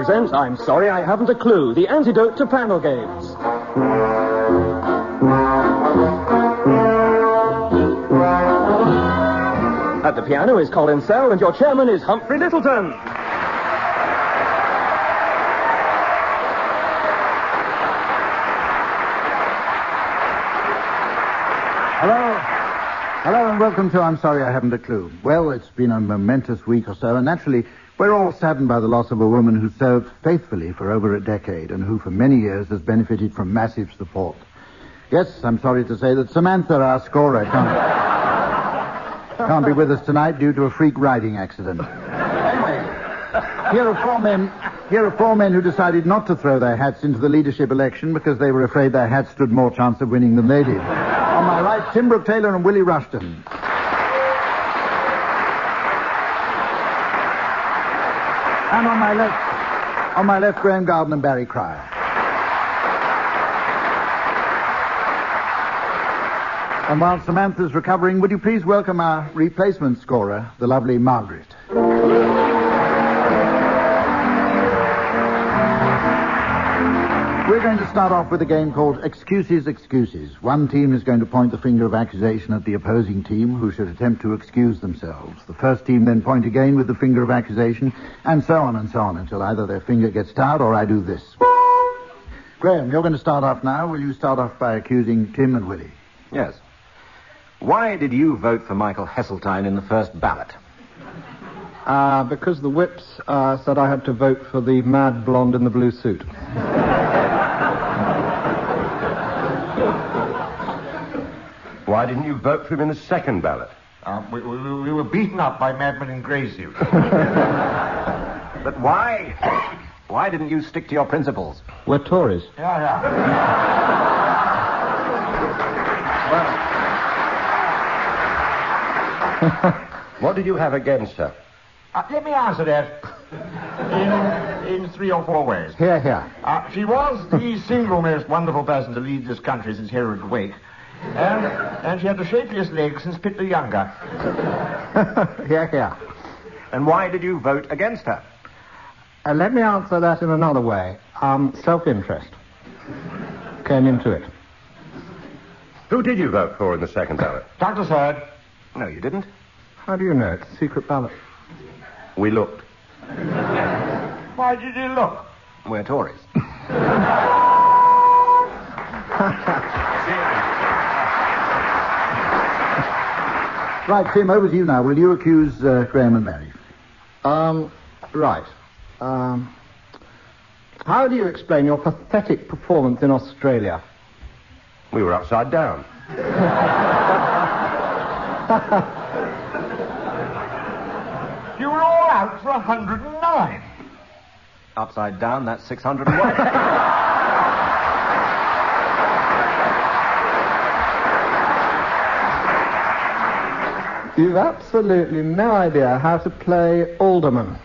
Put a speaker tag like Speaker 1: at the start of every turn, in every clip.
Speaker 1: present I'm Sorry I Haven't a Clue, the antidote to panel games. At the piano is Colin Sell, and your chairman is Humphrey Littleton.
Speaker 2: Hello and welcome to I'm Sorry I Haven't a Clue. Well, it's been a momentous week or so, and naturally, we're all saddened by the loss of a woman who served faithfully for over a decade and who for many years has benefited from massive support. Yes, I'm sorry to say that Samantha, our scorer, can't be with us tonight due to a freak riding accident. Anyway, here are four men who decided not to throw their hats into the leadership election because they were afraid their hats stood more chance of winning than they did. On my right, Tim Brooke Taylor and Willie Rushton. And on my left, Graham Garden and Barry Cryer. And while Samantha's recovering, would you please welcome our replacement scorer, the lovely Margaret. We're going to start off with a game called Excuses, Excuses. One team is going to point the finger of accusation at the opposing team, who should attempt to excuse themselves. The first team then point again with the finger of accusation, and so on, until either their finger gets tired or I do this. Graham, you're going to start off now. Will you start off by accusing Tim and Willie?
Speaker 3: Yes. Why did you vote for Michael Heseltine in the first ballot?
Speaker 4: Because the whips said I had to vote for the mad blonde in the blue suit.
Speaker 3: Why didn't you vote for him in the second ballot?
Speaker 5: We were beaten up by madmen in grey suits.
Speaker 3: But why? Why didn't you stick to your principles?
Speaker 4: We're Tories.
Speaker 5: Yeah.
Speaker 3: What did you have against her?
Speaker 5: Let me answer that in 3 or 4 ways.
Speaker 2: Here.
Speaker 5: She was the single most wonderful person to lead this country since Herod the Wake. And she had the shapeliest legs since Pitt the Younger.
Speaker 2: Here.
Speaker 3: And why did you vote against her?
Speaker 4: Let me answer that in another way. Self-interest came into it.
Speaker 3: Who did you vote for in the second ballot?
Speaker 5: Dr. Third.
Speaker 3: No, you didn't.
Speaker 4: How do you know? It's a secret ballot.
Speaker 3: We looked.
Speaker 5: Why did you look?
Speaker 3: We're Tories.
Speaker 2: Right, Tim, over to you now. Will you accuse Graham and Barry?
Speaker 4: Right. How do you explain your pathetic performance in Australia?
Speaker 3: We were upside down.
Speaker 5: You were all out for 109.
Speaker 3: Upside down, that's 601.
Speaker 4: You've absolutely no idea how to play alderman.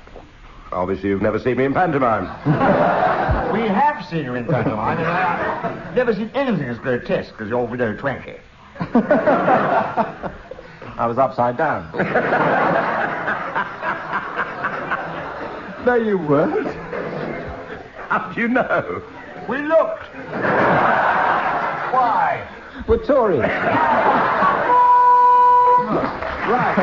Speaker 3: Obviously, you've never seen me in pantomime.
Speaker 5: We have seen you in pantomime. I've never seen anything as grotesque as your widow Twankey.
Speaker 3: I was upside down.
Speaker 4: No, you weren't.
Speaker 3: How do you know?
Speaker 5: We looked. Why?
Speaker 4: We're Tories.
Speaker 2: Right.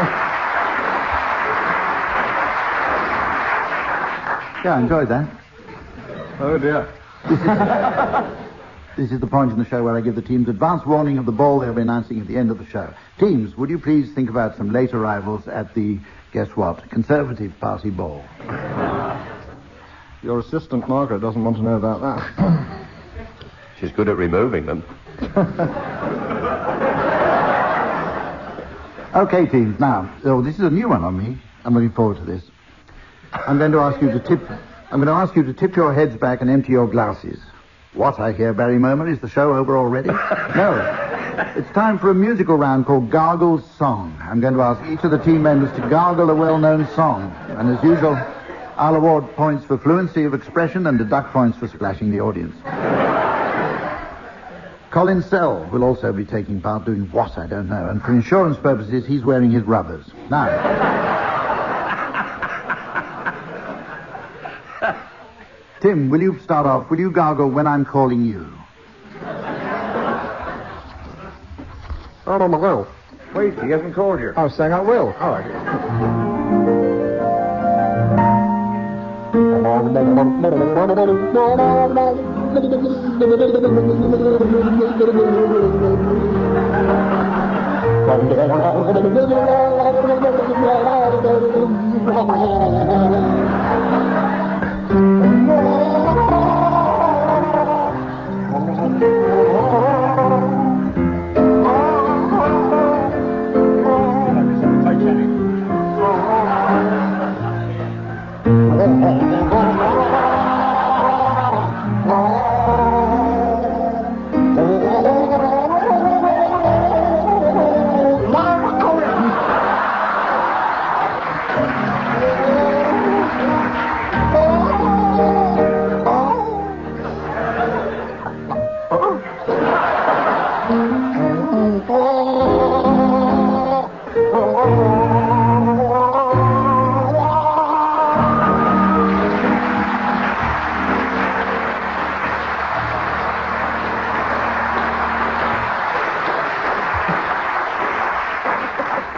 Speaker 2: Yeah, I enjoyed that.
Speaker 4: Oh, dear.
Speaker 2: This is the point in the show where I give the teams advance warning of the ball they'll be announcing at the end of the show. Teams, would you please think about some late arrivals at the, guess what, Conservative Party ball?
Speaker 4: Your assistant, Margaret, doesn't want to know about that.
Speaker 3: She's good at removing them.
Speaker 2: Okay, teams, now, this is a new one on me. I'm looking forward to this. I'm going to ask you to tip your heads back and empty your glasses. What, I hear Barry murmur, is the show over already? No. It's time for a musical round called Gargle's Song. I'm going to ask each of the team members to gargle a well-known song. And as usual, I'll award points for fluency of expression and deduct points for splashing the audience. Colin Sell will also be taking part, doing what, I don't know. And for insurance purposes, he's wearing his rubbers. Now... Tim, will you start off? Will you gargle when I'm calling you?
Speaker 5: Oh, I will. Wait, he hasn't called you.
Speaker 4: I was saying I will.
Speaker 5: Oh,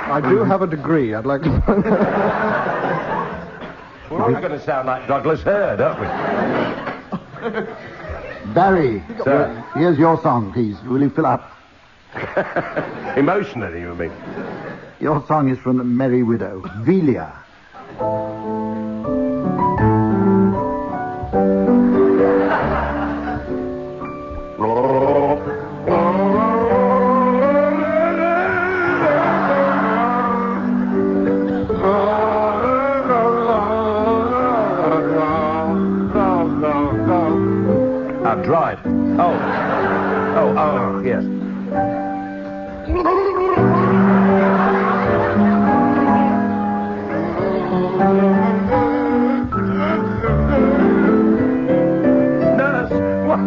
Speaker 4: I do have a degree. I'd like to...
Speaker 3: We're all going to sound like Douglas Hurd, aren't we?
Speaker 2: Barry,
Speaker 3: Sir.
Speaker 2: here's your song, please. Will you fill up?
Speaker 3: Emotionally, you mean?
Speaker 2: Your song is from The Merry Widow, Velia.
Speaker 3: Dried. Oh, yes. Nurse, what?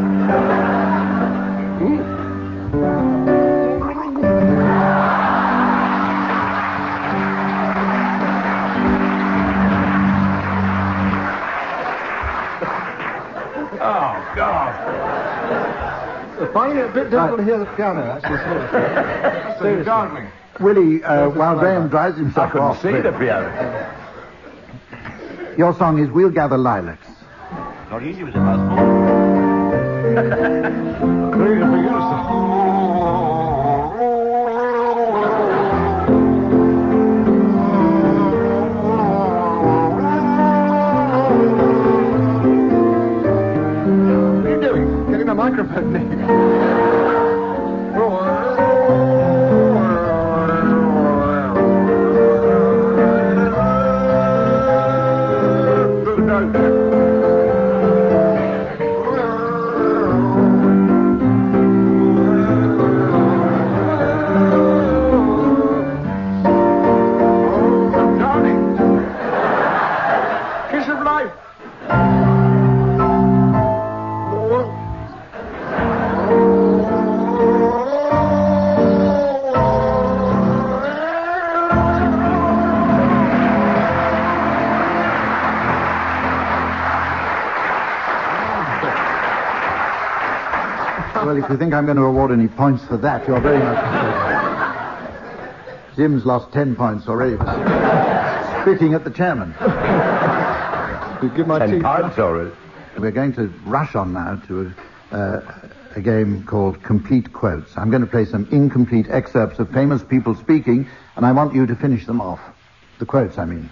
Speaker 3: Oh, God.
Speaker 4: I find it a bit difficult to hear the piano, actually.
Speaker 5: Seriously. Gardening.
Speaker 2: Willie, while Graham dries himself
Speaker 3: I couldn't
Speaker 2: off...
Speaker 3: see the piano.
Speaker 2: Your song is We'll Gather Lilacs.
Speaker 3: Not easy, was it, Osborne?
Speaker 4: What are you doing? Getting a microphone near.
Speaker 2: Well, if you think I'm going to award any points for that, you're very much mistaken. Jim's lost 10 points already for spitting at the chairman.
Speaker 4: You give my
Speaker 3: 10
Speaker 4: teeth...
Speaker 3: pints already.
Speaker 2: We're going to rush on now to a game called Complete Quotes. I'm going to play some incomplete excerpts of famous people speaking, and I want you to finish them off. The quotes, I mean.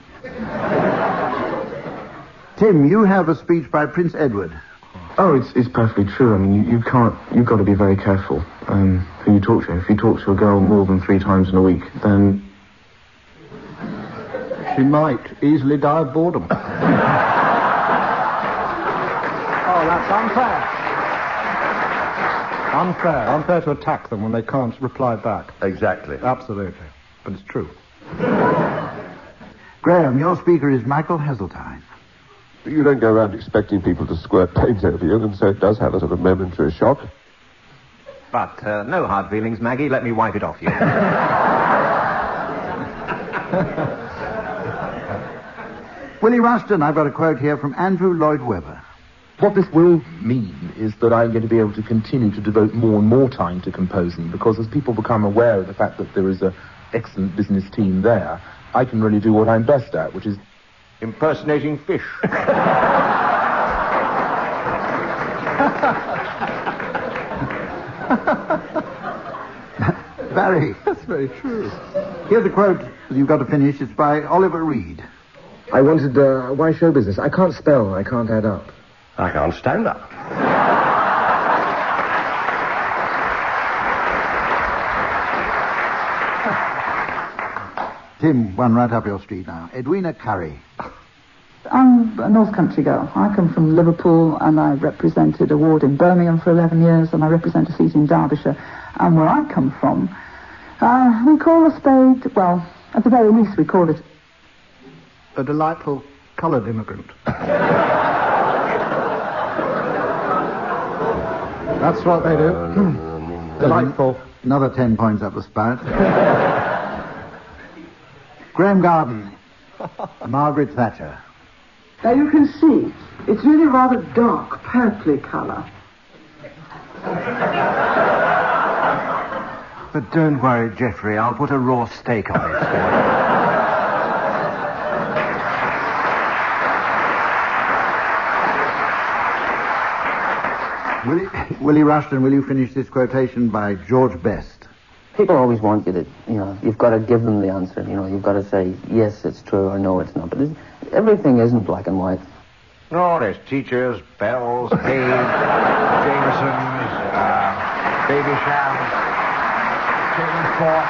Speaker 2: Tim, you have a speech by Prince Edward.
Speaker 6: Oh, it's perfectly true. I mean, you've got to be very careful who you talk to. If you talk to a girl more than 3 times in a week, then...
Speaker 4: She might easily die of boredom. Oh, that's unfair. Unfair to attack them when they can't reply back.
Speaker 3: Exactly.
Speaker 4: Absolutely. But it's true.
Speaker 2: Graham, your speaker is Michael Heseltine.
Speaker 7: You don't go around expecting people to squirt paint over you, and so it does have a sort of momentary shock.
Speaker 3: But no hard feelings, Maggie. Let me wipe it off you.
Speaker 2: Willie Rushton, I've got a quote here from Andrew Lloyd Webber.
Speaker 6: What this will mean is that I'm going to be able to continue to devote more and more time to composing, because as people become aware of the fact that there is an excellent business team there, I can really do what I'm best at, which is
Speaker 5: impersonating fish.
Speaker 2: Barry.
Speaker 4: That's very true.
Speaker 2: Here's a quote that you've got to finish. It's by Oliver Reed.
Speaker 6: I wanted, why show business? I can't spell, I can't add up.
Speaker 3: I can't stand up.
Speaker 2: Tim, one right up your street now. Edwina Curry.
Speaker 8: I'm a North Country girl. I come from Liverpool, and I represented a ward in Birmingham for 11 years, and I represent a seat in Derbyshire. And where I come from, we call a spade, well, at the very least we call it
Speaker 4: A delightful coloured immigrant. That's what they do. Delightful.
Speaker 2: Another 10 points up the spout. Graham Garden. Margaret Thatcher.
Speaker 9: Now you can see, it's really rather dark, purpley colour.
Speaker 3: But don't worry, Geoffrey, I'll put a raw steak on it.
Speaker 2: Willie Rushton, will you finish this quotation by George Best?
Speaker 10: People always want you to, you've got to give them the answer. You've got to say, yes, it's true, or no, it's not. But everything isn't black and white.
Speaker 5: No, there's teachers, bells, Cave, Jamesons, Baby Shams, Children's Fort,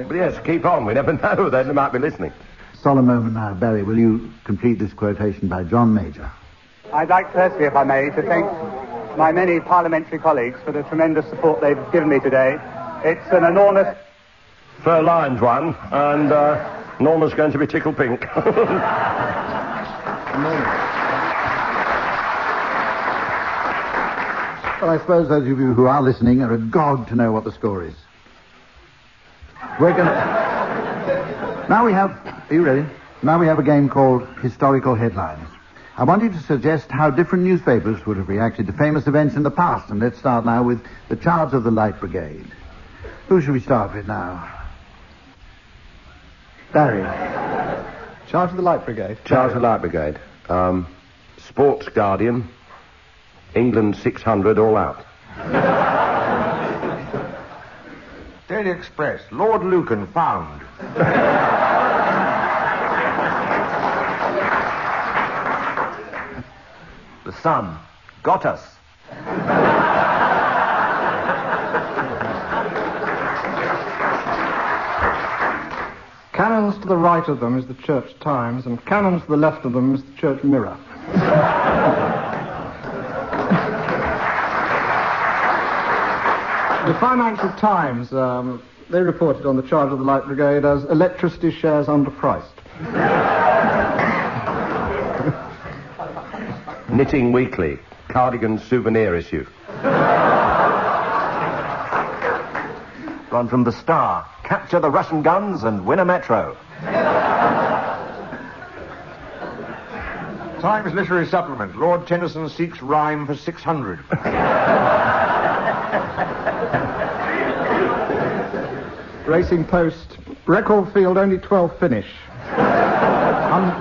Speaker 3: But yes, keep on. We never know. They might be listening.
Speaker 2: Solemn moment now. Barry, will you complete this quotation by John Major?
Speaker 11: I'd like firstly, if I may, to thank my many parliamentary colleagues for the tremendous support they've given me today. It's an enormous...
Speaker 3: Fur Lines won, and Norma's going to be tickled pink.
Speaker 2: Well, I suppose those of you who are listening are agog to know what the score is. We're going to... Now we have... Are you ready? Now we have a game called Historical Headlines. I want you to suggest how different newspapers would have reacted to famous events in the past. And let's start now with the Charge of the Light Brigade. Who should we start with now? Barry.
Speaker 4: Charge of the Light Brigade.
Speaker 3: Charge of the Light Brigade. Sports Guardian. England 600 all out.
Speaker 5: Daily Express, Lord Lucan found.
Speaker 3: The Sun. Got us.
Speaker 4: Cannons to the right of them is the Church Times, and cannons to the left of them is the Church Mirror. The Financial Times, they reported on the Charge of the Light Brigade as electricity shares underpriced.
Speaker 3: Knitting Weekly. Cardigan souvenir issue.
Speaker 5: Gone from the Star. Capture the Russian guns and win a metro. Times Literary Supplement. Lord Tennyson seeks rhyme for 600.
Speaker 4: Racing Post. Record field only 12th finish.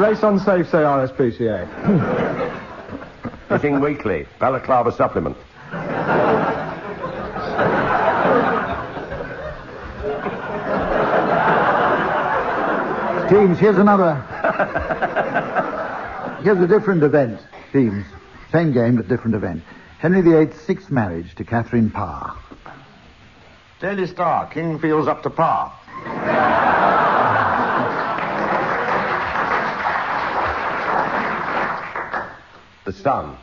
Speaker 4: Race unsafe, say RSPCA.
Speaker 3: Knitting Weekly. Balaclava Supplement.
Speaker 2: Teams, here's another. Here's a different event. Teams. Same game, but different event. Henry VIII's sixth marriage to Catherine Parr.
Speaker 5: Daily Star. King feels up to par.
Speaker 3: The Sun.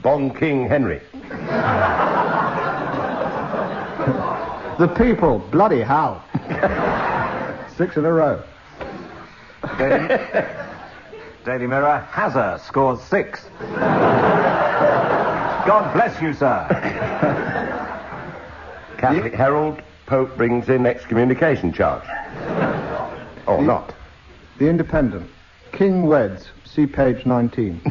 Speaker 3: Bon King Henry.
Speaker 4: The People. Bloody hell. 6 in a row.
Speaker 5: Daily Mirror. Hazard scores 6. God bless you, sir.
Speaker 3: Catholic Herald. Pope brings in excommunication charge. Or not.
Speaker 4: The Independent. King weds. See page 19.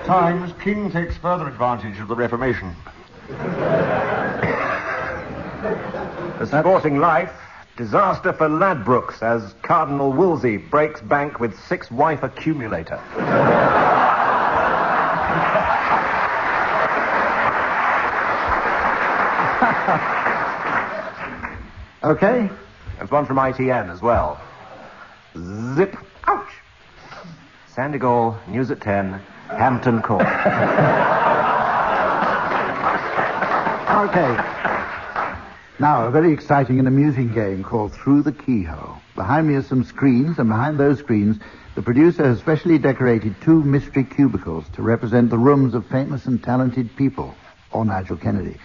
Speaker 5: Times, King takes further advantage of the Reformation.
Speaker 3: The Sporting Life, disaster for Ladbrokes as Cardinal Wolsey breaks bank with 6-wife accumulator.
Speaker 2: Okay.
Speaker 3: There's one from ITN as well. Zip. Ouch. Sandigall, News at 10, Hampton Court.
Speaker 2: Okay. Now, a very exciting and amusing game called Through the Keyhole. Behind me are some screens, and behind those screens, the producer has specially decorated 2 mystery cubicles to represent the rooms of famous and talented people, or Nigel Kennedy.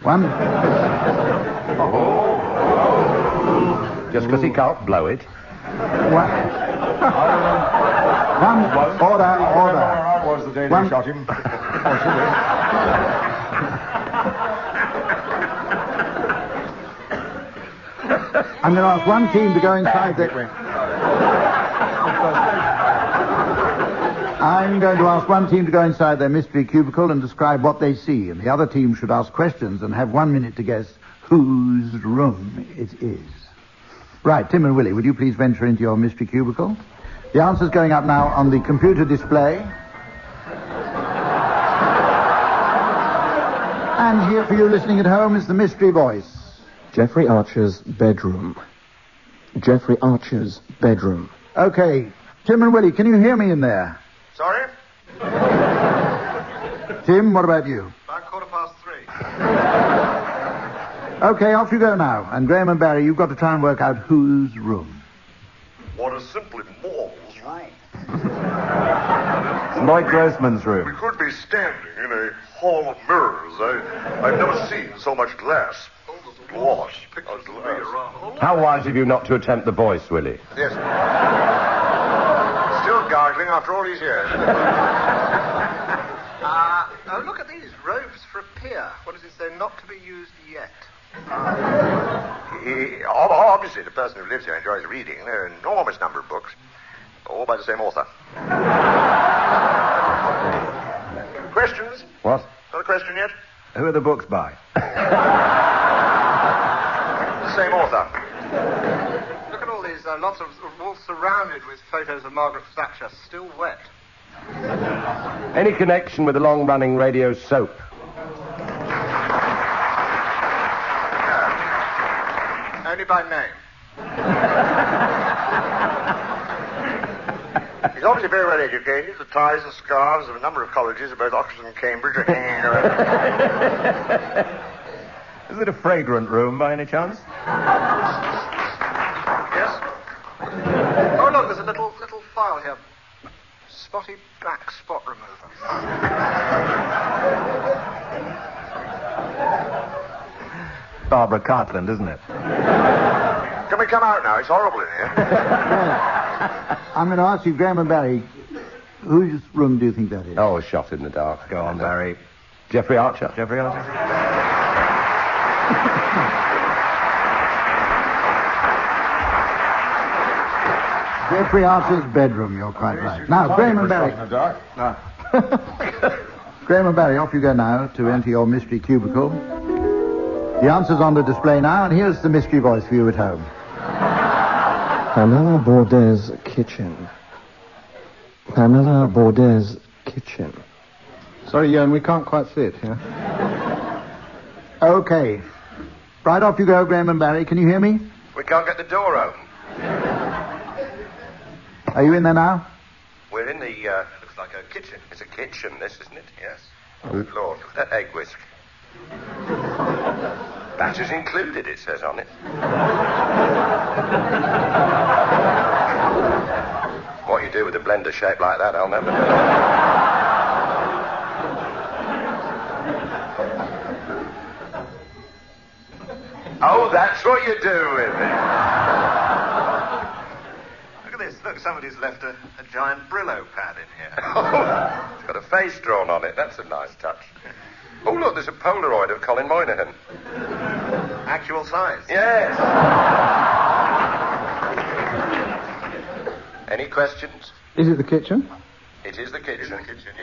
Speaker 2: One...
Speaker 3: Just because he can't blow it.
Speaker 2: One... Order.
Speaker 5: I was the day they shot him.
Speaker 2: I'm going to ask one team to go inside their... I'm going to ask one team to go inside their mystery cubicle and describe what they see, and the other team should ask questions and have 1 minute to guess whose room it is. Right, Tim and Willie, would you please venture into your mystery cubicle? The answer's going up now on the computer display. And here for you listening at home is the mystery voice.
Speaker 12: Geoffrey Archer's bedroom. Geoffrey Archer's bedroom.
Speaker 2: Okay, Tim and Willie, can you hear me in there?
Speaker 5: Sorry?
Speaker 2: Tim, what about you?
Speaker 5: About 3:15.
Speaker 2: Okay, off you go now. And Graham and Barry, you've got to try and work out whose room.
Speaker 13: What is simply Morse.
Speaker 10: Right.
Speaker 3: It's Lloyd Grossman's room.
Speaker 13: We could be standing in a hall of mirrors. I've never seen so much glass. Gloss.
Speaker 3: How wise of you not to attempt the voice, Willie?
Speaker 13: Yes. Still gargling after all these years.
Speaker 5: Oh, look at these robes for a peer. What does it say? Not to be used yet.
Speaker 13: Obviously, the person who lives here enjoys reading. There are an enormous number of books, all by the same author. Questions?
Speaker 3: What?
Speaker 13: Got a question yet?
Speaker 3: Who are the books by?
Speaker 13: Same author.
Speaker 5: Look at all these, lots of walls surrounded with photos of Margaret Thatcher, still wet.
Speaker 3: Any connection with the long-running radio soap?
Speaker 5: Only by name.
Speaker 13: He's obviously very well educated. The ties and scarves of a number of colleges at both Oxford and Cambridge are hanging around.
Speaker 3: Is it a fragrant room by any chance?
Speaker 5: Yes? Oh, look, there's a little file here. Spotty black spot remover.
Speaker 3: Barbara Cartland, isn't it?
Speaker 13: Can we come out now? It's horrible in here.
Speaker 2: I'm going to ask you, Graham and Barry, whose room do you think that is?
Speaker 3: Oh, a shot in the dark. Go on, Barry. Geoffrey Archer. Geoffrey Archer.
Speaker 2: Geoffrey Archer's bedroom, you're quite right. Now, Graham and Barry. Graham and Barry, off you go now to enter your mystery cubicle. The answer's on the display now, and here's the mystery voice for you at home.
Speaker 12: Pamela Baudet's kitchen. Pamela Baudet's kitchen.
Speaker 4: Sorry, Ian, we can't quite see it here.
Speaker 2: Okay. Right off you go, Graham and Barry. Can you hear me?
Speaker 13: We can't get the door open.
Speaker 2: Are you in there now?
Speaker 13: We're in the, looks like a kitchen. It's a kitchen, this, isn't it? Yes. Oh, Lord, look at that egg whisk. Batter's included, it says on it. What you do with a blender shaped like that, I'll never know. Oh, that's what you do with it. Look at this. Look, somebody's left a giant Brillo pad in here. It's got a face drawn on it. That's a nice touch. Oh, look, there's a Polaroid of Colin Moynihan. Actual size.
Speaker 14: Yes. Any questions?
Speaker 4: Is it the kitchen?
Speaker 14: It is the kitchen.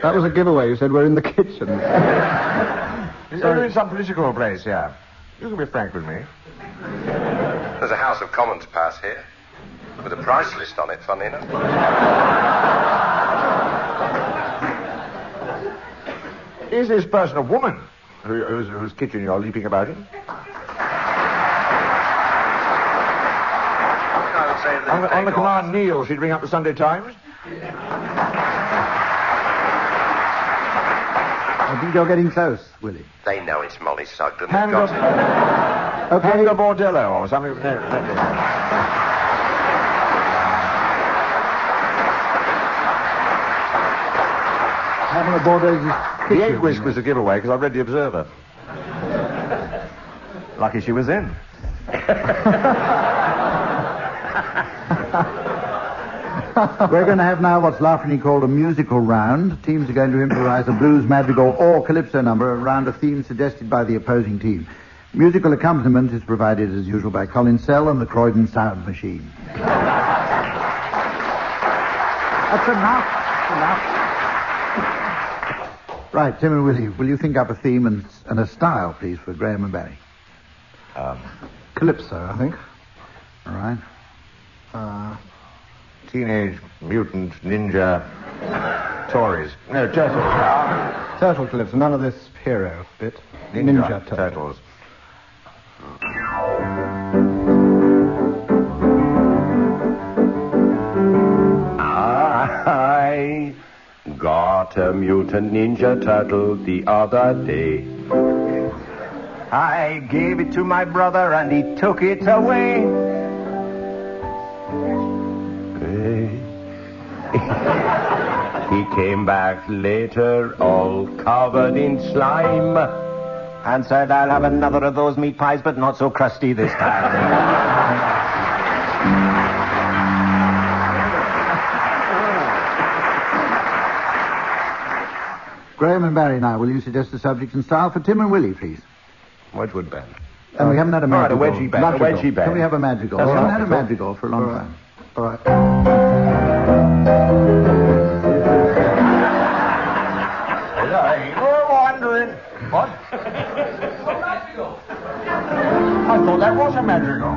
Speaker 4: That was a giveaway. You said we're in the kitchen.
Speaker 5: You're in some political place here. You can be frank with me.
Speaker 14: There's a House of Commons pass here, with a price list on it, funny enough.
Speaker 5: Is this person a woman whose kitchen you're leaping about in?
Speaker 14: I would say that
Speaker 5: On the command kneel, she'd bring up the Sunday Times.
Speaker 2: I think you're getting close, Willie.
Speaker 14: They know it's Molly Sugden.
Speaker 5: Hand of Bordello or something. No.
Speaker 2: Having a Bordeaux.
Speaker 5: The egg whisk was a giveaway because I read The Observer. Lucky she was in.
Speaker 2: We're going to have now what's laughingly called a musical round. Teams are going to improvise a blues, madrigal, or calypso number around a theme suggested by the opposing team. Musical accompaniment is provided as usual by Colin Sell and the Croydon Sound Machine. That's enough. Right, Tim and Willie, will you think up a theme and a style, please, for Graham and Barry?
Speaker 4: Calypso, I think.
Speaker 2: All right.
Speaker 5: Teenage Mutant Ninja Tories. No, Turtles.
Speaker 4: Turtle calypso, none of this hero bit.
Speaker 5: Ninja Turtles.
Speaker 14: I got a mutant ninja turtle the other day. I gave it to my brother and he took it away. He came back later all covered in slime and said, I'll have another of those meat pies, but not so crusty this time.
Speaker 2: Graham and Barry now, will you suggest a subject and style for Tim and Willie, please?
Speaker 14: Wedgwood band.
Speaker 2: And we haven't had a madrigal.
Speaker 14: All right, a wedgie band. A wedgie band.
Speaker 2: Can we have a madrigal? We haven't had a madrigal for a long time.
Speaker 4: All right.
Speaker 5: You're wandering. What? I thought that was a madrigal.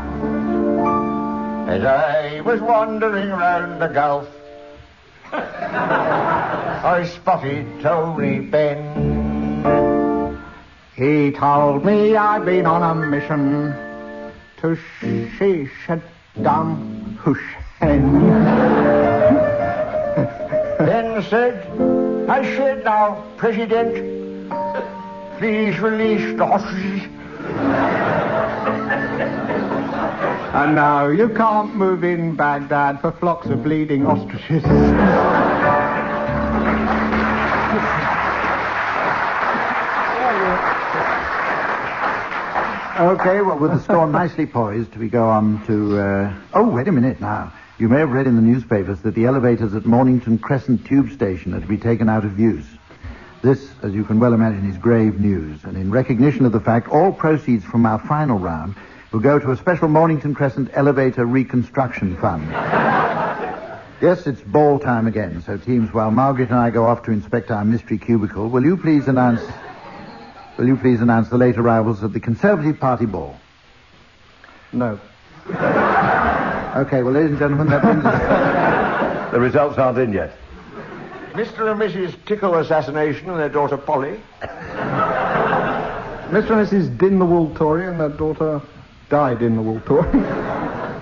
Speaker 5: As I was wandering round the Gulf, I spotted Tony Benn.
Speaker 4: He told me I'd been on a mission to shish a dumb hoosh hen.
Speaker 5: Then said, I said now, President, please release the hostages.
Speaker 4: And now you can't move in Baghdad for flocks of bleeding ostriches.
Speaker 2: Okay, well, with the score nicely poised, we go on to... Oh, wait a minute now. You may have read in the newspapers that the elevators at Mornington Crescent Tube Station are to be taken out of use. This, as you can well imagine, is grave news, and in recognition of the fact, all proceeds from our final round will go to a special Mornington Crescent Elevator Reconstruction Fund. Yes, it's ball time again, so teams, while Margaret and I go off to inspect our mystery cubicle, will you please announce the late arrivals at the Conservative Party ball?
Speaker 4: No.
Speaker 2: Okay, well, ladies and gentlemen, that brings us...
Speaker 14: The results aren't in yet.
Speaker 5: Mr. and Mrs. Tickle assassination and their daughter Polly.
Speaker 4: Mr. and Mrs. Din the Wool Tory and their daughter died in the Wool Tory.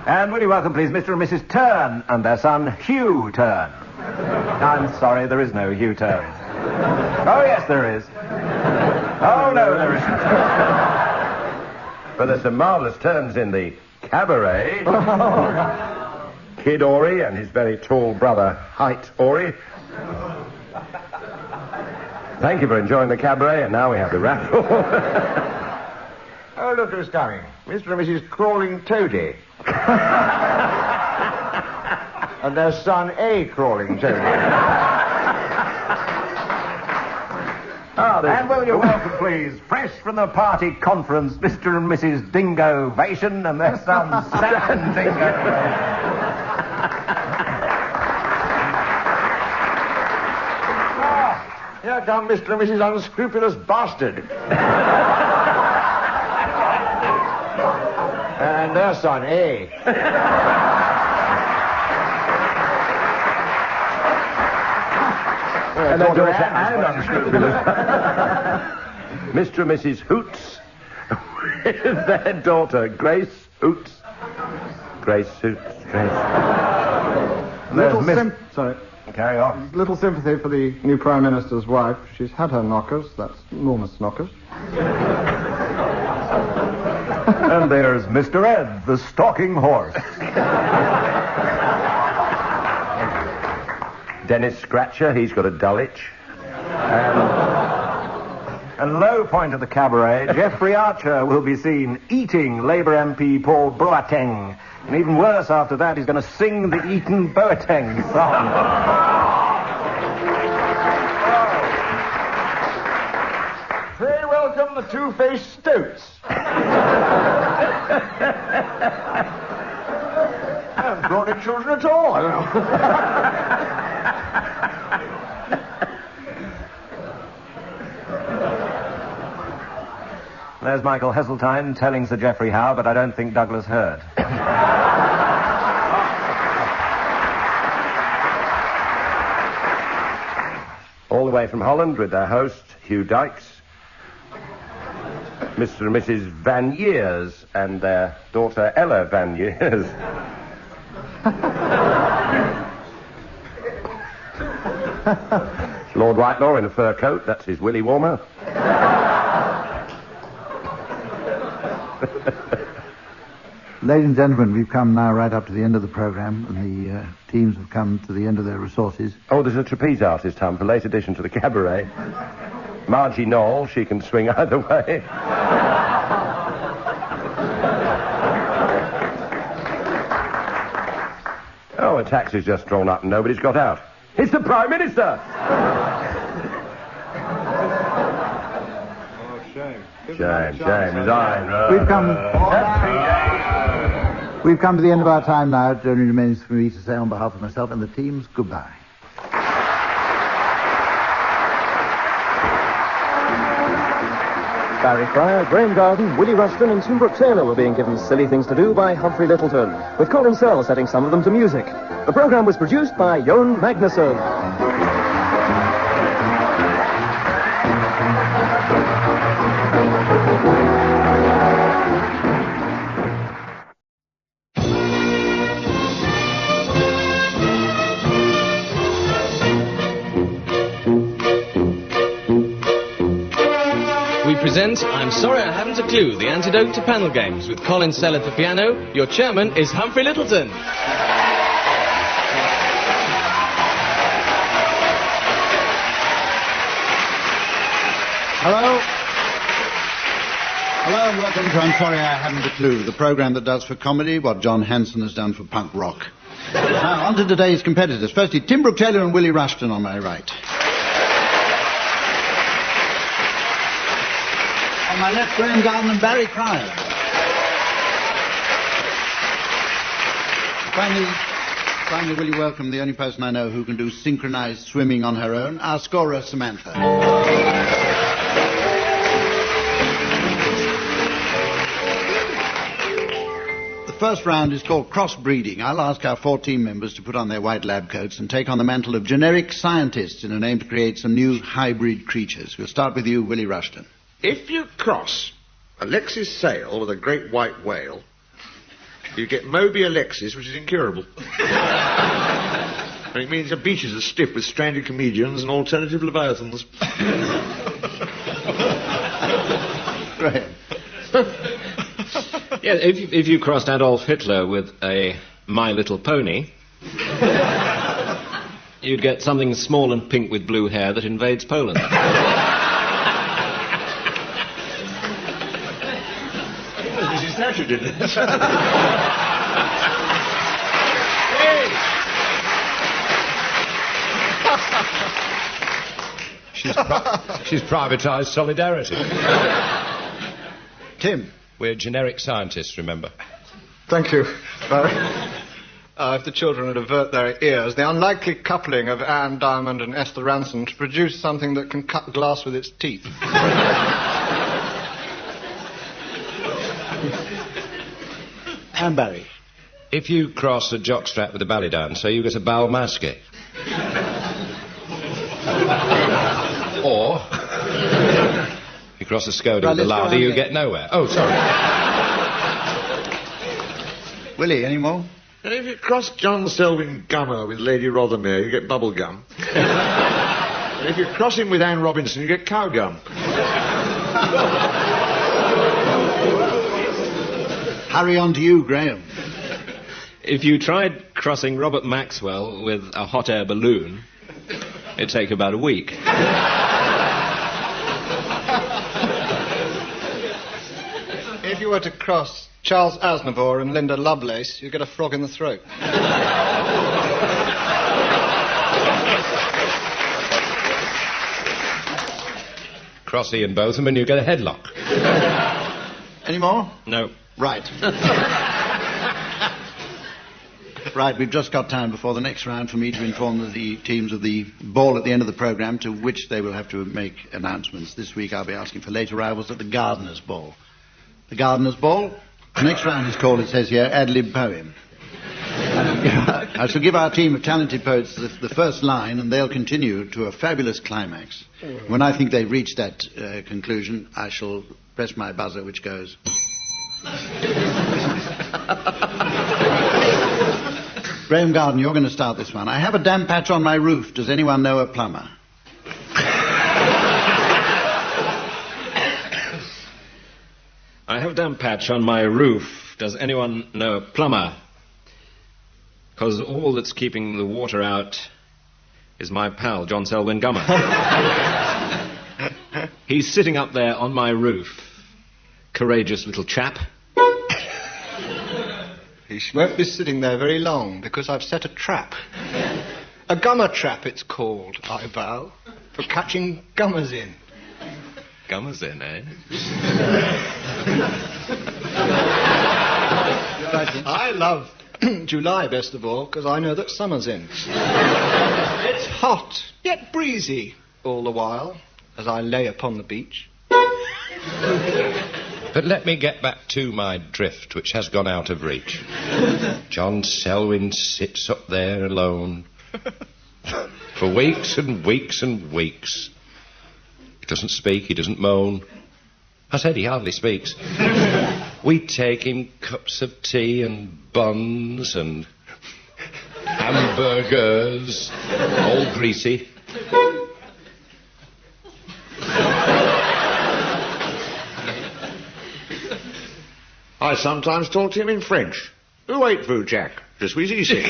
Speaker 3: And will you welcome, please, Mr. and Mrs. Turn and their son, Hugh Turn. I'm sorry, there is no Hugh Turn. Oh, yes, there is. Oh, no, there isn't.
Speaker 14: But there's some marvellous turns in the cabaret. Kid Ory and his very tall brother, Height Ory. Thank you for enjoying the cabaret, and now we have the raffle.
Speaker 5: Oh, look who's coming. Mr. and Mrs. Crawling Toady. And their son, A. Crawling Toady.
Speaker 14: Ah,
Speaker 1: started.
Speaker 3: And will you welcome, please, fresh from the party conference, Mr. and Mrs. Dingo Vation and their son, Stan Dingo.
Speaker 5: Here come Mr. and Mrs. Unscrupulous Bastard. And their son, A.
Speaker 14: And their daughter Anne Unscrupulous. Mr. and Mrs. Hoots with their daughter, Grace Hoots. Grace Hoots, Grace.
Speaker 12: Sorry.
Speaker 3: Carry on.
Speaker 12: Little sympathy for the new Prime Minister's wife. She's had her knockers. That's enormous knockers.
Speaker 3: And there's Mr. Ed, the stalking horse.
Speaker 14: Dennis Scratcher, he's got a Dulwich.
Speaker 3: And low point of the cabaret, Geoffrey Archer will be seen eating Labour MP Paul Boateng. And even worse after that, he's going to sing the Eton Boateng song.
Speaker 5: Pray welcome the two-faced Stoats. I haven't brought any children at all, I don't know.
Speaker 3: There's Michael Heseltine telling Sir Geoffrey how, but I don't think Douglas heard.
Speaker 14: All the way from Holland with their host, Hugh Dykes, Mr. and Mrs. Van Years, and their daughter, Ella Van Years. Lord Whitelaw in a fur coat, that's his willy warmer.
Speaker 2: Ladies and gentlemen, we've come now right up to the end of the programme, and the teams have come to the end of their resources.
Speaker 14: Oh, there's a trapeze artist, Tom, for late addition to the cabaret. Margie Knoll, she can swing either way. Oh, a taxi's just drawn up and nobody's got out. It's the Prime Minister! Shame. Resign.
Speaker 2: We've come to the end of our time now. It only remains for me to say on behalf of myself and the teams, goodbye.
Speaker 1: Barry Fryer, Graham Garden, Willie Rushton and Tim Brooke Taylor were being given silly things to do by Humphrey Littleton, with Colin Searle setting some of them to music. The programme was produced by Jon Magnusson.
Speaker 15: Presents I'm Sorry I Haven't a Clue, the antidote to panel games, with Colin Sell at the piano. Your chairman is Humphrey Littleton.
Speaker 2: Hello and welcome to I'm Sorry I Haven't a Clue, the programme that does for comedy what John Hanson has done for punk rock. Now, on to today's competitors. Firstly, Tim Brooke Taylor and Willie Rushton on my right. On my left, Graham Garden and Barry Cryer. Finally, will you welcome the only person I know who can do synchronised swimming on her own, our scorer, Samantha. The first round is called crossbreeding. I'll ask our 4 team members to put on their white lab coats and take on the mantle of generic scientists in an aim to create some new hybrid creatures. We'll start with you, Willie Rushton.
Speaker 13: If you cross Alexis Sale with a great white whale, you get Moby Alexis, which is incurable. And it means the beaches are stiff with stranded comedians and alternative leviathans.
Speaker 2: Right.
Speaker 16: Yeah, if you crossed Adolf Hitler with a My Little Pony, you'd get something small and pink with blue hair that invades Poland.
Speaker 13: Mrs. Thatcher did this.
Speaker 16: She's privatised solidarity.
Speaker 12: Tim.
Speaker 16: We're generic scientists, remember?
Speaker 12: Thank you, Barry. If the children would avert their ears, the unlikely coupling of Anne Diamond and Esther Ranson to produce something that can cut glass with its teeth.
Speaker 2: And Barry.
Speaker 16: If you cross a jockstrap with a ballydancer, you get a balmaske. Or, if you cross a Skoda with a larder, you get nowhere. Oh, sorry.
Speaker 2: Willie, any more?
Speaker 13: And if you cross John Selwyn Gummer with Lady Rothermere, you get bubble gum. And if you cross him with Anne Robinson, you get cow gum.
Speaker 2: Hurry on to you, Graham.
Speaker 16: If you tried crossing Robert Maxwell with a hot air balloon, it'd take about a week.
Speaker 12: If you were to cross Charles Aznavour and Linda Lovelace, you get a frog in the throat.
Speaker 16: Cross Ian Botham and you get a headlock.
Speaker 2: Any more?
Speaker 16: No.
Speaker 2: Right. Right, we've just got time before the next round for me to inform the teams of the ball at the end of the programme, to which they will have to make announcements. This week I'll be asking for late arrivals at the Gardener's Ball. The Gardener's Ball, the next round is called, it says here, ad-lib poem. I shall give our team of talented poets the first line, and they'll continue to a fabulous climax. When I think they've reached that conclusion, I shall press my buzzer, which goes... Graham Garden, you're going to start this one. I have a damp patch on my roof. Does anyone know a plumber?
Speaker 16: I have a damp patch on my roof. Does anyone know a plumber? Because all that's keeping the water out is my pal, John Selwyn Gummer. He's sitting up there on my roof. Courageous little chap.
Speaker 12: He won't be sitting there very long, because I've set a trap. A gummer trap, it's called, I vow, for catching gummers in.
Speaker 16: Gummers in, eh?
Speaker 12: I love July best of all, because I know that summer's in. It's hot, yet breezy, all the while, as I lay upon the beach.
Speaker 16: But let me get back to my drift, which has gone out of reach. John Selwyn sits up there alone for weeks and weeks and weeks. He doesn't speak, he doesn't moan. I said he hardly speaks. We take him cups of tea and buns and hamburgers, all greasy.
Speaker 13: I sometimes talk to him in French. Où êtes-vous, Jack? Je suis ici.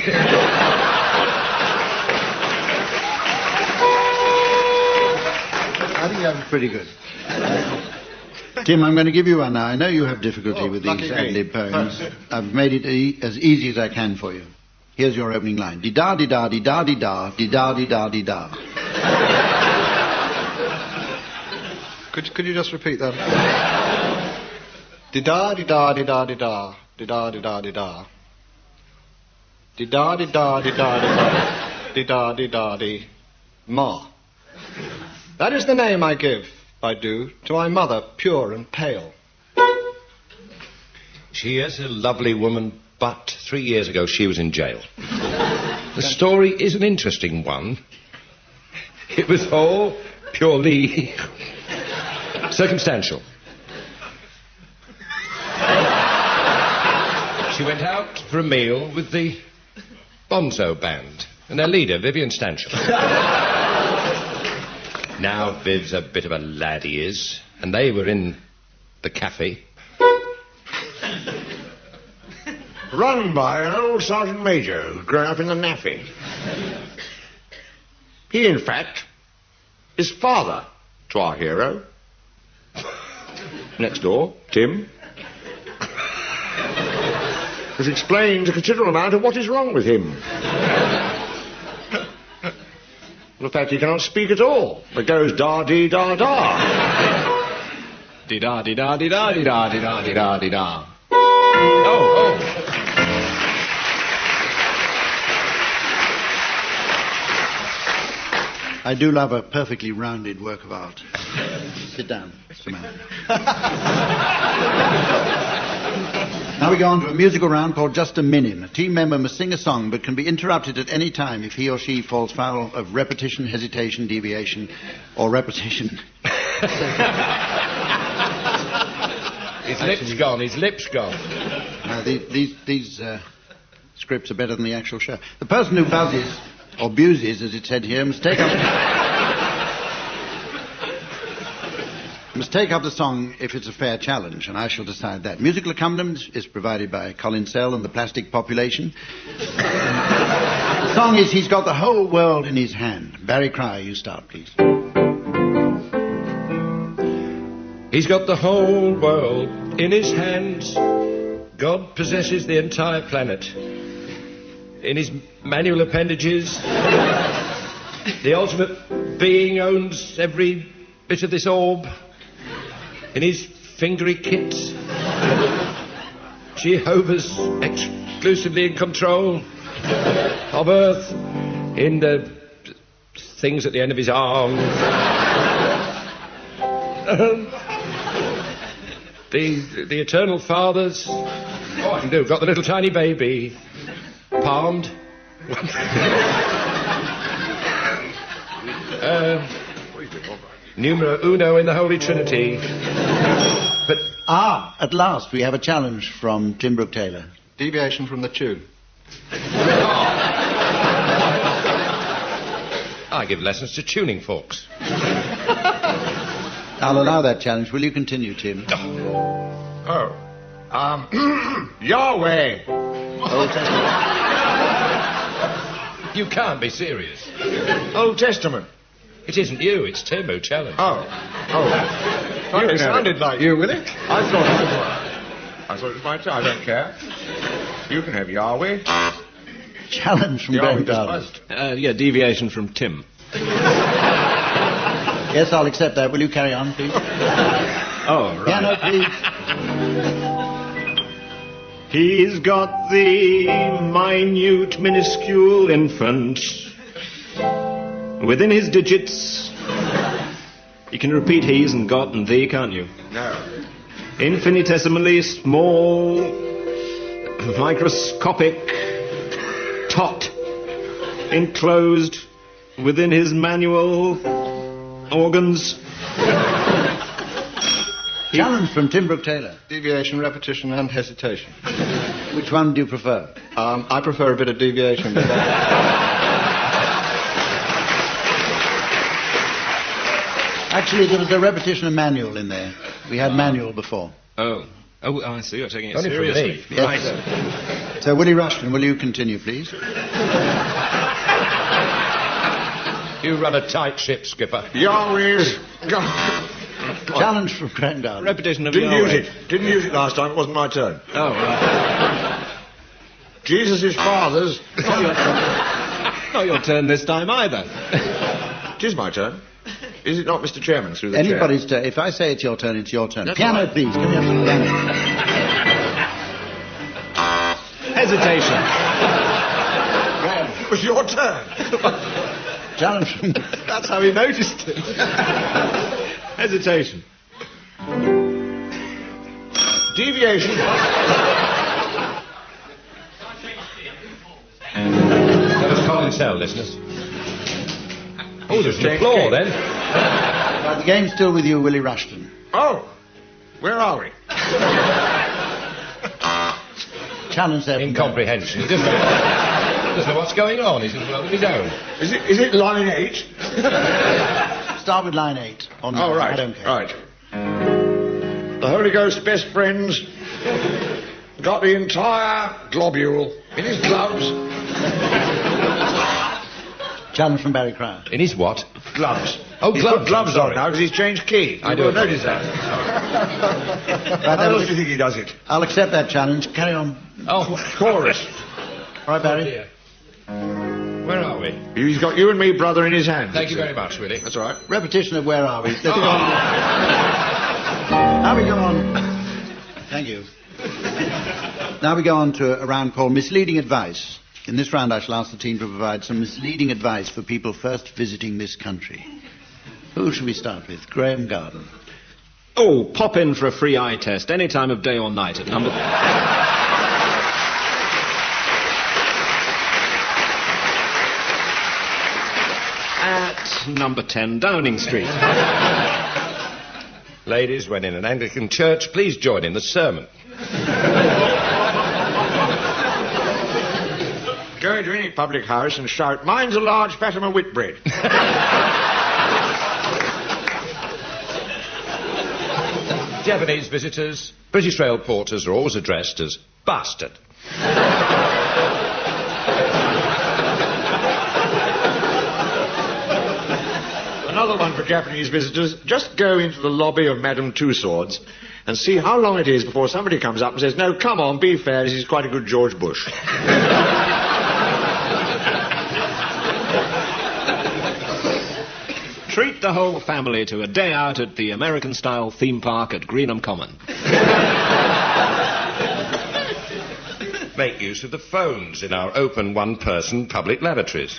Speaker 2: I think that was pretty good. Tim, I'm going to give you one now. I know you have difficulty with these ad-lib poems. I've made it as easy as I can for you. Here's your opening line. Di-da-di-da-di-da-di-da, di-da-di-da-di-da.
Speaker 12: Could you just repeat that? Di-da-di-da-di-da-di-da, di-da-di-da-di-da. Di-da-di-da-di-da-di-da, di-da-di-da-di. Ma. That is the name I give, I do, to my mother, pure and pale.
Speaker 16: She is a lovely woman, but 3 years ago she was in jail. The story is an interesting one. It was all purely circumstantial. She went out for a meal with the Bonzo Band and their leader, Vivian Stanshall. Now, Viv's a bit of a lad, he is, and they were in the cafe.
Speaker 13: Run by an old sergeant major who'd grown up in the naffy. He, in fact, is father to our hero. Next door, Tim. Which explains a considerable amount of what is wrong with him. Well, in fact, he cannot speak at all. It goes da-dee-da-da.
Speaker 15: Dee-da-dee-da-dee-da-dee-da-dee-da-dee-da-dee-da. Oh.
Speaker 2: I do love a perfectly rounded work of art. Sit down, Mr. Man. Now we go on to a musical round called Just a Minim. A team member must sing a song but can be interrupted at any time if he or she falls foul of repetition, hesitation, deviation, or repetition.
Speaker 16: His lips gone, his lips gone.
Speaker 2: These scripts are better than the actual show. The person who buzzes, or abuses, as it said here, must take up the song if it's a fair challenge, and I shall decide that. Musical accompaniment is provided by Colin Sell and the Plastic Population. The song is He's Got the Whole World in His Hand. Barry Cryer, you start, please.
Speaker 16: He's got the whole world in his hands. God possesses the entire planet. In his manual appendages, the ultimate being owns every bit of this orb. In his fingery kits, Jehovah's exclusively in control of Earth. In the things at the end of his arm. The eternal fathers. Oh, I can do. Got the little tiny baby. Palmed. Numero uno in the Holy Trinity. But
Speaker 2: at last we have a challenge from Tim Brooke Taylor.
Speaker 12: Deviation from the tune.
Speaker 16: I give lessons to tuning forks.
Speaker 2: I'll allow that challenge. Will you continue, Tim?
Speaker 13: Yahweh.
Speaker 2: Old Testament.
Speaker 16: You can't be serious.
Speaker 13: Old Testament.
Speaker 16: It isn't you, it's Tim who challenged.
Speaker 13: Oh.
Speaker 12: It sounded like you, will it?
Speaker 13: I thought it was my turn. I don't care. You can have Yahweh.
Speaker 2: Challenge from Graham Darden.
Speaker 15: Deviation from Tim.
Speaker 2: Yes, I'll accept that. Will you carry on, please?
Speaker 15: Oh, right.
Speaker 2: Piano, please.
Speaker 17: He's got the minute, minuscule infant within his digits. You can repeat he's and got and thee, can't you?
Speaker 13: No.
Speaker 17: Infinitesimally small, microscopic tot enclosed within his manual organs.
Speaker 2: Challenge from Tim Brooke Taylor.
Speaker 12: Deviation, repetition, and hesitation.
Speaker 2: Which one do you prefer?
Speaker 12: I prefer a bit of deviation.
Speaker 2: Actually, there was a repetition of manual in there. We had manual before.
Speaker 15: Oh, I see. You're taking it
Speaker 16: Only
Speaker 15: seriously.
Speaker 16: for me.
Speaker 2: Right. So, Willie Rushton, will you continue, please?
Speaker 16: You run a tight ship, Skipper.
Speaker 13: Yahweh's.
Speaker 2: Challenge from Graham Darden.
Speaker 15: Repetition of
Speaker 13: Didn't
Speaker 15: Yahweh.
Speaker 13: use it. Didn't use it last time. It wasn't my turn.
Speaker 15: Oh, right.
Speaker 13: Jesus' fathers.
Speaker 15: Not your turn this time either.
Speaker 13: It is my turn. Is it not, Mr. Chairman, through the
Speaker 2: Anybody's
Speaker 13: chair?
Speaker 2: turn. If I say it's your turn, it's your turn.
Speaker 13: That's
Speaker 2: Piano,
Speaker 13: right.
Speaker 2: please. Can we have some piano?
Speaker 15: Hesitation.
Speaker 13: It was your turn.
Speaker 2: Challenge from...
Speaker 15: That's how he noticed it. Hesitation.
Speaker 13: Deviation.
Speaker 16: That was Colin Sell, listeners. Oh, there's an applause then.
Speaker 2: Right, the game's still with you, Willie Rushton.
Speaker 13: Oh, where are we?
Speaker 2: Challenge there.
Speaker 16: Incomprehension. He doesn't know what's going on. He's in the world of his own.
Speaker 13: Is it line 8?
Speaker 2: Start with line 8. On
Speaker 13: Oh, right.
Speaker 2: I don't care.
Speaker 13: Right. The Holy Ghost's best friends got the entire globule in his gloves.
Speaker 2: Challenge from Barry Cryer.
Speaker 16: In his what?
Speaker 13: Gloves.
Speaker 16: Oh,
Speaker 13: He's
Speaker 16: gloves.
Speaker 13: put gloves
Speaker 16: Sorry.
Speaker 13: on now because he's changed key.
Speaker 16: I
Speaker 13: You
Speaker 16: do
Speaker 13: will notice
Speaker 16: apologise.
Speaker 13: that. How else do you think he does it?
Speaker 2: I'll accept that challenge. Carry on.
Speaker 16: Oh,
Speaker 13: Chorus.
Speaker 2: All right, Barry.
Speaker 16: dear. Where are we? aren't we?
Speaker 13: He's got you and me, brother, in his hand.
Speaker 16: Thank you very much, Willie.
Speaker 13: That's all right.
Speaker 2: Repetition of where are we? Let's go on. Now we go on. Thank you. Now we go on to a round called Misleading Advice. In this round, I shall ask the team to provide some misleading advice for people first visiting this country. Who shall we start with? Graham Garden.
Speaker 17: Oh, pop in for a free eye test any time of day or night at number... at number 10 Downing Street.
Speaker 16: Ladies, when in an Anglican church, please join in the sermon.
Speaker 13: Go into any public house and shout, "Mine's a large Fatima Whitbread."
Speaker 16: Japanese visitors, British rail porters are always addressed as bastard.
Speaker 13: Another one for Japanese visitors, just go into the lobby of Madame Two Swords and see how long it is before somebody comes up and says, "No, come on, be fair, this is quite a good George Bush."
Speaker 17: Treat the whole family to a day out at the American-style theme park at Greenham Common.
Speaker 16: Make use of the phones in our open one-person public lavatories.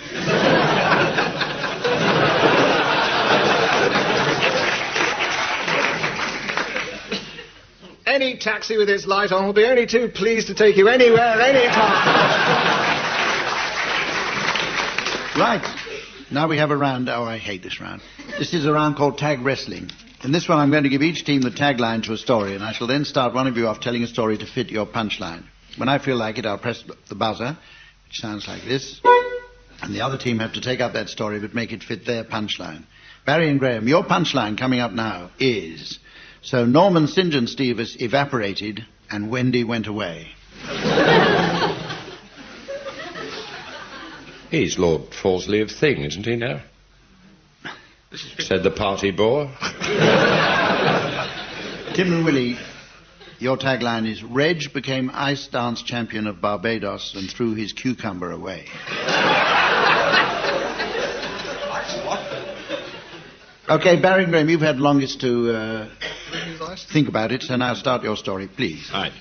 Speaker 12: Any taxi with its light on will be only too pleased to take you anywhere, anytime.
Speaker 2: Right. Now we have a round. Oh, I hate this round. This is a round called Tag Wrestling. In this one, I'm going to give each team the tagline to a story, and I shall then start one of you off telling a story to fit your punchline. When I feel like it, I'll press the buzzer, which sounds like this, and the other team have to take up that story but make it fit their punchline. Barry and Graham, your punchline coming up now is, so Norman St. John Stevens evaporated and Wendy went away.
Speaker 16: He's Lord Fawsley of Thing, isn't he now? Said the party bore.
Speaker 2: Tim and Willie, your tagline is, Reg became ice dance champion of Barbados and threw his cucumber away. Okay, Barry and Graham, you've had longest to think about it, so now start your story, please.
Speaker 17: Right.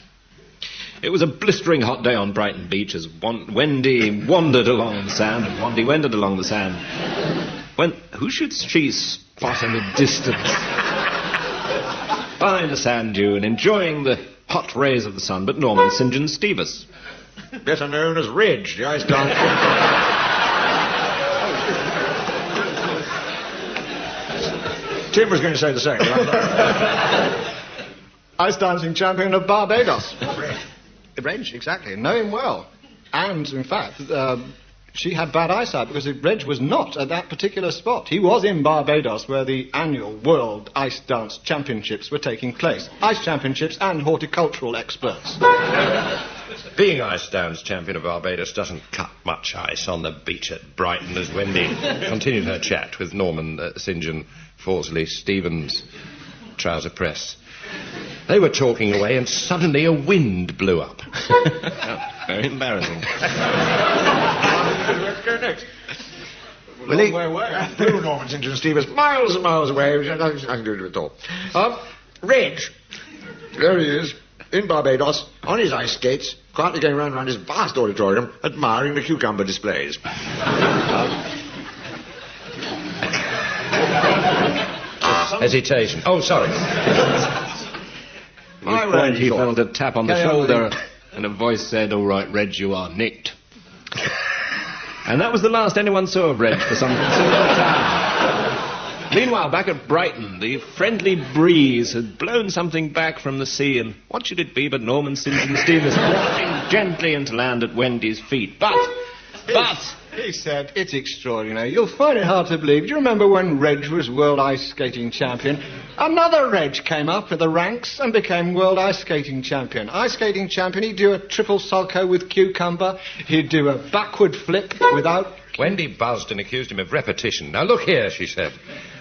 Speaker 17: It was a blistering hot day on Brighton Beach as Wendy wandered along the sand, and Wendy wandered along the sand. When, who should she spot in the distance? Behind a sand dune, enjoying the hot rays of the sun, but Norman St. John Stevens.
Speaker 13: Better known as Reg, the ice dance. Tim was going to say the same.
Speaker 12: Ice dancing champion of Barbados. Reg, exactly. Know him well. And, in fact, she had bad eyesight because Reg was not at that particular spot. He was in Barbados where the annual World Ice Dance Championships were taking place. Ice championships and horticultural experts.
Speaker 16: Being ice dance champion of Barbados doesn't cut much ice on the beach at Brighton as Wendy continued her chat with Norman St. John Fawsley Stevens, trouser press. They were talking away and suddenly a wind blew up.
Speaker 17: Very embarrassing.
Speaker 13: Let's go next. Long way away. Blue Norman St. John Stevens, miles and miles away. I can do it at all. Reg, there he is, in Barbados, on his ice skates, quietly going round his vast auditorium, admiring the cucumber displays.
Speaker 16: Hesitation. Oh, sorry.
Speaker 17: At which point he felt a tap on the shoulder and a voice said, "All right, Reg, you are nicked." And that was the last anyone saw of Reg for some considerable time. Meanwhile, back at Brighton, the friendly breeze had blown something back from the sea, and what should it be but Norman St. John Stevens drifting gently into land at Wendy's feet. But...
Speaker 12: He said, it's extraordinary. You'll find it hard to believe. Do you remember when Reg was world ice skating champion? Another Reg came up to the ranks and became world ice skating champion. Ice skating champion, he'd do a triple sulco with cucumber. He'd do a backward flip without...
Speaker 16: Wendy buzzed and accused him of repetition. Now, look here, she said.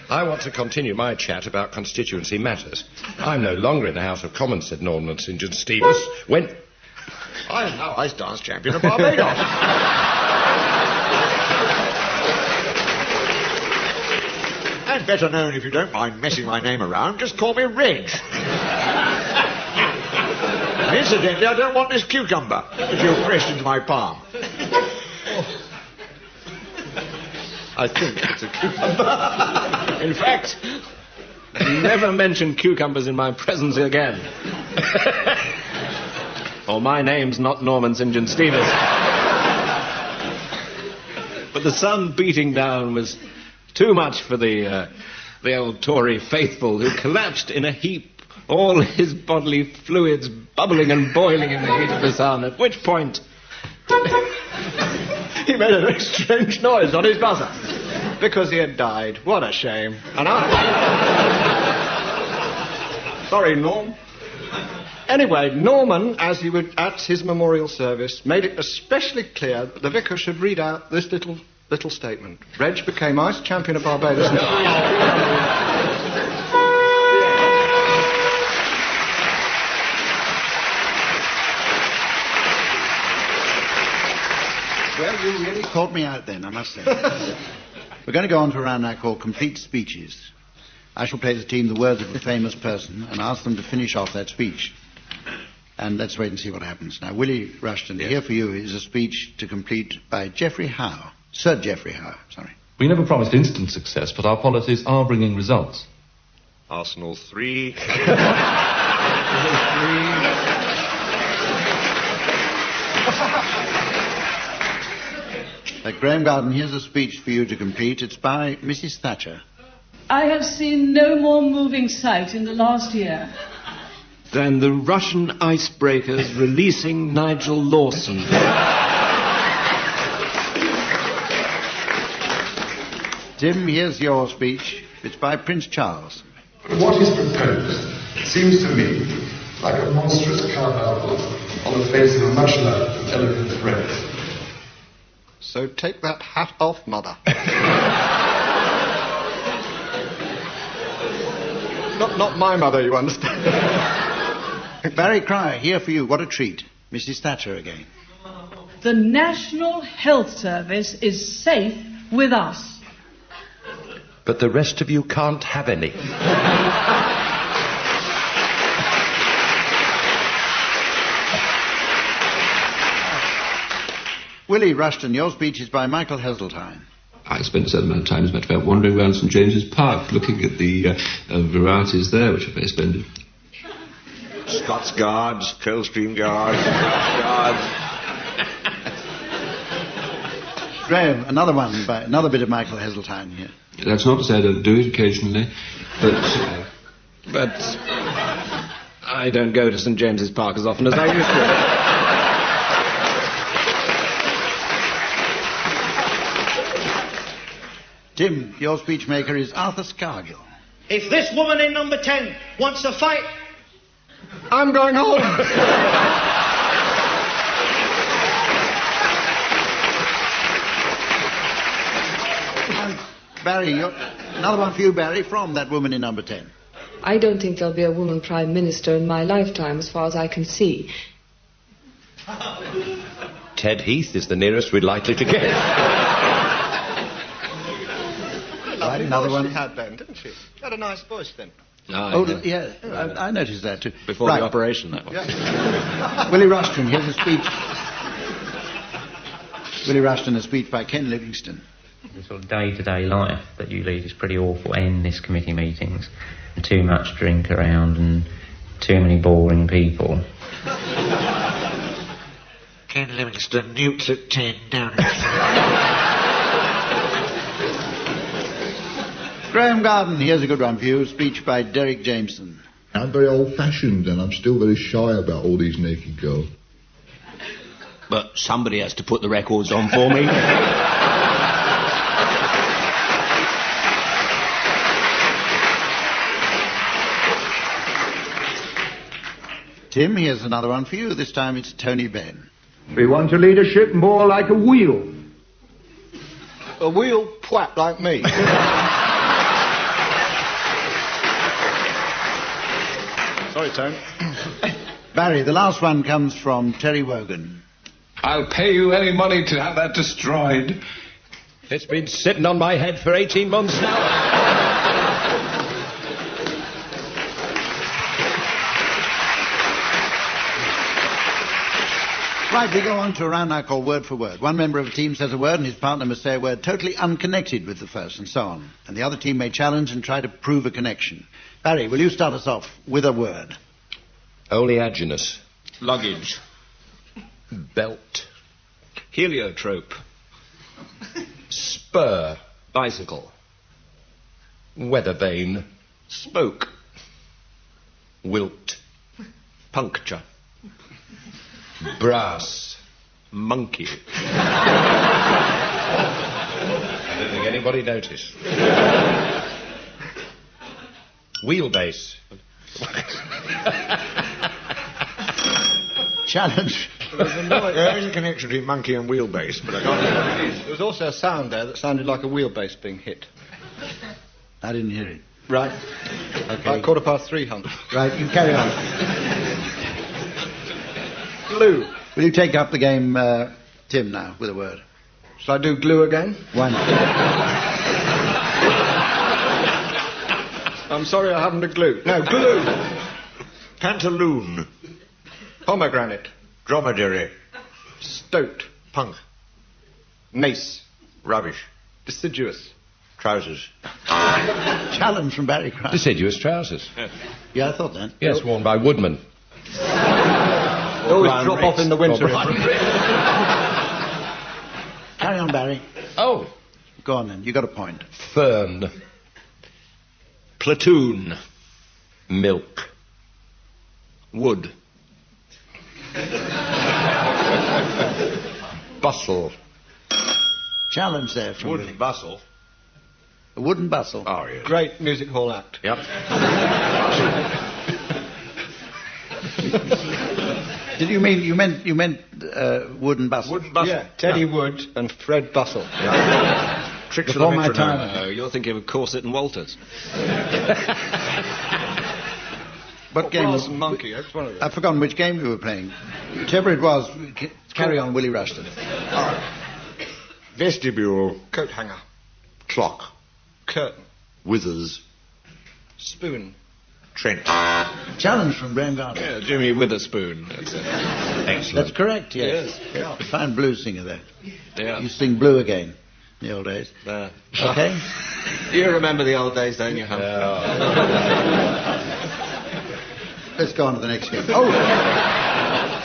Speaker 16: I want to continue my chat about constituency matters. I'm no longer in the House of Commons, said Norman St. John Stevens. When...
Speaker 13: I am now ice dance champion of Barbados. better known, if you don't mind messing my name around, just call me Reg. And incidentally, I don't want this cucumber, if you're pressed into my palm. I think it's a cucumber.
Speaker 17: In fact, never mention cucumbers in my presence again. Or my name's not Norman St. John Stevens. But the sun beating down was too much for the old Tory faithful, who collapsed in a heap, all his bodily fluids bubbling and boiling in the heat of the sun, at which point he made a very strange noise on his buzzer, because he had died. What a shame. And Sorry, Norm. Anyway, Norman, as he would at his memorial service, made it especially clear that the vicar should read out this little statement. Reg became Ice Champion of Barbados.
Speaker 2: Well, you really caught me out then, I must say. We're going to go on to a round now called Complete Speeches. I shall play the team the words of a famous person and ask them to finish off that speech. And let's wait and see what happens. Now, Willie Rushton, here for you is a speech to complete by Geoffrey Howe. Sir Geoffrey Howe, sorry.
Speaker 18: We never promised instant success, but our policies are bringing results.
Speaker 13: Arsenal 3.
Speaker 2: Graham Garden, here's a speech for you to complete. It's by Mrs. Thatcher.
Speaker 19: I have seen no more moving sight in the last year
Speaker 17: than the Russian icebreakers releasing Nigel Lawson.
Speaker 2: Tim, here's your speech. It's by Prince Charles.
Speaker 20: What is proposed seems to me like a monstrous carnival on the face of a much loved and elegant phrase.
Speaker 12: So take that hat off, Mother. Not my mother, you understand.
Speaker 2: Barry Cryer, here for you. What a treat. Mrs. Thatcher again.
Speaker 19: The National Health Service is safe with us.
Speaker 16: But the rest of you can't have any.
Speaker 2: Willie Rushton, your speech is by Michael Heseltine.
Speaker 18: I spent a certain amount of time, as a matter of fact, wandering around St James's Park, looking at the varieties there, which are very splendid.
Speaker 13: Scots Guards, Coldstream Guards, Guards.
Speaker 2: Graham, another bit of Michael Heseltine here.
Speaker 18: That's not to say I don't do it occasionally, but
Speaker 17: I don't go to St James's Park as often as I used to.
Speaker 2: Tim, your speechmaker is Arthur Scargill.
Speaker 21: If this woman in number 10 wants to fight,
Speaker 12: I'm going home.
Speaker 2: Barry, another one for you, Barry, from that woman in number 10.
Speaker 22: I don't think there'll be a woman Prime Minister in my lifetime, as far as I can see.
Speaker 16: Ted Heath is the nearest we're likely to get.
Speaker 12: Lovely
Speaker 2: Another
Speaker 12: voice
Speaker 2: one.
Speaker 12: she had then, didn't she? She had a nice voice then.
Speaker 2: Yeah, I noticed that too.
Speaker 17: Before the operation, that was.
Speaker 2: Yeah. Willie Rushton, here's a speech. Willie Rushton, a speech by Ken Livingstone.
Speaker 23: The sort of day-to-day life that you lead is pretty awful. Endless committee meetings, and too much drink around, and too many boring people.
Speaker 13: Ken Livingstone, Newts at 10, down
Speaker 2: Graham Garden, here's a good one for you. Speech by Derek Jameson.
Speaker 20: I'm very old-fashioned and I'm still very shy about all these naked girls.
Speaker 16: But somebody has to put the records on for me.
Speaker 2: Tim, here's another one for you. This time it's Tony Benn.
Speaker 4: We want a leadership more like a wheel.
Speaker 12: A wheel twat like me. Sorry, Tone.
Speaker 2: Barry, the last one comes from Terry Wogan.
Speaker 18: I'll pay you any money to have that destroyed.
Speaker 16: It's been sitting on my head for 18 months now.
Speaker 2: Right, we go on to a round now called Word for Word. One member of a team says a word and his partner must say a word totally unconnected with the first, and so on. And the other team may challenge and try to prove a connection. Barry, will you start us off with a word?
Speaker 16: Oleaginous.
Speaker 17: Luggage.
Speaker 16: Belt.
Speaker 17: Heliotrope.
Speaker 16: Spur.
Speaker 17: Bicycle.
Speaker 16: Weather vane.
Speaker 17: Spoke.
Speaker 16: Wilt.
Speaker 17: Puncture.
Speaker 16: Brass.
Speaker 17: Monkey.
Speaker 16: I don't think anybody noticed. Wheelbase.
Speaker 2: Challenge.
Speaker 13: There is a connection between monkey and wheelbase, but I can't remember what it is.
Speaker 12: There was also a sound there that sounded like a wheelbase being hit.
Speaker 2: I didn't hear it.
Speaker 12: Right.
Speaker 2: Okay.
Speaker 12: 3:15, Hunt.
Speaker 2: Right, you carry on.
Speaker 12: Glue.
Speaker 2: Will you take up the game, Tim, now, with a word?
Speaker 12: Shall I do glue again?
Speaker 2: Why not?
Speaker 12: I'm sorry I haven't a glue.
Speaker 13: No, glue. Pantaloon.
Speaker 12: Pomegranate.
Speaker 13: Dromedary.
Speaker 12: Stoat.
Speaker 13: Punk.
Speaker 12: Mace.
Speaker 13: Rubbish.
Speaker 12: Deciduous.
Speaker 13: Trousers.
Speaker 2: Challenge from Barry Crouch.
Speaker 16: Deciduous trousers.
Speaker 2: Yeah, I thought that.
Speaker 16: Yes, worn by woodmen.
Speaker 12: They always drop off in the winter.
Speaker 2: Carry on, Barry.
Speaker 16: Oh.
Speaker 2: Go on, then. You got a point.
Speaker 16: Fern.
Speaker 17: Platoon.
Speaker 16: Milk.
Speaker 17: Wood.
Speaker 16: Bustle.
Speaker 2: Challenge there from
Speaker 13: Wooden bustle.
Speaker 2: A wooden bustle.
Speaker 13: Oh, yeah.
Speaker 12: Great music hall act.
Speaker 16: Yep.
Speaker 2: Did you mean you meant wooden bustle?
Speaker 13: Wooden bustle.
Speaker 12: Yeah, Teddy Wood and Fred Bustle.
Speaker 13: Tricks
Speaker 2: Before
Speaker 13: of the
Speaker 2: my
Speaker 13: metronome.
Speaker 2: time.
Speaker 17: Oh, you're thinking of Corset and Walters.
Speaker 2: What game
Speaker 12: Brass
Speaker 2: was
Speaker 12: and Monkey, that's one of them.
Speaker 2: I've forgotten which game we were playing. Whichever it was, carry on, Willie Rushton.
Speaker 13: All right. Vestibule.
Speaker 12: Coat hanger.
Speaker 13: Clock.
Speaker 12: Curtain.
Speaker 13: Withers.
Speaker 12: Spoon.
Speaker 13: Trent.
Speaker 2: Challenge from Graham Gardner.
Speaker 17: Yeah, Jimmy Witherspoon. That's it.
Speaker 16: Excellent.
Speaker 2: That's correct, yes.
Speaker 12: Yeah.
Speaker 2: Fine blues singer there.
Speaker 17: Yeah.
Speaker 2: You sing blue again in the old days. Okay?
Speaker 17: You remember the old days, don't you, Hum?
Speaker 2: Let's go on to the next game. Oh!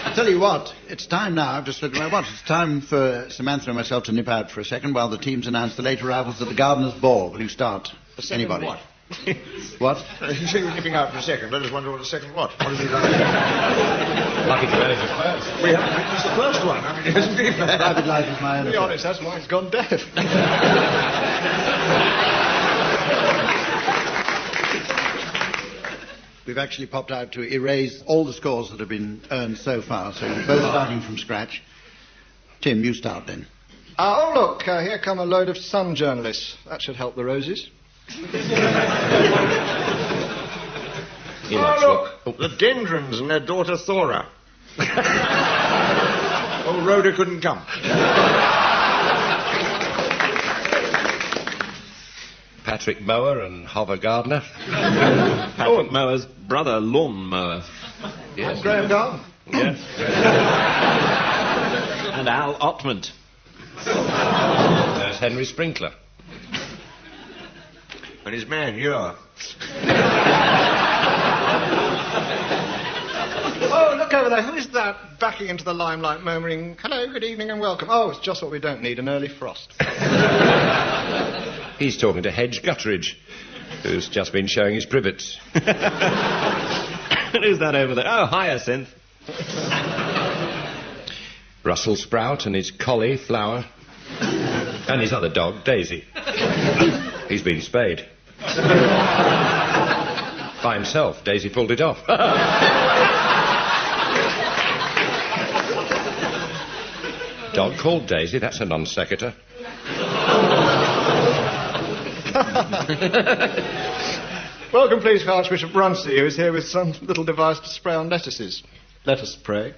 Speaker 2: I'll tell you what, it's time now, I've just looked at my watch, it's time for Samantha and myself to nip out for a second while the teams announce the late arrivals at the Gardener's Ball. Will you start? Anybody?
Speaker 13: What?
Speaker 2: What?
Speaker 13: You say you're nipping out for a second. Let us wonder what a second what? What is it like?
Speaker 16: Lucky to manage the first.
Speaker 13: We haven't witnessed the first one. I mean, isn't it fair?
Speaker 2: Private life is my own.
Speaker 12: To be honest, that's why it's gone dead.
Speaker 2: We've actually popped out to erase all the scores that have been earned so far, so we're both starting from scratch. Tim, you start then.
Speaker 12: Oh, look, here come a load of Sun journalists. That should help the roses.
Speaker 13: Oh, look, the Dendrons and their daughter Thora. Oh, Rhoda couldn't come.
Speaker 16: Patrick Mower and Hover Gardner.
Speaker 17: Patrick Mower's brother, Lawn Mower.
Speaker 16: Yes.
Speaker 12: Graham Gardner.
Speaker 17: Yes. And Al Ottman.
Speaker 16: There's Henry Sprinkler.
Speaker 13: And his man, yeah.
Speaker 12: Oh, look over there. Who is that backing into the limelight murmuring, hello, good evening and welcome? Oh, it's just what we don't need, an early frost.
Speaker 16: He's talking to Hedge Gutteridge, who's just been showing his privets.
Speaker 17: Who's that over there? Oh, Hyacinth.
Speaker 16: Russell Sprout and his collie, Flower. And his other dog, Daisy. He's been spayed. By himself. Daisy pulled it off. Dog called Daisy, that's a non sequitur.
Speaker 12: Welcome, please, Archbishop Runcie, who is here with some little device to spray on lettuces. Let us pray.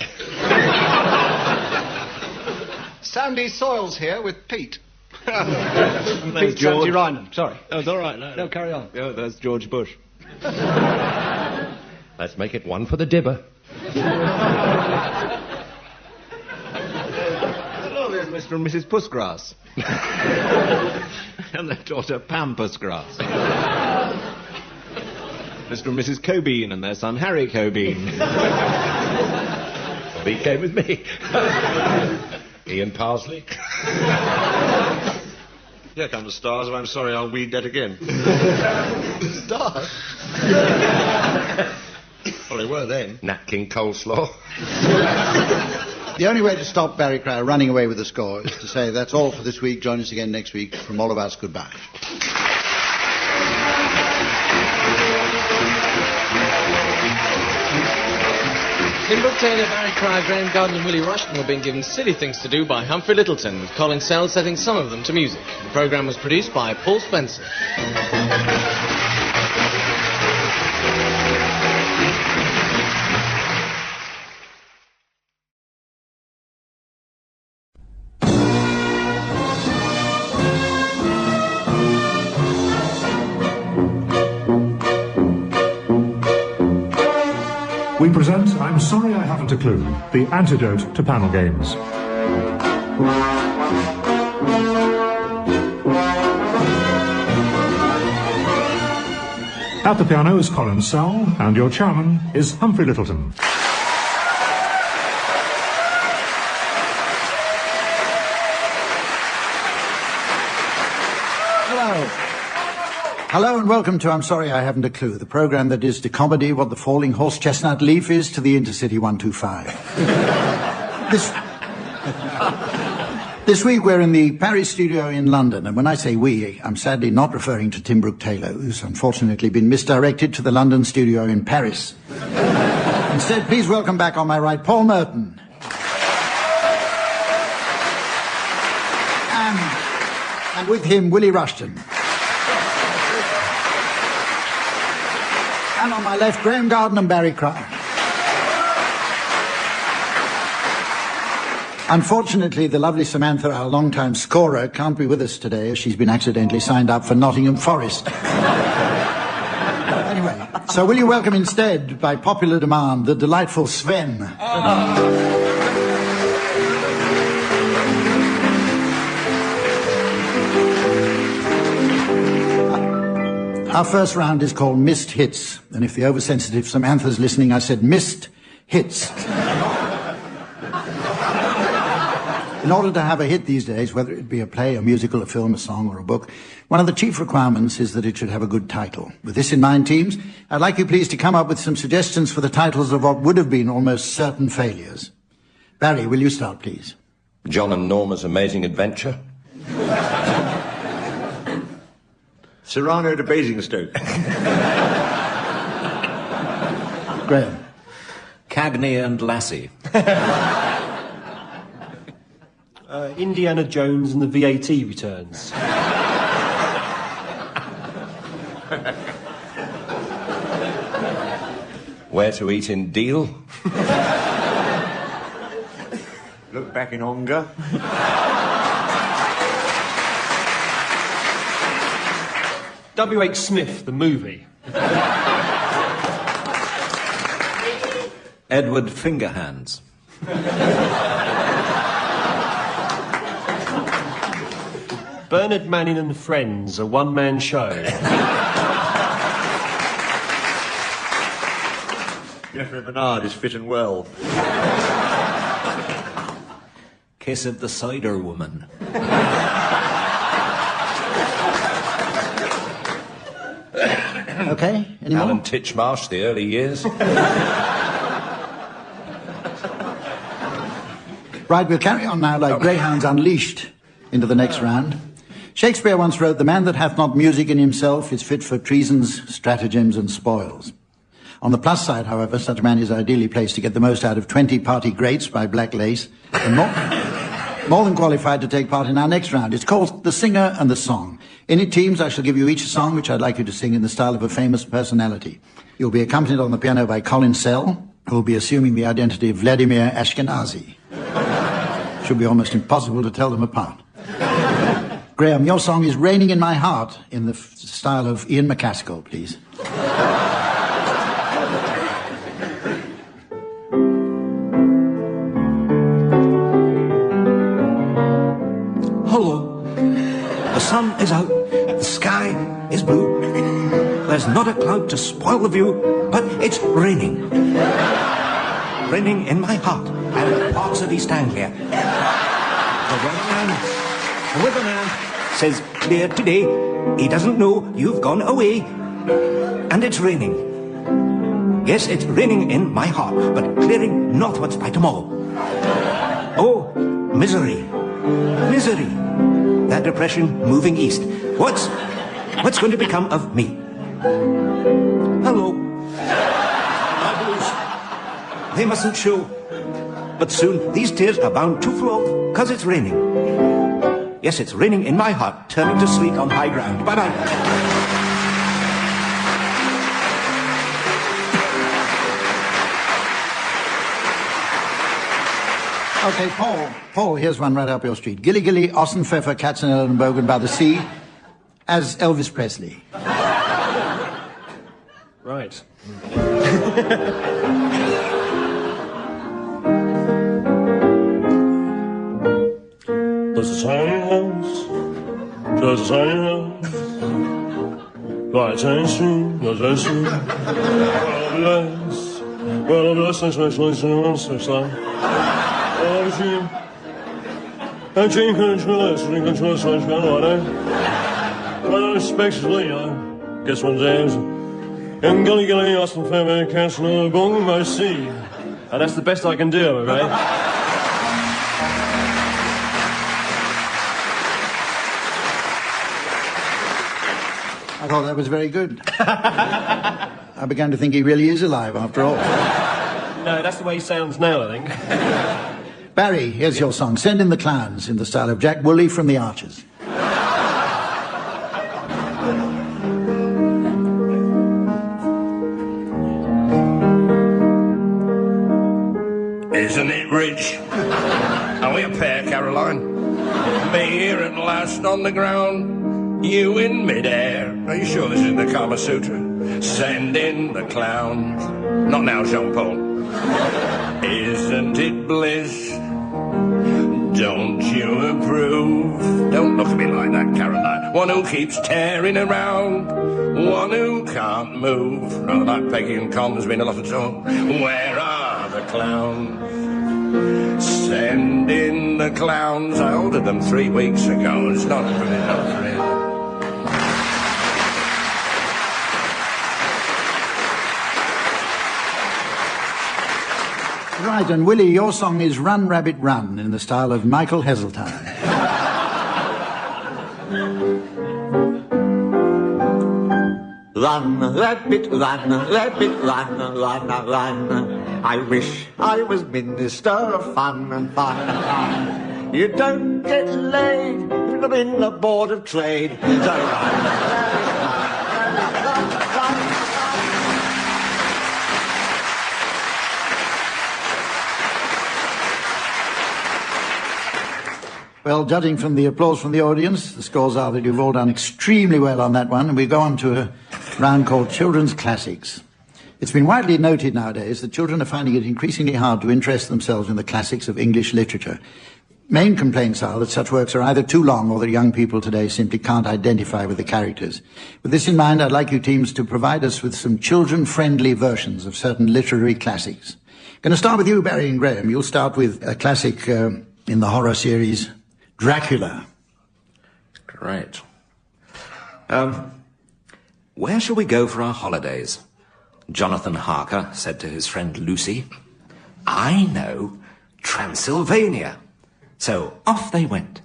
Speaker 12: Sandy Soils here with Pete. Pete
Speaker 17: George.
Speaker 12: Sandy sorry.
Speaker 17: Oh, it's all right. No,
Speaker 12: carry on.
Speaker 17: Oh, that's George Bush.
Speaker 16: Let's make it one for the dibber.
Speaker 17: Mr. and Mrs. Pussgrass. And their daughter Pam Pussgrass. Mr. and Mrs. Cobean and their son Harry Cobean.
Speaker 16: Well, he came with me. Ian Parsley.
Speaker 13: Here come the stars, and I'm sorry I'll weed that again.
Speaker 12: Stars?
Speaker 13: Well, they were then.
Speaker 16: Nat King Coleslaw.
Speaker 2: The only way to stop Barry Cryer running away with the score is to say that's all for this week. Join us again next week. From all of us, goodbye.
Speaker 15: Tim Brooke Taylor, Barry Cryer, Graham Garden and Willie Rushton were being given silly things to do by Humphrey Littleton, with Colin Sell setting some of them to music. The programme was produced by Paul Spencer.
Speaker 6: We present I'm Sorry I Haven't a Clue, the antidote to panel games. At the piano is Colin Sell, and your chairman is Humphrey Littleton.
Speaker 2: Hello and welcome to I'm Sorry I Haven't a Clue, the programme that is to comedy what the falling horse chestnut leaf is to the Intercity 125. This week we're in the Paris studio in London, and when I say we, I'm sadly not referring to Tim Brooke Taylor, who's unfortunately been misdirected to the London studio in Paris. Instead, please welcome back on my right, Paul Merton. And with him, Willie Rushton. And on my left, Graham Garden and Barry Cryer. Unfortunately, the lovely Samantha, our long-time scorer, can't be with us today as she's been accidentally signed up for Nottingham Forest. Anyway, so will you welcome instead, by popular demand, the delightful Sven? Our first round is called Missed Hits, and if the oversensitive Samantha's listening, I said missed hits. In order to have a hit these days, whether it be a play, a musical, a film, a song, or a book, one of the chief requirements is that it should have a good title. With this in mind, teams, I'd like you please to come up with some suggestions for the titles of what would have been almost certain failures. Barry, will you start, please?
Speaker 16: John and Norma's Amazing Adventure.
Speaker 13: Cyrano to Basingstoke.
Speaker 2: Graham.
Speaker 17: Cagney and Lassie.
Speaker 7: Indiana Jones and the VAT returns.
Speaker 16: Where to eat in Deal.
Speaker 13: Look back in Ongar.
Speaker 7: W.H. Smith, the movie.
Speaker 17: Edward Fingerhands.
Speaker 7: Bernard Manning and Friends, a one-man show.
Speaker 13: Geoffrey Bernard is fit and well.
Speaker 17: Kiss of the Cider Woman.
Speaker 2: Okay, any more?
Speaker 16: Alan Titchmarsh, the early years.
Speaker 2: Right, we'll carry on now like greyhounds unleashed into the next round. Shakespeare once wrote, "The man that hath not music in himself is fit for treasons, stratagems, and spoils." On the plus side, however, such a man is ideally placed to get the most out of 20 party greats by Black Lace, and more than qualified to take part in our next round. It's called The Singer and the Song. In it, teams, I shall give you each a song which I'd like you to sing in the style of a famous personality. You'll be accompanied on the piano by Colin Sell, who will be assuming the identity of Vladimir Ashkenazi. Should be almost impossible to tell them apart. Graham, your song is Raining in My Heart in the style of Ian McCaskill, please.
Speaker 8: not a cloud to spoil the view, but it's raining. Raining in my heart and parts of East Anglia. The weatherman says clear today. He doesn't know you've gone away. And it's raining. Yes, it's raining in my heart, but clearing northwards by tomorrow. Oh, misery. Misery. That depression moving east. What's going to become of me? Hello. My blues. They mustn't show. But soon these tears are bound to flow, 'cause it's raining. Yes, it's raining in my heart, turning to sleet on high ground. Bye-bye.
Speaker 2: Okay, Paul, here's one right up your street. Gilly Gilly, Ossenpfeffer, Katzenellenbogen by the sea, as Elvis Presley.
Speaker 7: Right. There's a tiny house, there's a tiny house, by a tiny stream, there's a stream. Well, bless, I dream control, dream control, so well, especially, guess one days, and Gully Gully, Austin Fairman, Castle, Bong, my sea. And that's the best I can do, right?
Speaker 2: I thought that was very good. I began to think he really is alive after all.
Speaker 7: No, that's the way he sounds now, I think.
Speaker 2: Barry, here's your song. Send in the Clowns, in the style of Jack Woolley from The Archers.
Speaker 16: Isn't it rich? Are we a pair, Caroline? Me here at last on the ground, you in midair. Are you sure this is the Kama Sutra? Send in the clowns. Not now, Jean-Paul. Isn't it bliss? Don't you approve? Don't look at me like that, Caroline. One who keeps tearing around, one who can't move. Rather like Peggy and Con, there's been a lot of talk. Where are the clowns? Send in the clowns. I ordered them 3 weeks ago. It's not good enough, really.
Speaker 2: Right, and Willie, your song is Run, Rabbit, Run, in the style of Michael Heseltine.
Speaker 9: Run, rabbit, run, rabbit, run, run, run. I wish I was Minister of Fun, fun, fun. You don't get laid if you're not in the Board of Trade. So run, rabbit, run, run.
Speaker 2: Well, judging from the applause from the audience, the scores are that you've all done extremely well on that one, and we go on to a round called Children's Classics. It's been widely noted nowadays that children are finding it increasingly hard to interest themselves in the classics of English literature. Main complaints are that such works are either too long or that young people today simply can't identify with the characters. With this in mind, I'd like you teams to provide us with some children-friendly versions of certain literary classics. I'm going to start with you, Barry and Graham. You'll start with a classic in the horror series, Dracula.
Speaker 8: Great. Where shall we go for our holidays? Jonathan Harker said to his friend Lucy. I know, Transylvania. So off they went.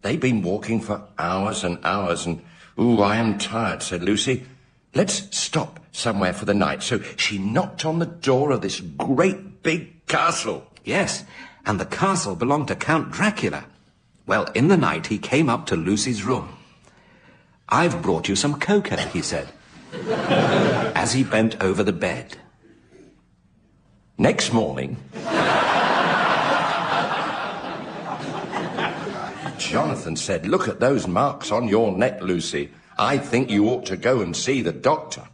Speaker 16: They'd been walking for hours and hours, and, ooh, I am tired, said Lucy. Let's stop somewhere for the night. So she knocked on the door of this great big castle.
Speaker 8: Yes, and the castle belonged to Count Dracula. Well, in the night, he came up to Lucy's room. I've brought you some cocoa, he said, as he bent over the bed.
Speaker 16: Next morning, Jonathan said, look at those marks on your neck, Lucy. I think you ought to go and see the doctor.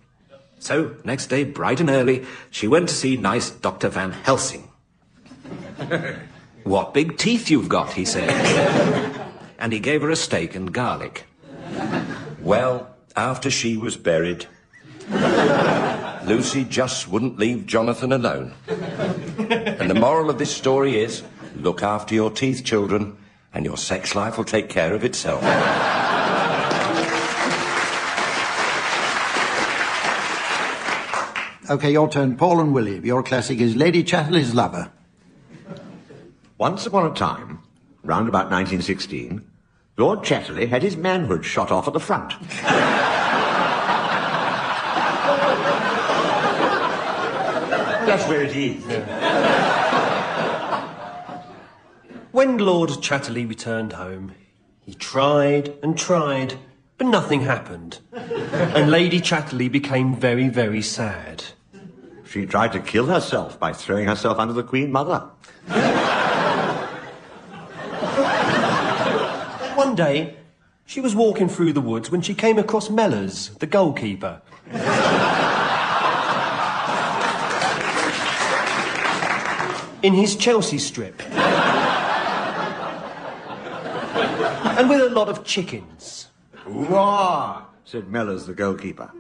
Speaker 8: So, next day, bright and early, she went to see nice Dr. Van Helsing. What big teeth you've got, he said. And he gave her a steak and garlic.
Speaker 16: Well, after she was buried, Lucy just wouldn't leave Jonathan alone. And the moral of this story is, look after your teeth, children, and your sex life will take care of itself.
Speaker 2: OK, your turn. Paul and Willie. Your classic is Lady Chatterley's Lover.
Speaker 13: Once upon a time, round about 1916, Lord Chatterley had his manhood shot off at the front. That's where it is.
Speaker 5: When Lord Chatterley returned home, he tried and tried, but nothing happened. And Lady Chatterley became very, very sad.
Speaker 13: She tried to kill herself by throwing herself under the Queen Mother.
Speaker 5: One day, she was walking through the woods when she came across Mellors, the goalkeeper. In his Chelsea strip. And with a lot of chickens.
Speaker 13: "Wah," said Mellors, the goalkeeper.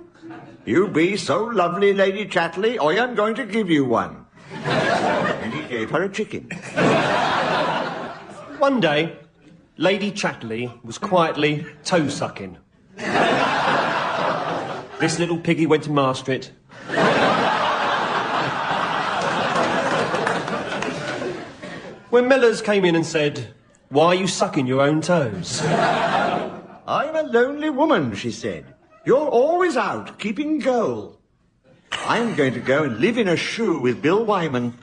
Speaker 13: "You be so lovely, Lady Chatterley, I am going to give you one." And he gave her a chicken.
Speaker 5: One day, Lady Chatterley was quietly toe-sucking. This little piggy went to master it. When Mellors came in and said, "Why are you sucking your own toes?"
Speaker 13: "I'm a lonely woman," she said. "You're always out, keeping goal. I'm going to go and live in a shoe with Bill Wyman."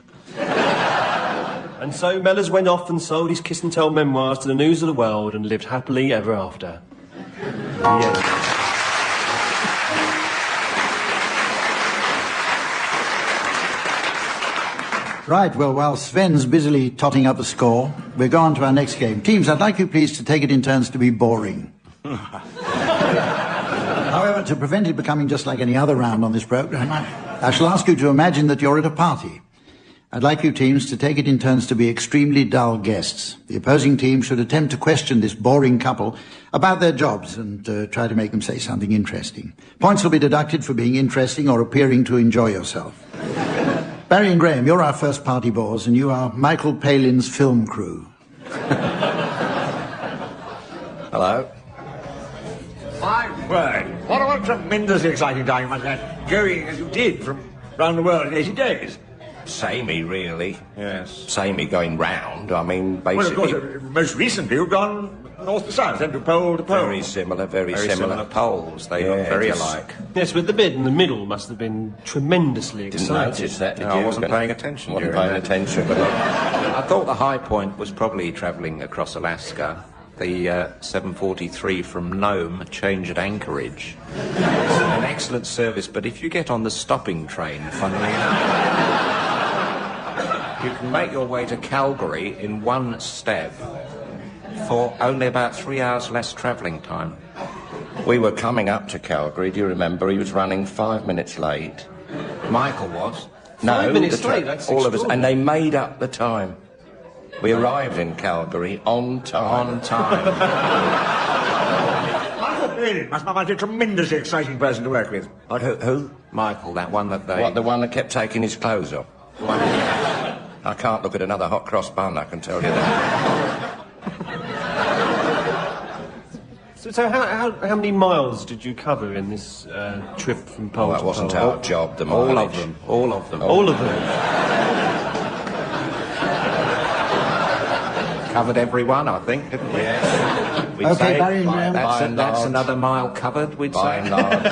Speaker 5: And so Mellors went off and sold his kiss and tell memoirs to the news of the world and lived happily ever after. Yes.
Speaker 2: Right, well, while Sven's busily totting up the score, we're going to our next game. Teams, I'd like you please to take it in turns to be boring. However, to prevent it becoming just like any other round on this programme, I shall ask you to imagine that you're at a party. I'd like you teams to take it in turns to be extremely dull guests. The opposing team should attempt to question this boring couple about their jobs and try to make them say something interesting. Points will be deducted for being interesting or appearing to enjoy yourself. Barry and Graham, you're our first party bores, and you are Michael Palin's film crew.
Speaker 16: Hello.
Speaker 13: My word, what a tremendously exciting time you must have had, going as you did from round the world in 80 days.
Speaker 16: Samey, really. Yes. Samey going round. I mean, basically...
Speaker 13: Well, of course, most recently you've gone north to south, then to pole to pole.
Speaker 16: Very similar poles. They look very alike.
Speaker 5: Yes, but the bit in the middle must have been tremendously exciting.
Speaker 16: Didn't notice that, did you?
Speaker 14: I wasn't paying attention.
Speaker 16: Wasn't paying attention. But
Speaker 14: I thought the high point was probably travelling across Alaska. The 743 from Nome changed at Anchorage. An excellent service, but if you get on the stopping train, funnily enough, you can make your way to Calgary in one step for only about 3 hours less travelling time.
Speaker 16: we were coming up to Calgary, do you remember? He was running 5 minutes late.
Speaker 14: Michael was?
Speaker 16: No,
Speaker 5: 5 minutes late, that's
Speaker 16: all of us, and they made up the time. We arrived in Calgary on time.
Speaker 14: On time.
Speaker 13: Michael Palin must be a tremendously exciting person to work with.
Speaker 16: Who?
Speaker 14: Michael, that one that they...
Speaker 16: What, the one that kept taking his clothes off? I can't look at another hot cross bun, I can tell you that.
Speaker 5: So how many miles did you cover in this trip from pole to
Speaker 16: That
Speaker 5: pole?
Speaker 16: wasn't our job, the mileage.
Speaker 14: All of them. All of them.
Speaker 5: All of them.
Speaker 14: Covered everyone, I think, didn't we?
Speaker 16: Yes.
Speaker 14: We'd
Speaker 2: Okay,
Speaker 14: say
Speaker 2: Barry and Graham.
Speaker 14: that's another mile covered, we'd
Speaker 16: By
Speaker 14: say.
Speaker 16: and large.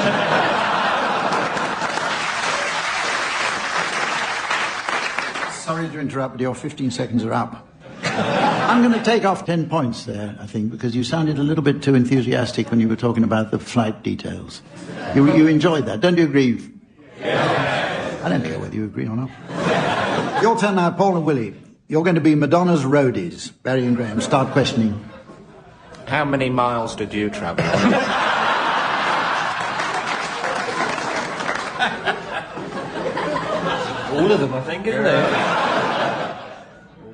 Speaker 2: Sorry to interrupt, but your 15 seconds are up. I'm going to take off 10 points there, I think, because you sounded a little bit too enthusiastic when you were talking about the flight details. You enjoyed that, don't you agree? Yeah. I don't care whether you agree or not. Your turn now, Paul and Willie. You're going to be Madonna's roadies. Barry and Graham, start questioning.
Speaker 14: How many miles did you travel?
Speaker 5: All of them, I think, isn't there?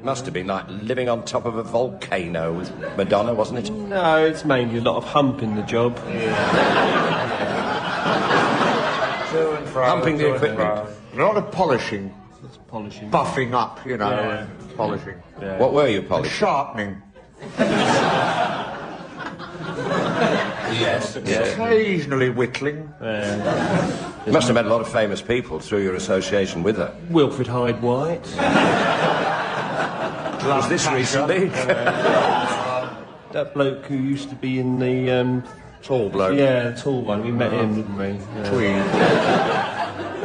Speaker 16: Must have been like living on top of a volcano with Madonna, wasn't it?
Speaker 5: No, it's mainly a lot of hump in the job.
Speaker 13: So Humping the equipment. A lot of polishing.
Speaker 5: It's polishing.
Speaker 13: Buffing up, you know,
Speaker 5: Yeah.
Speaker 13: polishing.
Speaker 5: Yeah.
Speaker 14: What were you
Speaker 13: And
Speaker 14: polishing?
Speaker 13: sharpening.
Speaker 14: Yes.
Speaker 13: Occasionally whittling.
Speaker 14: You must have met a lot of famous people through your association with her.
Speaker 5: Wilfred Hyde White.
Speaker 14: Was this recently?
Speaker 5: That bloke who used to be in the...
Speaker 13: Tall bloke.
Speaker 5: Yeah, the tall one. We met him, didn't we? Yeah.
Speaker 13: Tweed.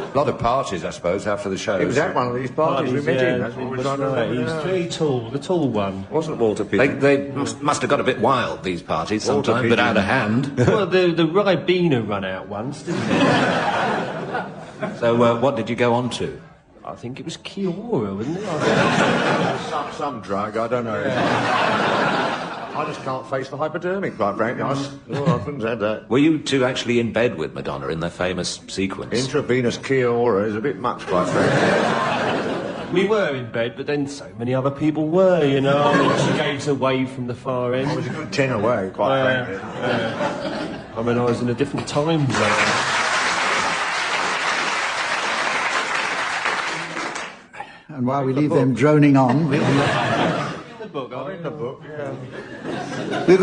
Speaker 14: A lot of parties, I suppose, after the show.
Speaker 13: He was at one of these parties. We met him. That's what we done.
Speaker 5: Right. He was very tall, the tall one.
Speaker 13: Wasn't Walter Pigeon.
Speaker 14: They must have got a bit wild, these parties,
Speaker 13: Walter
Speaker 14: sometimes, but
Speaker 13: Pigeon.
Speaker 14: out of hand.
Speaker 5: Well, the Ribena run out once, didn't it?
Speaker 14: So, what did you go on to?
Speaker 5: I think it was Kiora, wasn't it?
Speaker 13: Some drug, I don't know. I just can't face the hypodermic, quite frankly. I often said that.
Speaker 14: Were you two actually in bed with Madonna in their famous sequence?
Speaker 13: Intravenous Kiora is a bit much, quite frankly.
Speaker 5: We were in bed, but then so many other people were, you know. I mean, she gave us away from the far end.
Speaker 13: It was a good 10 away, quite frankly.
Speaker 5: I mean, I was in a different time zone.
Speaker 2: And while we leave them droning on, we'll go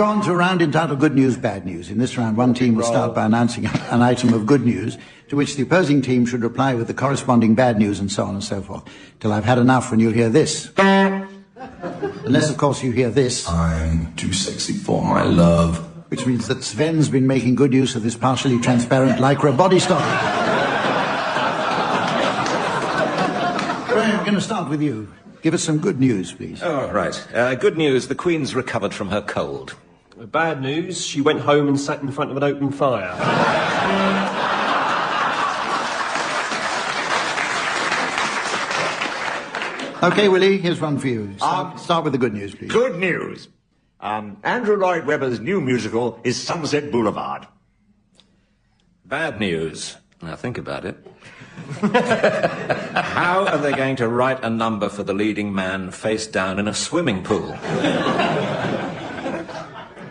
Speaker 2: on to a round entitled Good News, Bad News. In this round, one team will start by announcing an item of good news, to which the opposing team should reply with the corresponding bad news, and so on and so forth, till I've had enough, and you'll hear this. Unless, of course, you hear this.
Speaker 3: I'm too sexy for my love.
Speaker 2: Which means that Sven's been making good use of this partially transparent lycra body stocking. Graham, we're going to start with you. Give us some good news, please.
Speaker 14: Oh, right. Good news, the Queen's recovered from her cold.
Speaker 5: Bad news, she went home and sat in front of an open fire.
Speaker 2: OK, Willie, here's one for you. Start with the good news, please.
Speaker 13: Good news. Andrew Lloyd Webber's new musical is Sunset Boulevard.
Speaker 14: Bad news. Now, think about it. How are they going to write a number for the leading man face down in a swimming pool?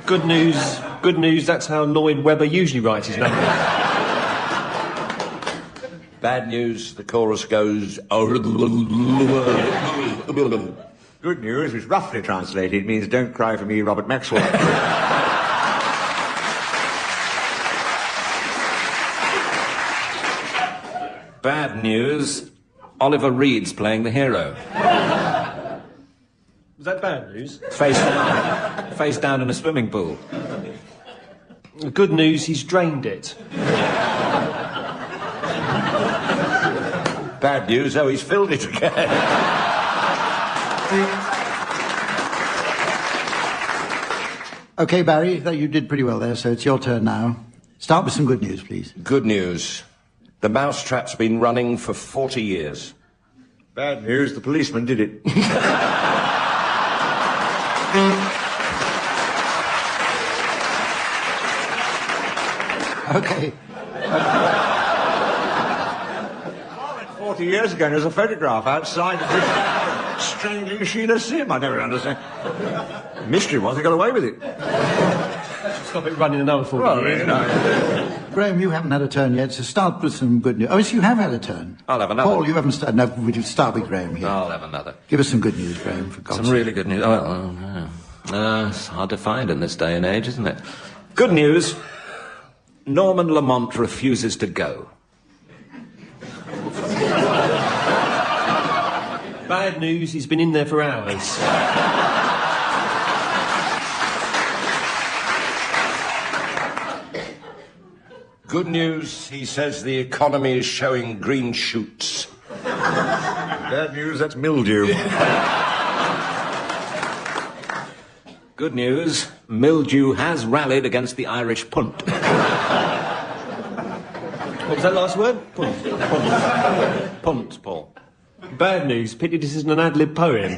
Speaker 5: Good news, that's how Lloyd Webber usually writes his numbers.
Speaker 14: Bad news, the chorus goes...
Speaker 13: Good news, which roughly translated means don't cry for me, Robert Maxwell.
Speaker 14: Bad news, Oliver Reed's playing the hero.
Speaker 5: Was that bad news?
Speaker 14: Face down in a swimming pool.
Speaker 5: Good news, he's drained it.
Speaker 14: Bad news, he's filled it again.
Speaker 2: OK, Barry, you did pretty well there, so it's your turn now. Start with some good news, please.
Speaker 14: Good news. The mousetrap's been running for 40 years.
Speaker 13: Bad news, the policeman did it.
Speaker 2: OK.
Speaker 13: 40 years ago, there was a photograph outside the strangling Sheila Sim. I never understand. The mystery was they got away with it.
Speaker 5: Stop it running another 40 years.
Speaker 13: You know.
Speaker 2: Graham, you haven't had a turn yet, so start with some good news. Oh, yes, you have had a turn.
Speaker 14: I'll have another.
Speaker 2: Paul, you haven't started. No, we'll start with Graham here.
Speaker 14: I'll have another.
Speaker 2: Give us some good news, Graham, for God's sake.
Speaker 14: Some really good news. It's hard to find in this day and age, isn't it? Good news. Norman Lamont refuses to go.
Speaker 5: Bad news, he's been in there for hours.
Speaker 14: Good news, he says the economy is showing green shoots.
Speaker 13: Bad news, that's mildew.
Speaker 14: Good news, mildew has rallied against the Irish punt.
Speaker 5: What was that last word? Punt.
Speaker 14: Punt, Paul.
Speaker 5: Bad news, pity this isn't an ad-lib poem.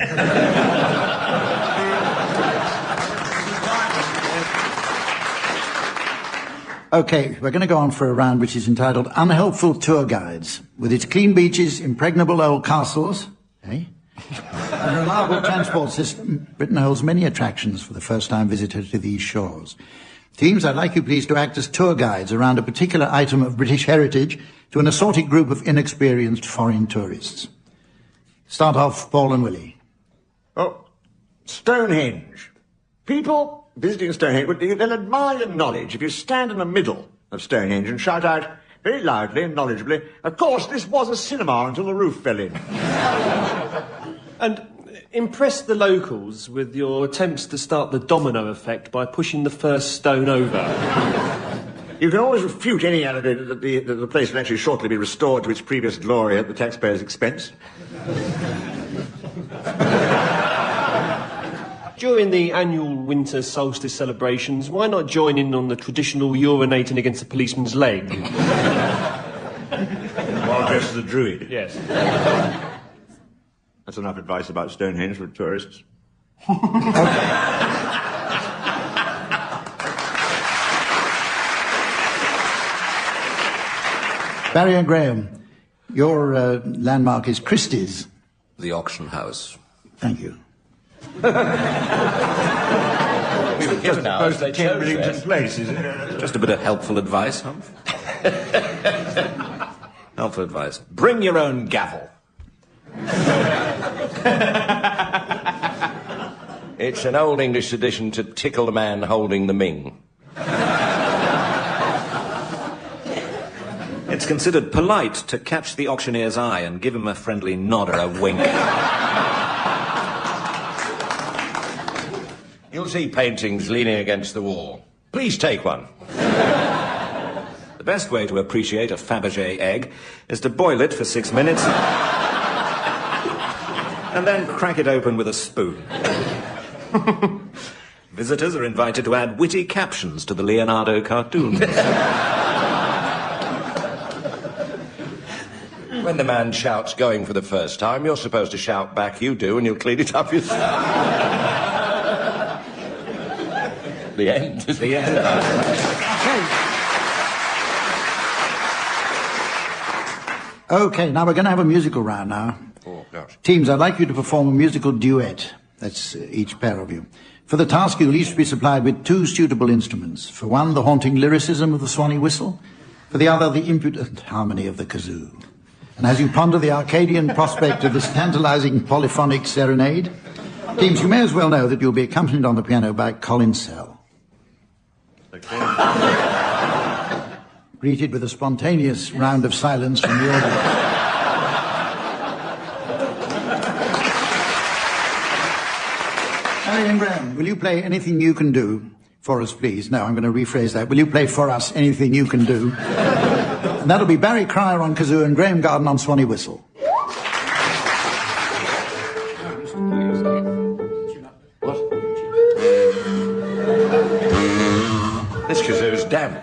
Speaker 2: OK, we're going to go on for a round which is entitled Unhelpful Tour Guides. With its clean beaches, impregnable old castles, and reliable transport system, Britain holds many attractions for the first-time visitor to these shores. Teams, I'd like you please to act as tour guides around a particular item of British heritage to an assorted group of inexperienced foreign tourists. Start off, Paul and Willie.
Speaker 13: Oh, Stonehenge. People visiting Stonehenge, they'll admire your knowledge if you stand in the middle of Stonehenge and shout out very loudly and knowledgeably, "Of course, this was a cinema until the roof fell in."
Speaker 5: And impress the locals with your attempts to start the domino effect by pushing the first stone over.
Speaker 13: You can always refute any allegation that the place will actually shortly be restored to its previous glory at the taxpayer's expense.
Speaker 5: During the annual winter solstice celebrations, why not join in on the traditional urinating against a policeman's leg?
Speaker 13: While dressed as a druid.
Speaker 5: Yes.
Speaker 13: That's enough advice about Stonehenge for tourists.
Speaker 2: Barry and Graham, your landmark is Christie's.
Speaker 14: The auction house.
Speaker 2: Thank you.
Speaker 14: We were given ours. They chose
Speaker 13: Millington Place, is it?
Speaker 14: Just a bit of helpful advice, huh? Helpful advice. Bring your own gavel. It's an old English tradition to tickle the man holding the ming. It's considered polite to catch the auctioneer's eye and give him a friendly nod or a wink. You'll see paintings leaning against the wall. Please take one. The best way to appreciate a Fabergé egg is to boil it for 6 minutes and then crack it open with a spoon. Visitors are invited to add witty captions to the Leonardo cartoon. When the man shouts going for the first time, you're supposed to shout back, "You do," and you'll clean it up yourself. The end. The end.
Speaker 2: Okay, now we're going to have a musical round now.
Speaker 14: Oh, gosh.
Speaker 2: Teams, I'd like you to perform a musical duet. That's each pair of you. For the task, you'll each be supplied with 2 suitable instruments. For one, the haunting lyricism of the Swanee whistle. For the other, the impudent harmony of the kazoo. And as you ponder the Arcadian prospect of this tantalizing polyphonic serenade, teams, you may as well know that you'll be accompanied on the piano by Colin Sell. Greeted with a spontaneous round of silence from the audience. Barry and Graham, will you play Anything You Can Do for us, please? No, I'm going to rephrase that. Will you play for us Anything You Can Do? And that'll be Barry Cryer on kazoo and Graham Garden on Swanee whistle.
Speaker 14: This kazoo's damp.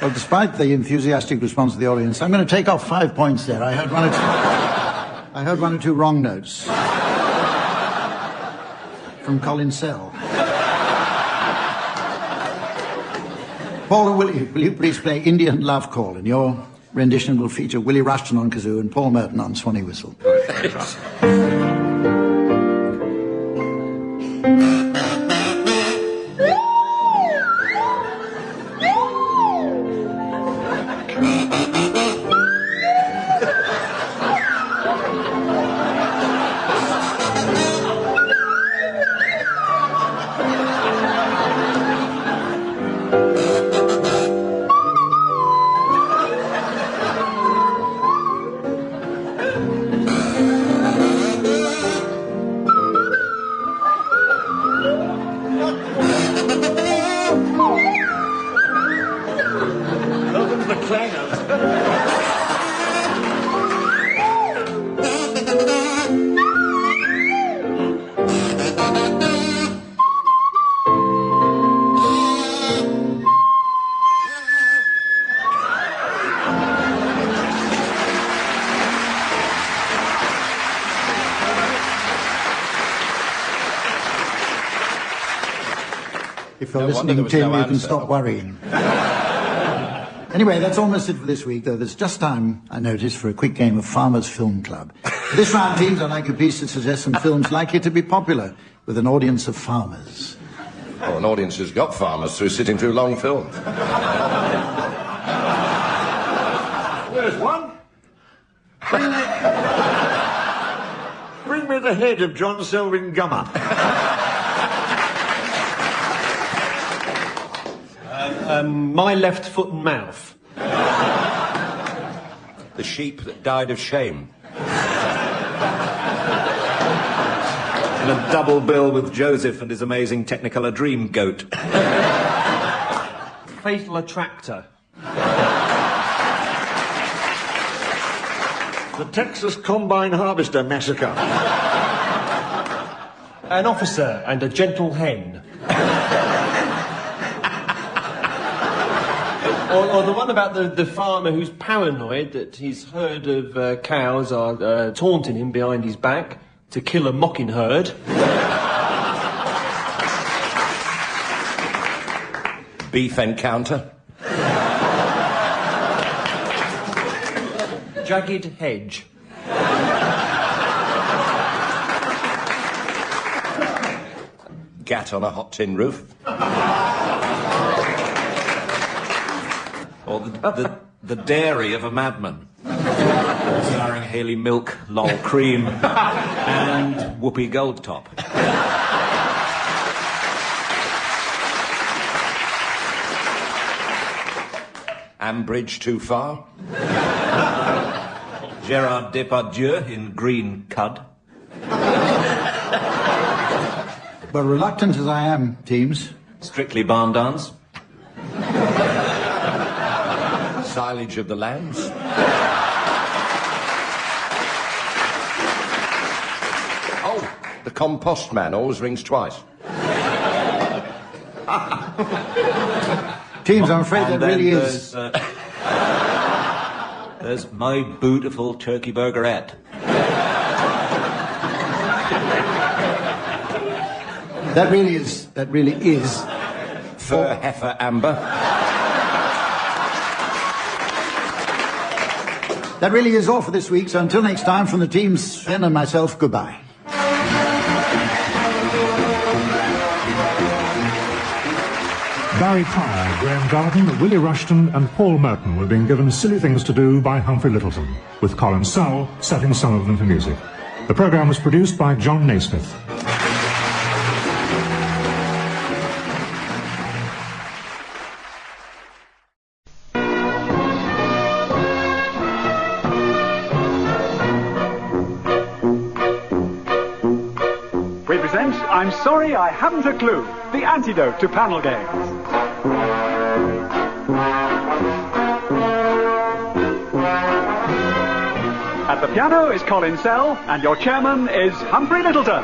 Speaker 2: Well, despite the enthusiastic response of the audience, I'm going to take off 5 points there. I heard one or two wrong notes from Colin Sell. Paul and Willie, will you please play Indian Love Call? And your rendition will feature Willie Rushton on kazoo and Paul Merton on Swanee whistle. If you're
Speaker 16: No wonder
Speaker 2: listening,
Speaker 16: there was
Speaker 2: Tim,
Speaker 16: no
Speaker 2: you can
Speaker 16: answer.
Speaker 2: stop worrying. Anyway, that's almost it for this week, though there's just time, I notice, for a quick game of Farmers Film Club. For this round, teams, I'd like you please to suggest some films likely to be popular with an audience of farmers.
Speaker 16: Oh, an audience who's got farmers through sitting through long films.
Speaker 13: There's one. Bring me the head of John Selwyn Gummer.
Speaker 5: My Left Foot and Mouth.
Speaker 14: The sheep that died of shame. And a double bill with Joseph and his amazing Technicolor Dream goat.
Speaker 5: Fatal Attractor.
Speaker 13: The Texas Combine Harvester Massacre.
Speaker 5: An Officer and a Gentle Hen. or the one about the farmer who's paranoid that his herd of cows are taunting him behind his back to kill a mocking herd.
Speaker 16: Beef Encounter.
Speaker 5: Jagged Hedge.
Speaker 16: Gat on a hot tin roof.
Speaker 14: Or the Dairy of a Madman. Starring Hayley Milk, Lol Cream, and Whoopi Goldtop.
Speaker 16: Ambridge Too Far.
Speaker 14: Gerard Depardieu in Green Cud.
Speaker 2: But reluctant as I am, teams.
Speaker 14: Strictly Barn Dance.
Speaker 16: Silage of the Lambs. Oh, the compost man always rings twice.
Speaker 2: Teams, I'm afraid
Speaker 14: And
Speaker 2: that really
Speaker 14: then
Speaker 2: is...
Speaker 14: There's My Beautiful Turkey Burgerette.
Speaker 2: That really is...
Speaker 16: Fur Heifer Amber.
Speaker 2: That really is all for this week, so until next time, from the teams, Sven and myself, goodbye.
Speaker 6: Barry Pryor, Graham Garden, Willie Rushton and Paul Merton were being given silly things to do by Humphrey Littleton, with Colin Sell setting some of them to music. The programme was produced by John Naismith.
Speaker 1: We present I'm Sorry I Haven't a Clue, the antidote to panel games. At the piano is Colin Sell, and your chairman is Humphrey Littleton.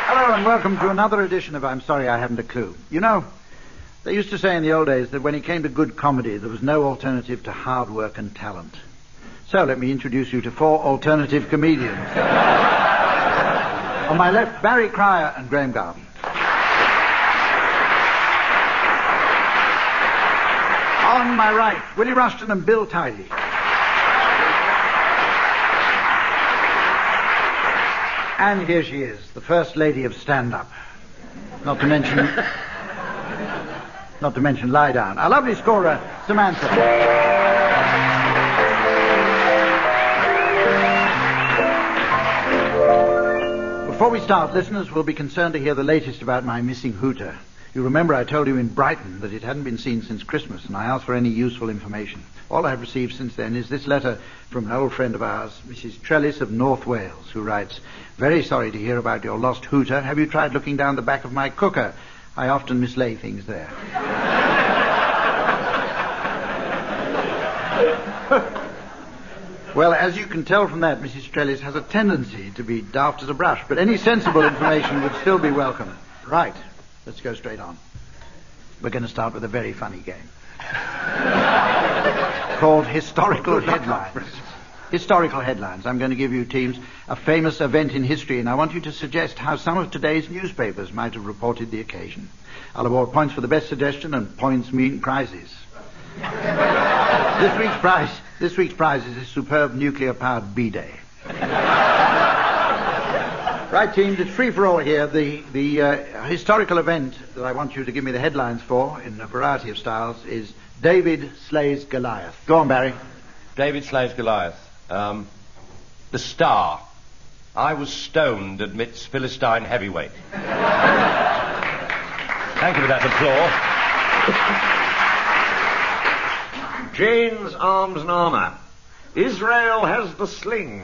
Speaker 2: Hello and welcome to another edition of I'm Sorry I Haven't a Clue. You know, they used to say in the old days that when it came to good comedy, there was no alternative to hard work and talent. So let me introduce you to 4 alternative comedians. On my left, Barry Pryor and Graham Garden. On my right, Willie Rushton and Bill Tiley. And here she is, the First Lady of Stand-Up. Not to mention Lie Down. Our lovely scorer, Samantha. Before we start, listeners will be concerned to hear the latest about my missing hooter. You remember I told you in Brighton that it hadn't been seen since Christmas, and I asked for any useful information. All I've received since then is this letter from an old friend of ours, Mrs. Trellis of North Wales, who writes, "Very sorry to hear about your lost hooter. Have you tried looking down the back of my cooker? I often mislay things there." Well, as you can tell from that, Mrs. Trellis has a tendency to be daft as a brush, but any sensible information would still be welcome. Right, let's go straight on. We're going to start with a very funny game called Historical Headlines. Historical headlines. I'm going to give you teams a famous event in history, and I want you to suggest how some of today's newspapers might have reported the occasion. I'll award points for the best suggestion, and points mean prizes. This week's prize is a superb nuclear-powered B-Day. Right, teams, it's free for all here. The historical event that I want you to give me the headlines for, in a variety of styles, is David slays Goliath. Go on, Barry.
Speaker 16: David slays Goliath. The Star. I was stoned amidst Philistine heavyweight. Thank you for that applause.
Speaker 13: Jane's Arms and Armour. Israel has the sling.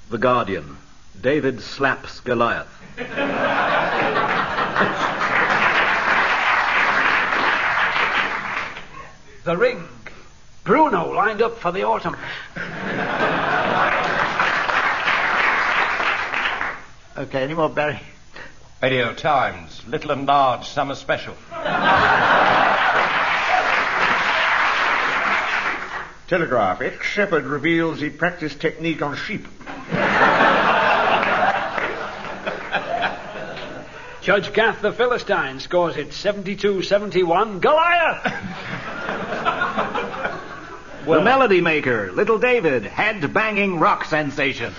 Speaker 13: The Guardian. David slaps Goliath.
Speaker 10: The Ring. Bruno lined up for the autumn.
Speaker 2: Okay, any more, Barry?
Speaker 16: Radio Times. Little and Large Summer Special.
Speaker 13: Telegraph. Ex-shepherd reveals he practiced technique on sheep.
Speaker 10: Judge Gath the Philistine scores it 72-71. Goliath!
Speaker 13: The Melody Maker. Little David. Head-banging rock sensation.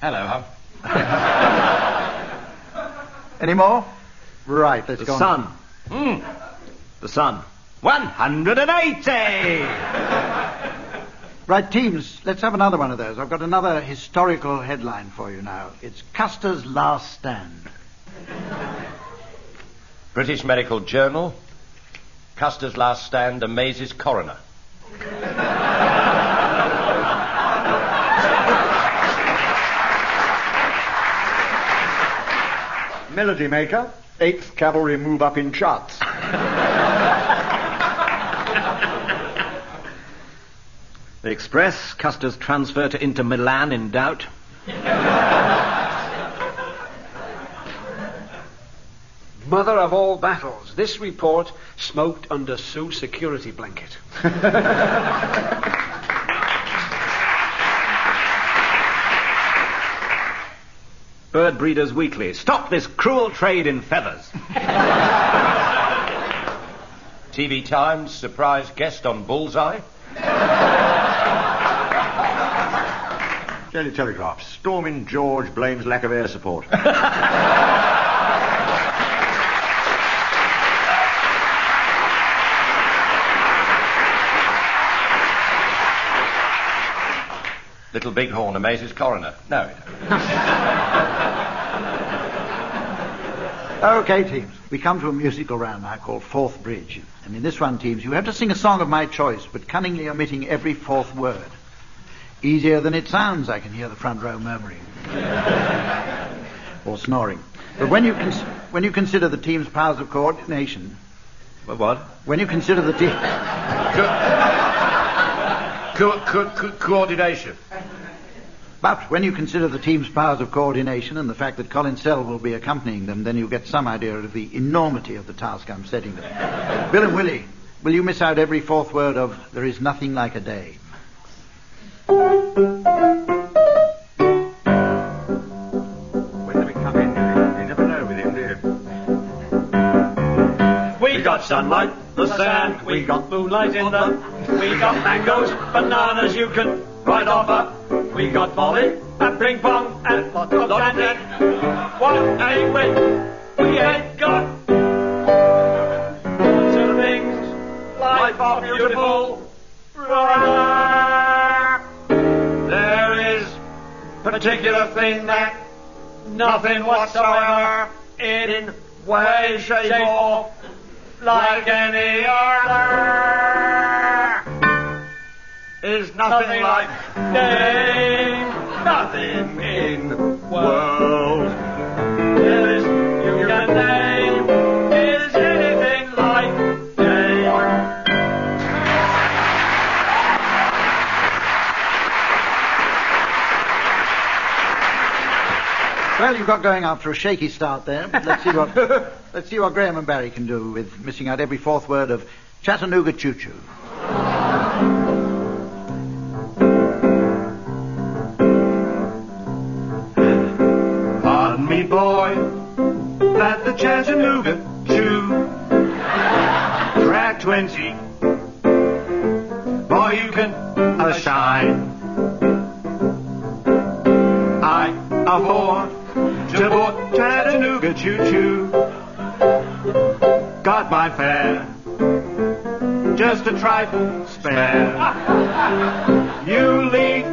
Speaker 16: Hello, Hub.
Speaker 2: Any more? Right, let's
Speaker 13: The
Speaker 2: go
Speaker 13: Sun.
Speaker 2: on.
Speaker 13: The Sun. 180!
Speaker 2: Right, teams, let's have another one of those. I've got another historical headline for you now. It's Custer's Last Stand.
Speaker 16: British Medical Journal. Custer's Last Stand amazes coroner.
Speaker 13: Melody Maker. 8th Cavalry move up in charts. The Express. Custer's transfer to Inter Milan in doubt.
Speaker 10: Mother of all battles. This report smoked under Sue security blanket.
Speaker 13: Bird Breeders Weekly. Stop this cruel trade in feathers.
Speaker 16: TV Times. Surprise guest on Bullseye.
Speaker 13: Daily Telegraph. Storming George blames lack of air support.
Speaker 16: Little Bighorn amazes coroner. No.
Speaker 2: Okay, teams, we come to a musical round now called Fourth Bridge. And in this one, teams, you have to sing a song of my choice, but cunningly omitting every fourth word. Easier than it sounds, I can hear the front row murmuring. Or snoring. But when you consider the team's powers of coordination...
Speaker 13: What?
Speaker 2: When you consider the team...
Speaker 16: Coordination.
Speaker 2: But when you consider the team's powers of coordination and the fact that Colin Sell will be accompanying them, then you'll get some idea of the enormity of the task I'm setting them. Bill and Willie, will you miss out every fourth word of "There is nothing like a day"?
Speaker 13: When did we come in? You never know with him, do you?
Speaker 21: We got sunlight, the sand, we got moonlight in the... We got mangoes, bananas you can right offer. We got volley and ping pong and lots of dancing. What a win! We ain't got lots of things. Life are beautiful. There is particular thing that nothing whatsoever in way, shape or like any other is nothing like name, nothing in world. There is you can name is anything like name.
Speaker 2: Well, you've got going after a shaky start there. But let's see what Graham and Barry can do with missing out every fourth word of Chattanooga Choo-Choo.
Speaker 21: Pardon me, boy, that the Chattanooga Chew. Track 20. Boy, you can shine. I afford to board Chattanooga Choo-Choo. Got my fare, just a trifle spare. You leave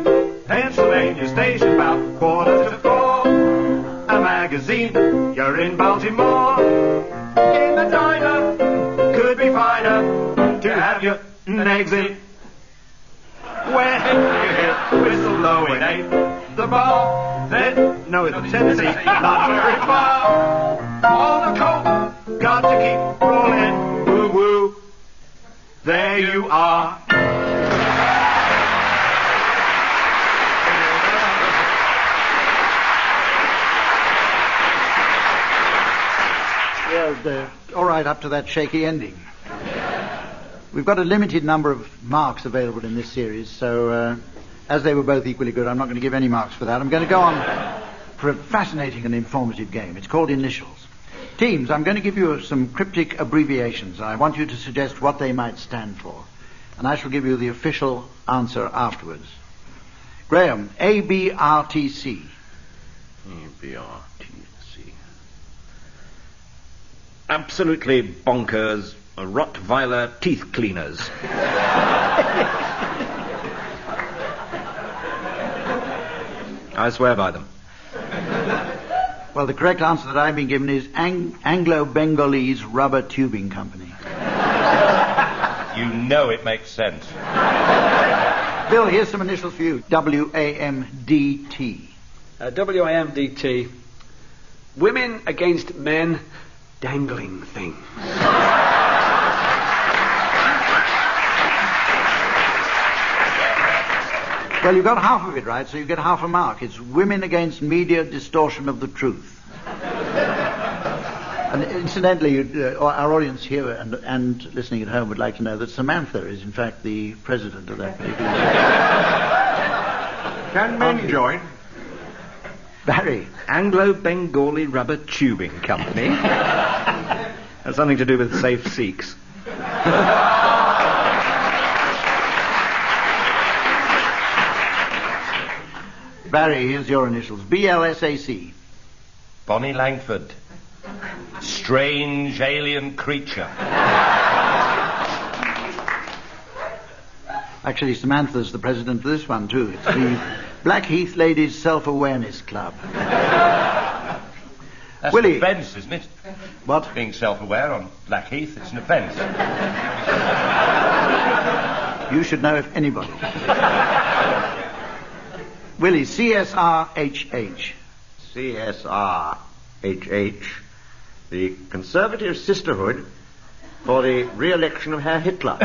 Speaker 21: Pennsylvania Station about 3:45. A magazine, you're in Baltimore. In the diner, could be finer to have your eggs in. When you hear whistle blowing, ain't the bar, then no, it's Tennessee, not very far. All the coke, got to keep rolling, woo-woo. There you are.
Speaker 2: Well, all right, up to that shaky ending. We've got a limited number of marks available in this series, so as they were both equally good, I'm not going to give any marks for that. I'm going to go on for a fascinating and informative game. It's called Initials. Teams, I'm going to give you some cryptic abbreviations, and I want you to suggest what they might stand for. And I shall give you the official answer afterwards. Graham, ABRTC.
Speaker 14: ABRTC. Absolutely bonkers. Rottweiler teeth cleaners. I swear by them.
Speaker 2: Well, the correct answer that I've been given is Anglo-Bengalese Rubber Tubing Company.
Speaker 16: You know it makes sense.
Speaker 2: Bill, here's some initials for you. WAMDT.
Speaker 10: WAMDT. Women against men dangling things.
Speaker 2: Well, you got half of it right, so you get half a mark. It's Women Against Media Distortion of the Truth. And incidentally, our audience here and listening at home would like to know that Samantha is, in fact, the president of that particular...
Speaker 16: Can men join?
Speaker 2: Barry.
Speaker 14: Anglo-Bengali Rubber Tubing Company. Has something to do with safe Sikhs.
Speaker 2: Barry, here's your initials. BLSAC.
Speaker 16: Bonnie Langford. Strange alien creature.
Speaker 2: Actually, Samantha's the president of this one, too. It's the Blackheath Ladies Self-Awareness Club.
Speaker 16: That's
Speaker 2: Willie.
Speaker 16: an offence, isn't it?
Speaker 2: What?
Speaker 16: Being self-aware on Blackheath, it's an offence.
Speaker 2: You should know if anybody. Willie, CSRHH.
Speaker 9: CSRHH, the Conservative Sisterhood for the re-election of Herr Hitler.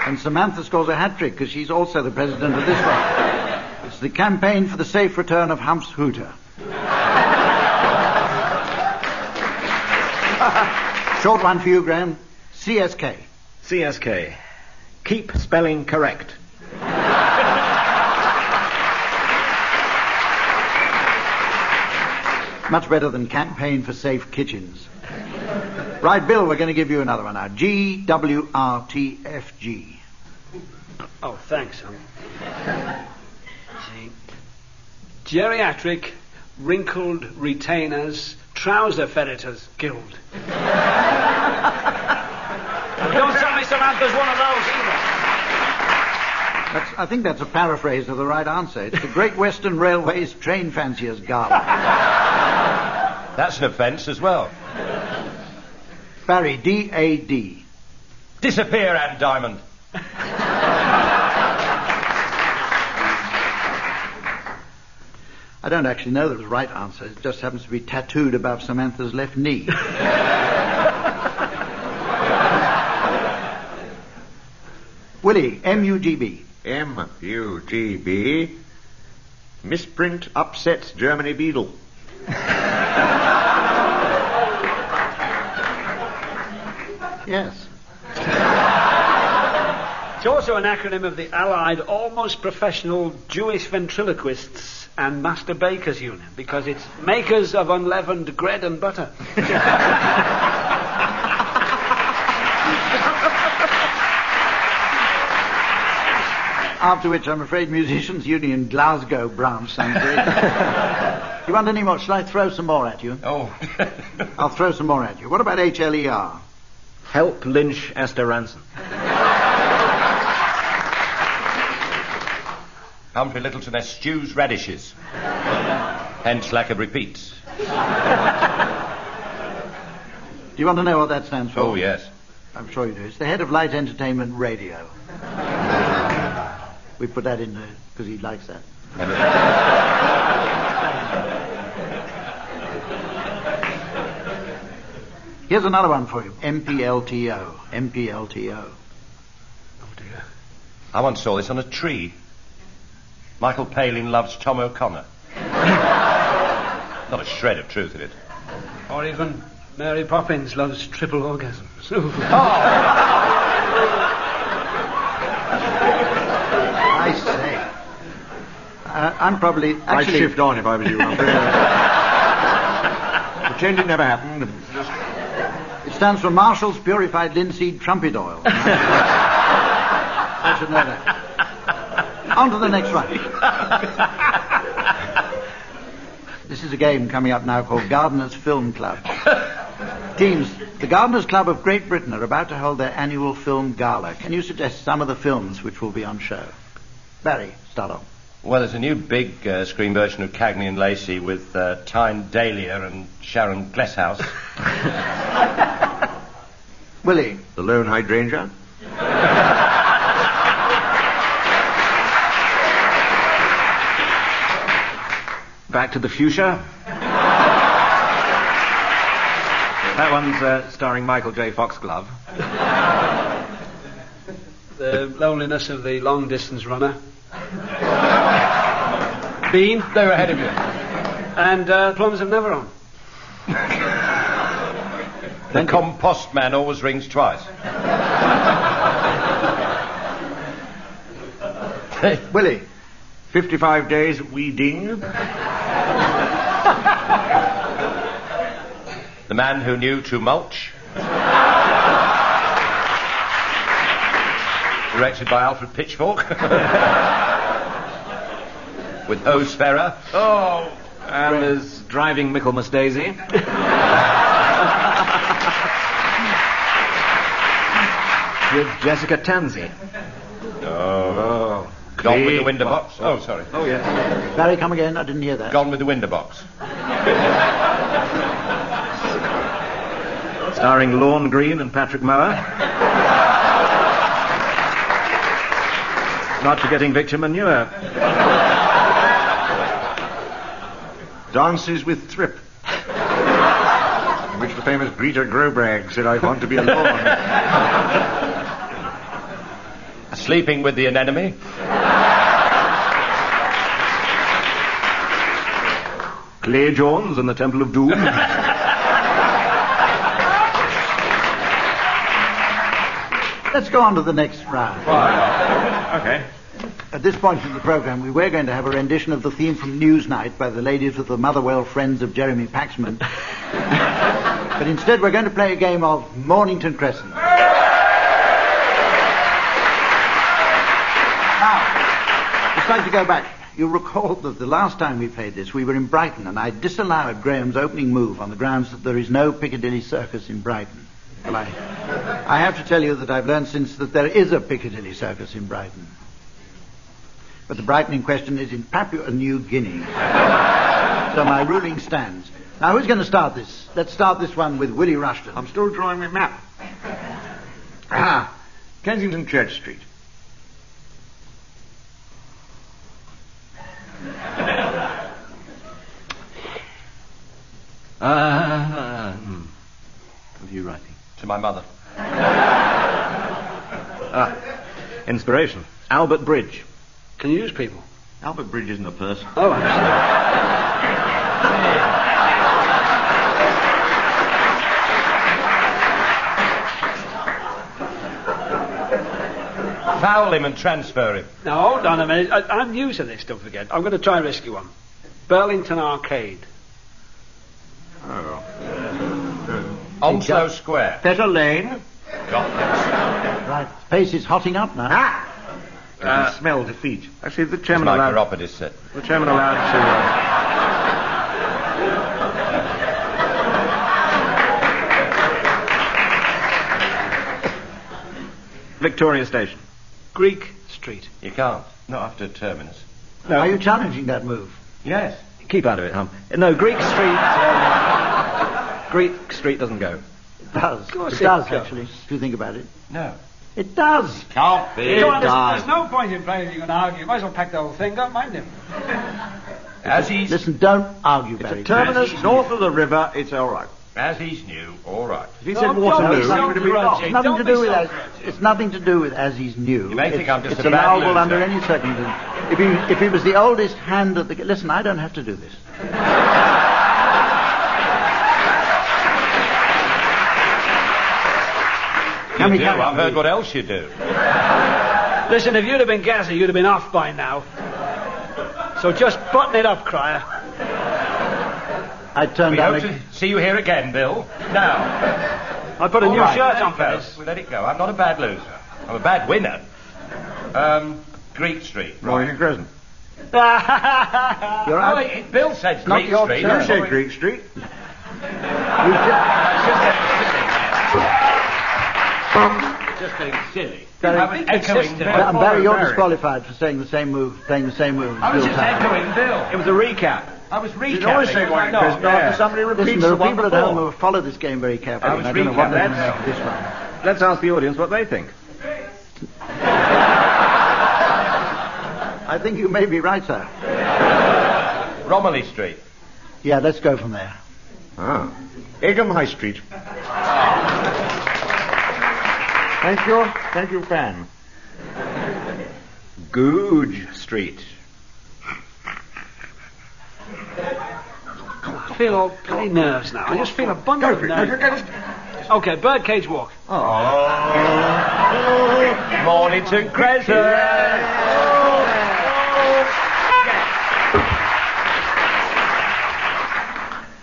Speaker 2: And Samantha scores a hat-trick because she's also the president of this one. It's the Campaign for the Safe Return of Humps Hooter. Short one for you, Graham. CSK.
Speaker 14: CSK. Keep spelling correct.
Speaker 2: Much better than Campaign for Safe Kitchens. Right, Bill, we're going to give you another one now. GWRTFG.
Speaker 10: Oh, thanks, son. Geriatric Wrinkled Retainers Trouser Ferreters Guild. Don't tell me Samantha's one of those either.
Speaker 2: I think that's a paraphrase of the right answer. It's the Great Western Railway's Train Fanciers Gala.
Speaker 16: That's an offence as well.
Speaker 2: Barry, DAD.
Speaker 16: Disappear, Anne Diamond.
Speaker 2: I don't actually know the right answer. It just happens to be tattooed above Samantha's left knee. Willie, M-U-G-B.
Speaker 13: M-U-G-B. Misprint upsets Germany Beadle.
Speaker 2: Yes.
Speaker 10: It's also an acronym of the Allied Almost Professional Jewish Ventriloquists and Master Bakers Union, because it's makers of unleavened bread and butter.
Speaker 2: After which, I'm afraid Musicians Union Glasgow branch sounds great. Do you want any more? Shall I throw some more at you?
Speaker 14: Oh.
Speaker 2: I'll throw some more at you. What about HLER?
Speaker 14: Help lynch Esther Ranson. Humphrey Littleton eschews radishes. Hence lack of repeats.
Speaker 2: Do you want to know what that stands for?
Speaker 14: Oh, yes.
Speaker 2: I'm sure you do. It's the head of Light Entertainment Radio. We put that in there because he likes that. Here's another one for you. MPLTO. MPLTO.
Speaker 10: Oh, dear.
Speaker 14: I once saw this on a tree. Michael Palin loves Tom O'Connor. Not a shred of truth in it.
Speaker 10: Or even Mary Poppins loves triple orgasms.
Speaker 2: I say. I'm probably...
Speaker 13: I'd shift on if I was you. Pretend it never happened.
Speaker 2: It stands for Marshall's Purified Linseed Trumpet Oil. I should know that. On to the next one. This is a game coming up now called Gardeners Film Club. Teams, the Gardeners Club of Great Britain are about to hold their annual film gala. Can you suggest some of the films which will be on show? Barry, start off.
Speaker 14: Well, there's a new big screen version of Cagney and Lacey with Tyne Dahlia and Sharon Glesshouse.
Speaker 2: Willie.
Speaker 13: The Lone Hydrangea.
Speaker 8: Back to the Fuchsia. That one's starring Michael J. Foxglove.
Speaker 10: The Loneliness of the Long Distance Runner. Bean.
Speaker 14: They were ahead of you.
Speaker 10: And Plums of Neveron.
Speaker 14: The compost man always rings twice.
Speaker 2: Willie.
Speaker 13: 55 Days Weeding.
Speaker 14: The Man Who Knew to Mulch. Directed by Alfred Pitchfork. With Hose Ferrer.
Speaker 8: Oh, and there's Driving Michaelmas Daisy. With Jessica Tansey.
Speaker 14: Oh. Gone with the Window Box. Oh, sorry.
Speaker 2: Oh, yes. Barry, come again. I didn't hear that.
Speaker 14: Gone with the Window Box.
Speaker 8: Starring Lorne Green and Patrick Mower. Not forgetting Victor Manure.
Speaker 13: Dances with Thrip. In which the famous Greta Grobrag said, I want to be alone.
Speaker 14: Sleeping with the Anemone.
Speaker 8: Clay Jones and the Temple of Doom.
Speaker 2: Let's go on to the next round.
Speaker 8: Okay.
Speaker 2: At this point in the programme, we were going to have a rendition of the theme from Newsnight by the ladies of the Motherwell Friends of Jeremy Paxman. But instead, we're going to play a game of Mornington Crescent. Now, just like to go back. You'll recall that the last time we played this, we were in Brighton, and I disallowed Graham's opening move on the grounds that there is no Piccadilly Circus in Brighton. Well, I have to tell you that I've learned since that there is a Piccadilly Circus in Brighton. But the Brighton in question is in Papua New Guinea. So my ruling stands. Now, who's going to start this? Let's start this one with Willie Rushton.
Speaker 13: I'm still drawing my map. Kensington Church Street.
Speaker 8: What are you writing?
Speaker 14: To my mother.
Speaker 11: Inspiration. Albert Bridge.
Speaker 10: Can you use people?
Speaker 11: Albert Bridge isn't a person.
Speaker 10: Oh, actually.
Speaker 16: Foul him and transfer him.
Speaker 10: Now, hold on a minute. I'm new to this, don't forget. I'm going to try a risky one. Burlington Arcade.
Speaker 11: Oh.
Speaker 16: Onslow Square.
Speaker 11: Fetter Lane.
Speaker 16: Got this.
Speaker 2: Right, pace is hotting up now.
Speaker 11: Smell defeat. Actually, the
Speaker 16: It's
Speaker 11: chairman
Speaker 16: like
Speaker 11: allowed...
Speaker 16: your operative set.
Speaker 11: The chairman allowed to... Victoria Station.
Speaker 10: Greek Street.
Speaker 16: You can't. Not after terminus.
Speaker 2: No. Are you challenging that move?
Speaker 16: Yes.
Speaker 11: Keep out of it, Hum. No, Greek Street... Greek Street doesn't go.
Speaker 2: It does.
Speaker 10: Of course
Speaker 2: It does,
Speaker 10: it does.
Speaker 2: actually, if you think about it.
Speaker 16: No.
Speaker 2: It does.
Speaker 16: Can't be.
Speaker 10: Come on, there's no point in playing if you're going to argue. You might as well pack the whole thing. Don't mind him.
Speaker 16: As he's...
Speaker 2: Listen, don't argue,
Speaker 11: It's
Speaker 2: Barry.
Speaker 11: a terminus north of the river. It's all right.
Speaker 16: As he's new, all right.
Speaker 11: If he said Waterloo,
Speaker 2: It's nothing to do with that. It's nothing to do with as he's new.
Speaker 16: You may think I'm just
Speaker 2: it's
Speaker 16: a bad
Speaker 2: allowable
Speaker 16: loser.
Speaker 2: under any circumstances. If he was the oldest hand at the... Listen, I don't have to do this.
Speaker 16: You do. I've heard what else you do.
Speaker 10: Listen, if you'd have been Gazzy, you'd have been off by now. So just button it up, Cryer.
Speaker 2: I turned
Speaker 16: We
Speaker 2: down...
Speaker 16: hope to see you here again, Bill. Now.
Speaker 10: I put a
Speaker 16: All
Speaker 10: new
Speaker 16: right,
Speaker 10: shirt
Speaker 16: let
Speaker 10: on
Speaker 16: it
Speaker 10: for
Speaker 16: go.
Speaker 10: this.
Speaker 16: We'll let it go. I'm not a bad loser. I'm a bad winner. Greek Street.
Speaker 11: Morning Crescent.
Speaker 2: You're out.
Speaker 16: Bill said
Speaker 2: not
Speaker 16: Greek
Speaker 2: your
Speaker 16: Street.
Speaker 2: turn.
Speaker 11: You said Greek Street.
Speaker 16: Just being silly.
Speaker 2: Barry,
Speaker 16: I was echoing Bill.
Speaker 2: Barry, you're disqualified for saying the same move, playing the same move.
Speaker 16: I was
Speaker 2: Bill
Speaker 16: just
Speaker 2: Taylor.
Speaker 16: echoing Bill.
Speaker 11: It was a recap.
Speaker 16: I was recapping.
Speaker 11: You always say Morning
Speaker 16: No,
Speaker 11: Crescent after somebody repeats
Speaker 2: Listen, there
Speaker 11: the
Speaker 2: are
Speaker 11: one
Speaker 2: people at
Speaker 11: before.
Speaker 2: home who follow this game very carefully.
Speaker 16: I was
Speaker 2: and I don't know what they're
Speaker 16: recapping.
Speaker 2: going to make of this one.
Speaker 11: Let's ask the audience what they think.
Speaker 2: I think you may be right, sir.
Speaker 16: Romilly Street.
Speaker 2: Yeah, let's go from there.
Speaker 11: Egham High Street. Thank you, Fan. Googe Street.
Speaker 10: I feel all bloody nerves now. I just feel a bundle of nerves. Okay, Birdcage Walk.
Speaker 16: Mornington Crescent.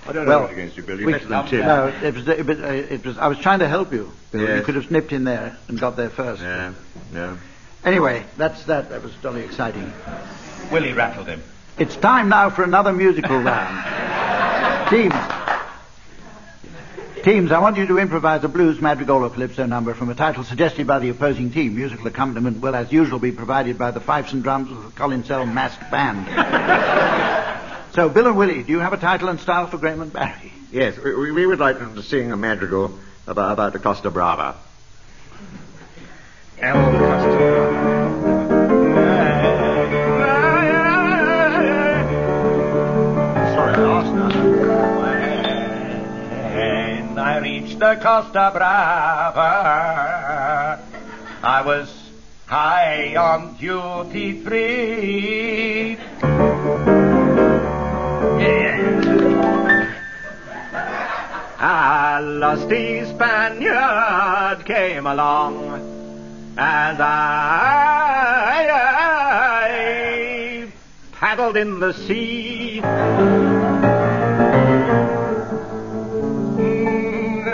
Speaker 11: I don't know what against you, Bill. You're better than Tim.
Speaker 2: No, it was. I was trying to help you, Bill.
Speaker 11: Yes.
Speaker 2: You could have nipped in there and got there first.
Speaker 11: Yeah.
Speaker 2: Anyway, that's that. That was jolly exciting.
Speaker 16: Willie rattled him.
Speaker 2: It's time now for another musical round. Teams, I want you to improvise a blues madrigal or calypso number from a title suggested by the opposing team. Musical accompaniment will, as usual, be provided by the fifes and drums of the Colin Sell masked band. So, Bill and Willie, do you have a title and style for Graham and Barry?
Speaker 11: Yes, we would like them to sing a madrigal about the Costa Brava. El Costa
Speaker 16: Sorry, last night. When I reached the Costa Brava, I was high on duty free.
Speaker 11: A lusty Spaniard came along as I paddled in the sea.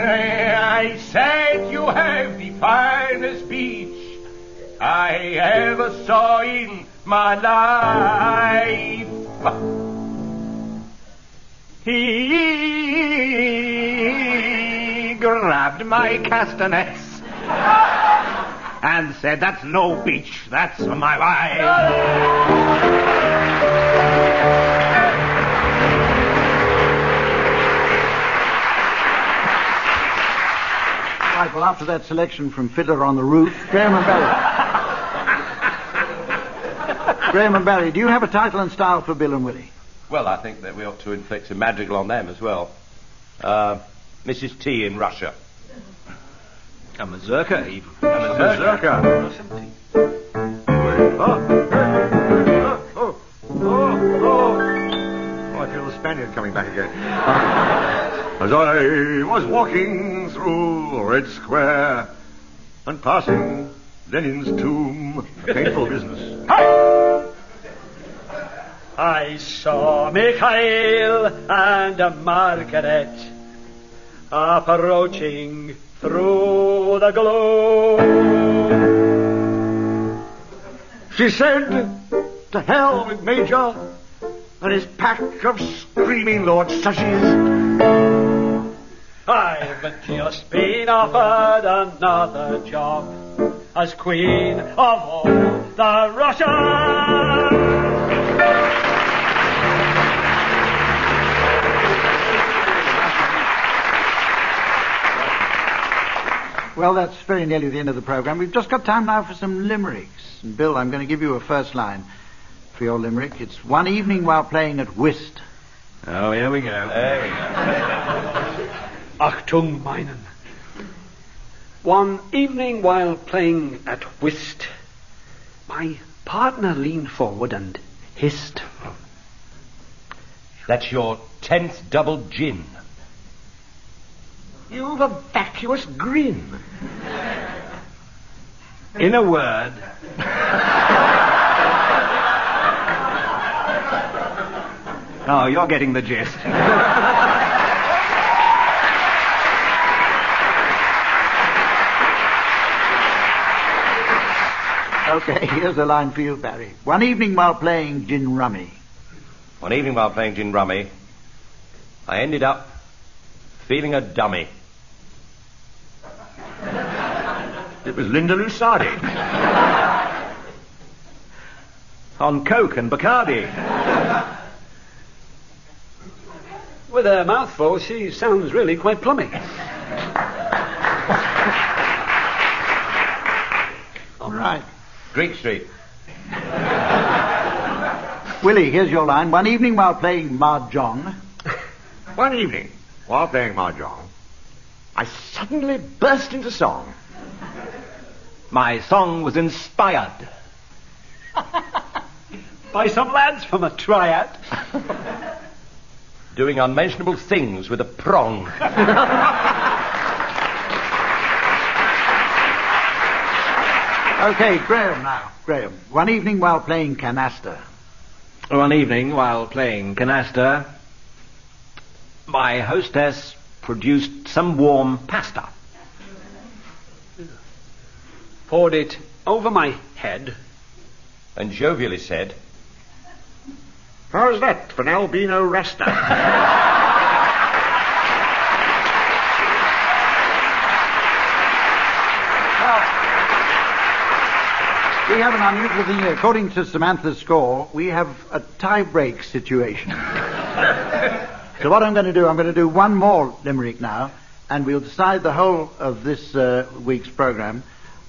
Speaker 16: I said you have the finest beach I ever saw in my life.
Speaker 11: He grabbed my castanets and said, "That's no beach, that's my wife."
Speaker 2: Right, well, after that selection from Fiddler on the Roof, Graham and Barry. Graham and Barry, do you have a title and style for Bill and Willie?
Speaker 16: Well, I think that we ought to inflict a madrigal on them as well. Mrs. T in Russia.
Speaker 11: A mazurka, even.
Speaker 16: A mazurka.
Speaker 13: I feel the Spaniard coming back again. As I was walking through Red Square and passing Lenin's tomb, a painful business.
Speaker 21: I saw Mikhail and Margaret approaching through the gloom.
Speaker 13: She said, "To hell with Major and his pack of screaming Lord Sushies."
Speaker 21: I've just been offered another job as Queen of all the Russians.
Speaker 2: Well, that's very nearly the end of the programme. We've just got time now for some limericks. And Bill, I'm going to give you a first line for your limerick. It's one evening while playing at whist.
Speaker 17: Oh, here we go.
Speaker 10: There we go. Achtung, meinen. One evening while playing at whist, my partner leaned forward and hissed.
Speaker 17: That's your 10th double gin.
Speaker 13: You've a vacuous grin.
Speaker 17: In a word... Oh, you're getting the gist.
Speaker 2: Okay, here's a line for you, Barry. One evening while playing gin rummy.
Speaker 17: One evening while playing gin rummy, I ended up feeling a dummy.
Speaker 13: It was Linda Lusardi.
Speaker 17: On Coke and Bacardi.
Speaker 10: With a mouthful, she sounds really quite plummy.
Speaker 2: All right.
Speaker 17: Greek Street.
Speaker 2: Willie, here's your line. One evening while playing mahjong.
Speaker 13: One evening, while playing mahjong, I suddenly burst into song.
Speaker 17: My song was inspired.
Speaker 10: By some lads from a triad.
Speaker 17: Doing unmentionable things with a prong.
Speaker 2: Okay, Graham now. Graham. One evening while playing canasta.
Speaker 17: One evening, while playing canasta, my hostess produced some warm pasta.
Speaker 10: Poured it over my head.
Speaker 17: And jovially said,
Speaker 13: "How's that for an albino rasta?"
Speaker 2: We have an unusual thing here. According to Samantha's score, we have a tie-break situation. So what I'm going to do one more limerick now, and we'll decide the whole of this week's programme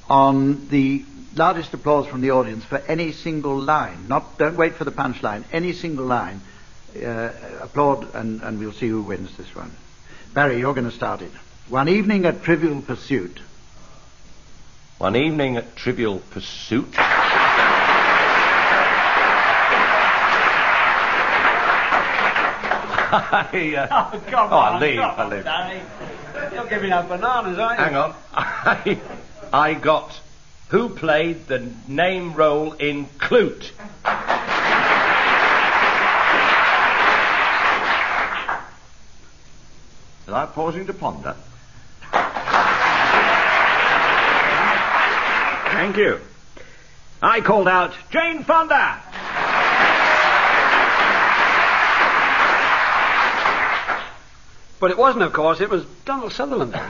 Speaker 2: on the loudest applause from the audience for any single line. Don't wait for the punchline. Any single line. Applaud, and we'll see who wins this one. Barry, you're going to start it. One evening at Trivial Pursuit.
Speaker 17: One evening at Trivial Pursuit.
Speaker 21: I'll leave. Danny. You're giving out bananas, aren't you?
Speaker 17: Hang on. I got who played the name role in Clute.
Speaker 13: Without pausing to ponder.
Speaker 17: Thank you. I called out Jane Fonda.
Speaker 10: But it wasn't, of course. It was Donald Sutherland.
Speaker 2: Well,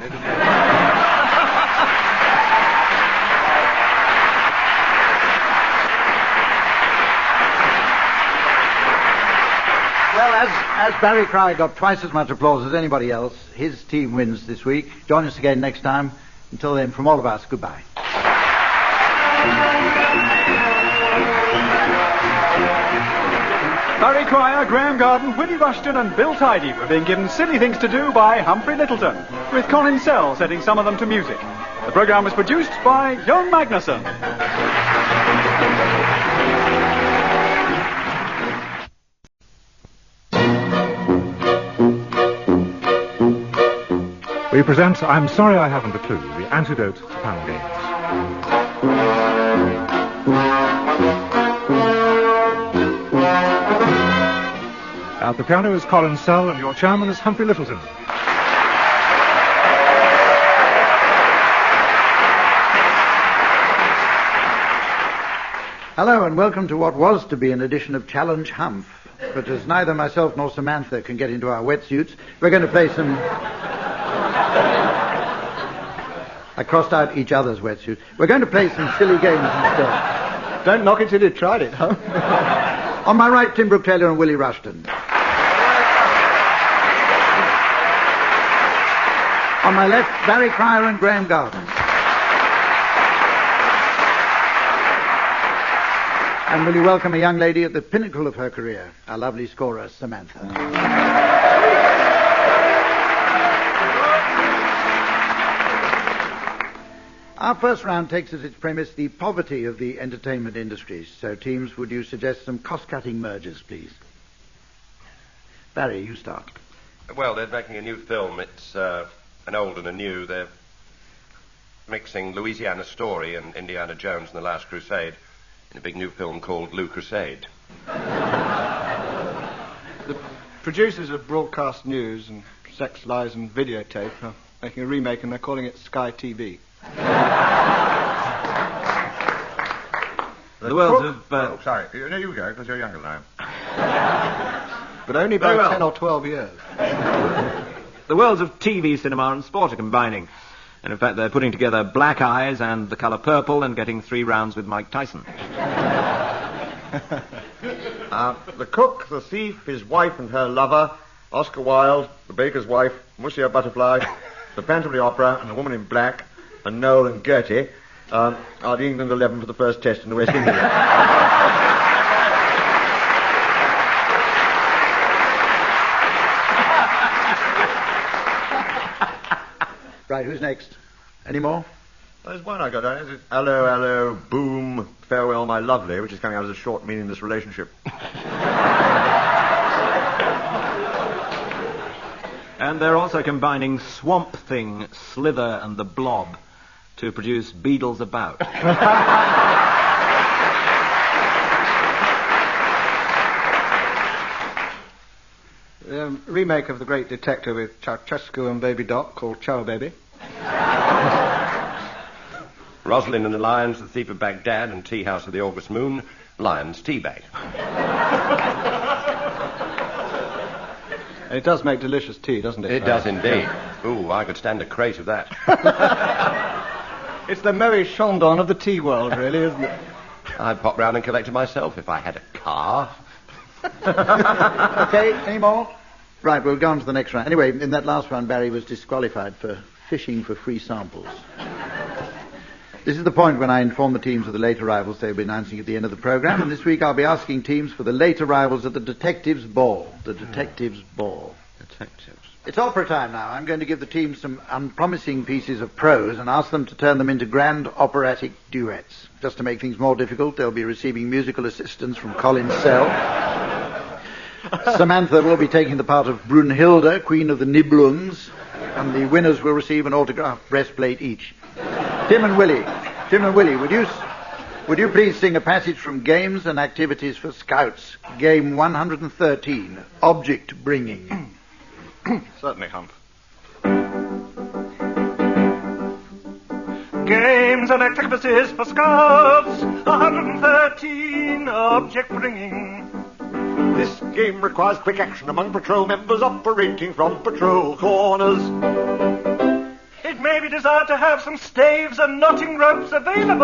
Speaker 2: as Barry Cry got twice as much applause as anybody else, his team wins this week. Join us again next time. Until then, from all of us, goodbye.
Speaker 1: Barry Cryer, Graham Garden, Willie Rushton and Bill Tidy were being given Silly Things to Do by Humphrey Littleton, with Colin Sell setting some of them to music. The programme was produced by Jon Magnusson.
Speaker 6: we present I'm Sorry I Haven't a Clue, the antidote to panel games. At the piano is Colin Sell, and your chairman is Humphrey Littleton.
Speaker 2: Hello, and welcome to what was to be an edition of Challenge Humph. But as neither myself nor Samantha can get into our wetsuits, we're going to play some... I crossed out each other's wetsuit. We're going to play some silly games instead.
Speaker 12: Don't knock it till you've tried it, huh?
Speaker 2: On my right, Tim Brooke Taylor and Willie Rushton. On my left, Barry Cryer and Graham Gardens. And will you welcome a young lady at the pinnacle of her career, our lovely scorer, Samantha. Our first round takes as its premise the poverty of the entertainment industry. So, teams, would you suggest some cost-cutting mergers, please? Barry, you start.
Speaker 16: Well, they're making a new film. It's an old and a new. They're mixing Louisiana Story and Indiana Jones and the Last Crusade in a big new film called Lou Crusade.
Speaker 12: The producers of Broadcast News and Sex, Lies and Videotape are making a remake, and they're calling it Sky TV.
Speaker 11: The world of... Oh, sorry. No, you go, because you're younger than I am.
Speaker 12: But only by 10 or 12 years.
Speaker 11: The worlds of TV, cinema and sport are combining. And in fact, they're putting together Black Eyes and The Colour Purple and getting 3 rounds with Mike Tyson.
Speaker 9: The cook, the thief, his wife and her lover, Oscar Wilde, the baker's wife, Monsieur Butterfly, the Phantom of the Opera, and the Woman in Black, and Noel and Gertie are the England 11 for the first test in the West Indies.
Speaker 2: Right, who's next? Any more?
Speaker 9: There's one I got down. It's Hello, hello, boom, farewell, my lovely, which is coming out as a short meaningless relationship.
Speaker 11: And they're also combining Swamp Thing, Slither and the Blob to produce Beadles About.
Speaker 12: Remake of The Great Detective with Ceausescu and Baby Doc called Ciao Baby.
Speaker 16: Rosalind and the Lions, The Thief of Baghdad and Tea House of the August Moon, Lions Teabag.
Speaker 12: It does make delicious tea, doesn't it?
Speaker 16: It does indeed. Ooh, I could stand a crate of that.
Speaker 12: It's the Merry Chandon of the tea world, really, isn't it?
Speaker 16: I'd pop round and collect it myself if I had a car.
Speaker 2: Okay, any more? Right, we'll go on to the next round. Anyway, in that last round, Barry was disqualified for fishing for free samples. This is the point when I inform the teams of the late arrivals they'll be announcing at the end of the programme, and this week I'll be asking teams for the late arrivals at the Detectives' Ball. The Detectives' Ball.
Speaker 16: Detectives.
Speaker 2: It's opera time now. I'm going to give the teams some unpromising pieces of prose and ask them to turn them into grand operatic duets. Just to make things more difficult, they'll be receiving musical assistance from Colin Sell. Samantha will be taking the part of Brunhilde, Queen of the Nibelungs, and the winners will receive an autographed breastplate each. Tim and Willie, would you please sing a passage from Games and Activities for Scouts, Game 113, Object Bringing?
Speaker 12: Certainly, Hump.
Speaker 21: Games and activities for Scouts, 113, Object Bringing.
Speaker 9: This game requires quick action among patrol members operating from patrol corners.
Speaker 21: It may be desired to have some staves and knotting ropes available.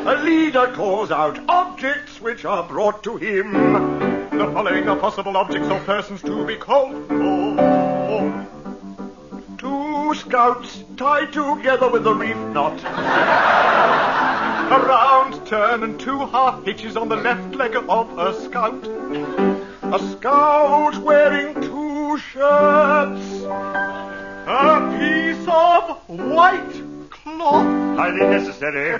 Speaker 9: A leader calls out objects which are brought to him.
Speaker 21: The following are possible objects or persons to be called for.
Speaker 9: 2 scouts tied together with a reef knot.
Speaker 21: A round turn and 2 half hitches on the left leg of a scout.
Speaker 9: A scout wearing 2 shirts.
Speaker 21: A piece of white cloth. Highly necessary.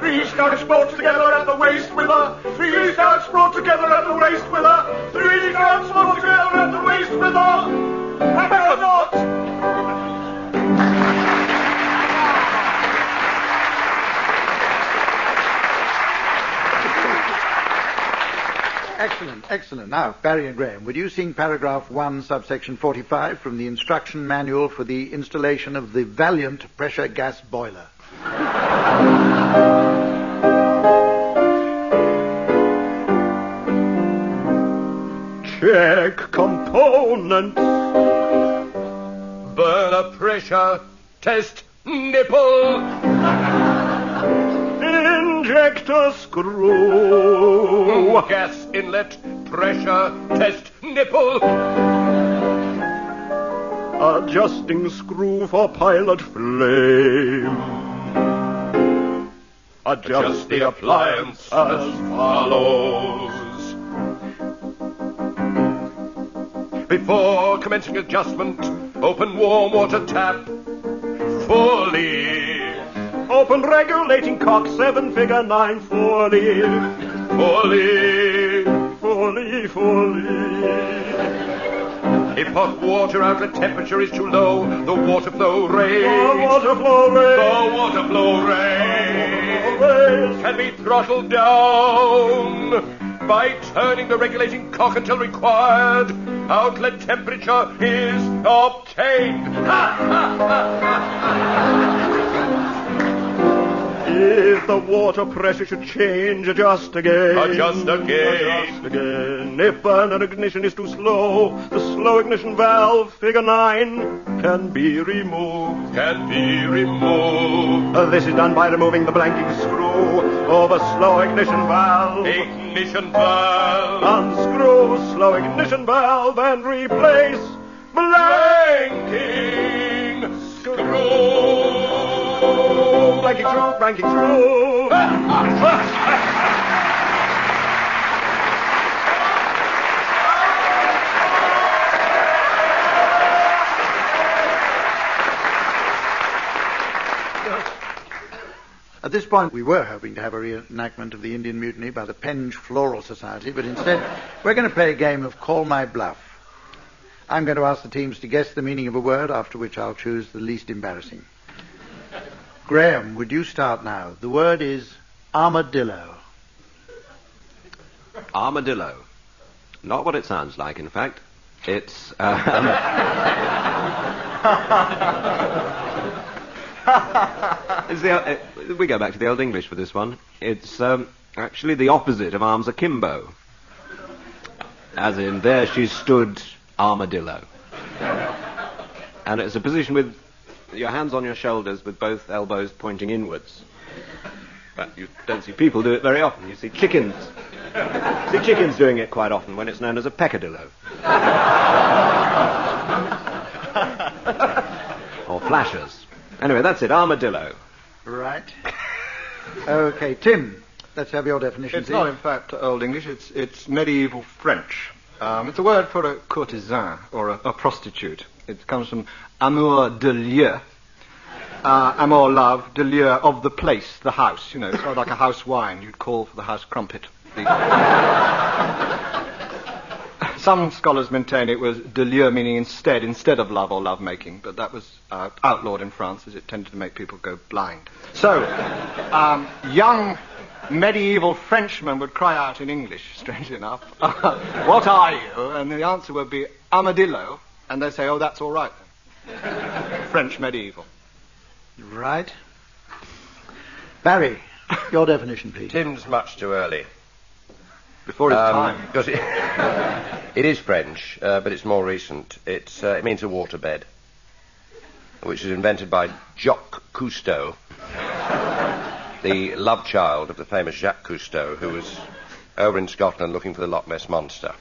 Speaker 21: Three stouts brought together at the waist with her. Three stouts brought together at the waist with her. Three stouts brought together at the waist with her. Have not.
Speaker 2: Excellent, excellent. Now, Barry and Graham, would you sing paragraph 1, subsection 45 from the instruction manual for the installation of the Valiant pressure gas boiler?
Speaker 21: Check components.
Speaker 7: Burner pressure. Test nipple.
Speaker 21: Injector screw.
Speaker 7: Gas inlet pressure. Test nipple.
Speaker 21: Adjusting screw for pilot flame.
Speaker 7: Adjust the appliance as follows. Before commencing adjustment, open warm water tap fully.
Speaker 21: Open regulating cock 7 figure 9 fully.
Speaker 7: Fully.
Speaker 21: Fully.
Speaker 7: If hot water outlet temperature is too low, the water flow rate.
Speaker 21: The water flow
Speaker 7: rate can be throttled down by turning the regulating cock until required outlet temperature is obtained.
Speaker 21: If the water pressure should change, adjust again.
Speaker 7: Adjust again.
Speaker 21: If burner ignition is too slow, the slow ignition valve, figure 9, can be removed. This is done by removing the blanking screw of a slow ignition valve. Unscrew slow ignition valve and replace blanking screw. Blanking screw.
Speaker 2: At this point, we were hoping to have a reenactment of the Indian Mutiny by the Penge Floral Society, but instead, we're going to play a game of Call My Bluff. I'm going to ask the teams to guess the meaning of a word, after which I'll choose the least embarrassing. Graham, would you start now? The word is armadillo.
Speaker 11: Armadillo. Not what it sounds like, in fact. It's... we go back to the Old English for this one. It's actually the opposite of arms akimbo. As in, there she stood, armadillo. And it's a position with your hands on your shoulders with both elbows pointing inwards. But you don't see people do it very often. You see chickens. Doing it quite often when it's known as a peccadillo. Or flashers. Anyway, that's it, armadillo.
Speaker 2: Right. Okay, Tim, let's have your definition.
Speaker 12: It's not, in fact, Old English. It's medieval French. It's a word for a courtesan, or a prostitute. It comes from amour de lieu. Amour, love, de lieu, of the place, the house. You know, it's sort of like a house wine. You'd call for the house crumpet. Some scholars maintain it was de lieu, meaning instead of love or love-making, but that was outlawed in France, as it tended to make people go blind. So, young medieval Frenchmen would cry out in English, strangely enough, what are you? And the answer would be armadillo, and they'd say, oh, that's all right then. French medieval.
Speaker 2: Right. Barry, your definition, please.
Speaker 16: Tim's much too early.
Speaker 12: Before his time.
Speaker 16: Because it is French, but it's more recent. It means a waterbed, which was invented by Jacques Cousteau, the love child of the famous Jacques Cousteau, who was over in Scotland looking for the Loch Ness Monster,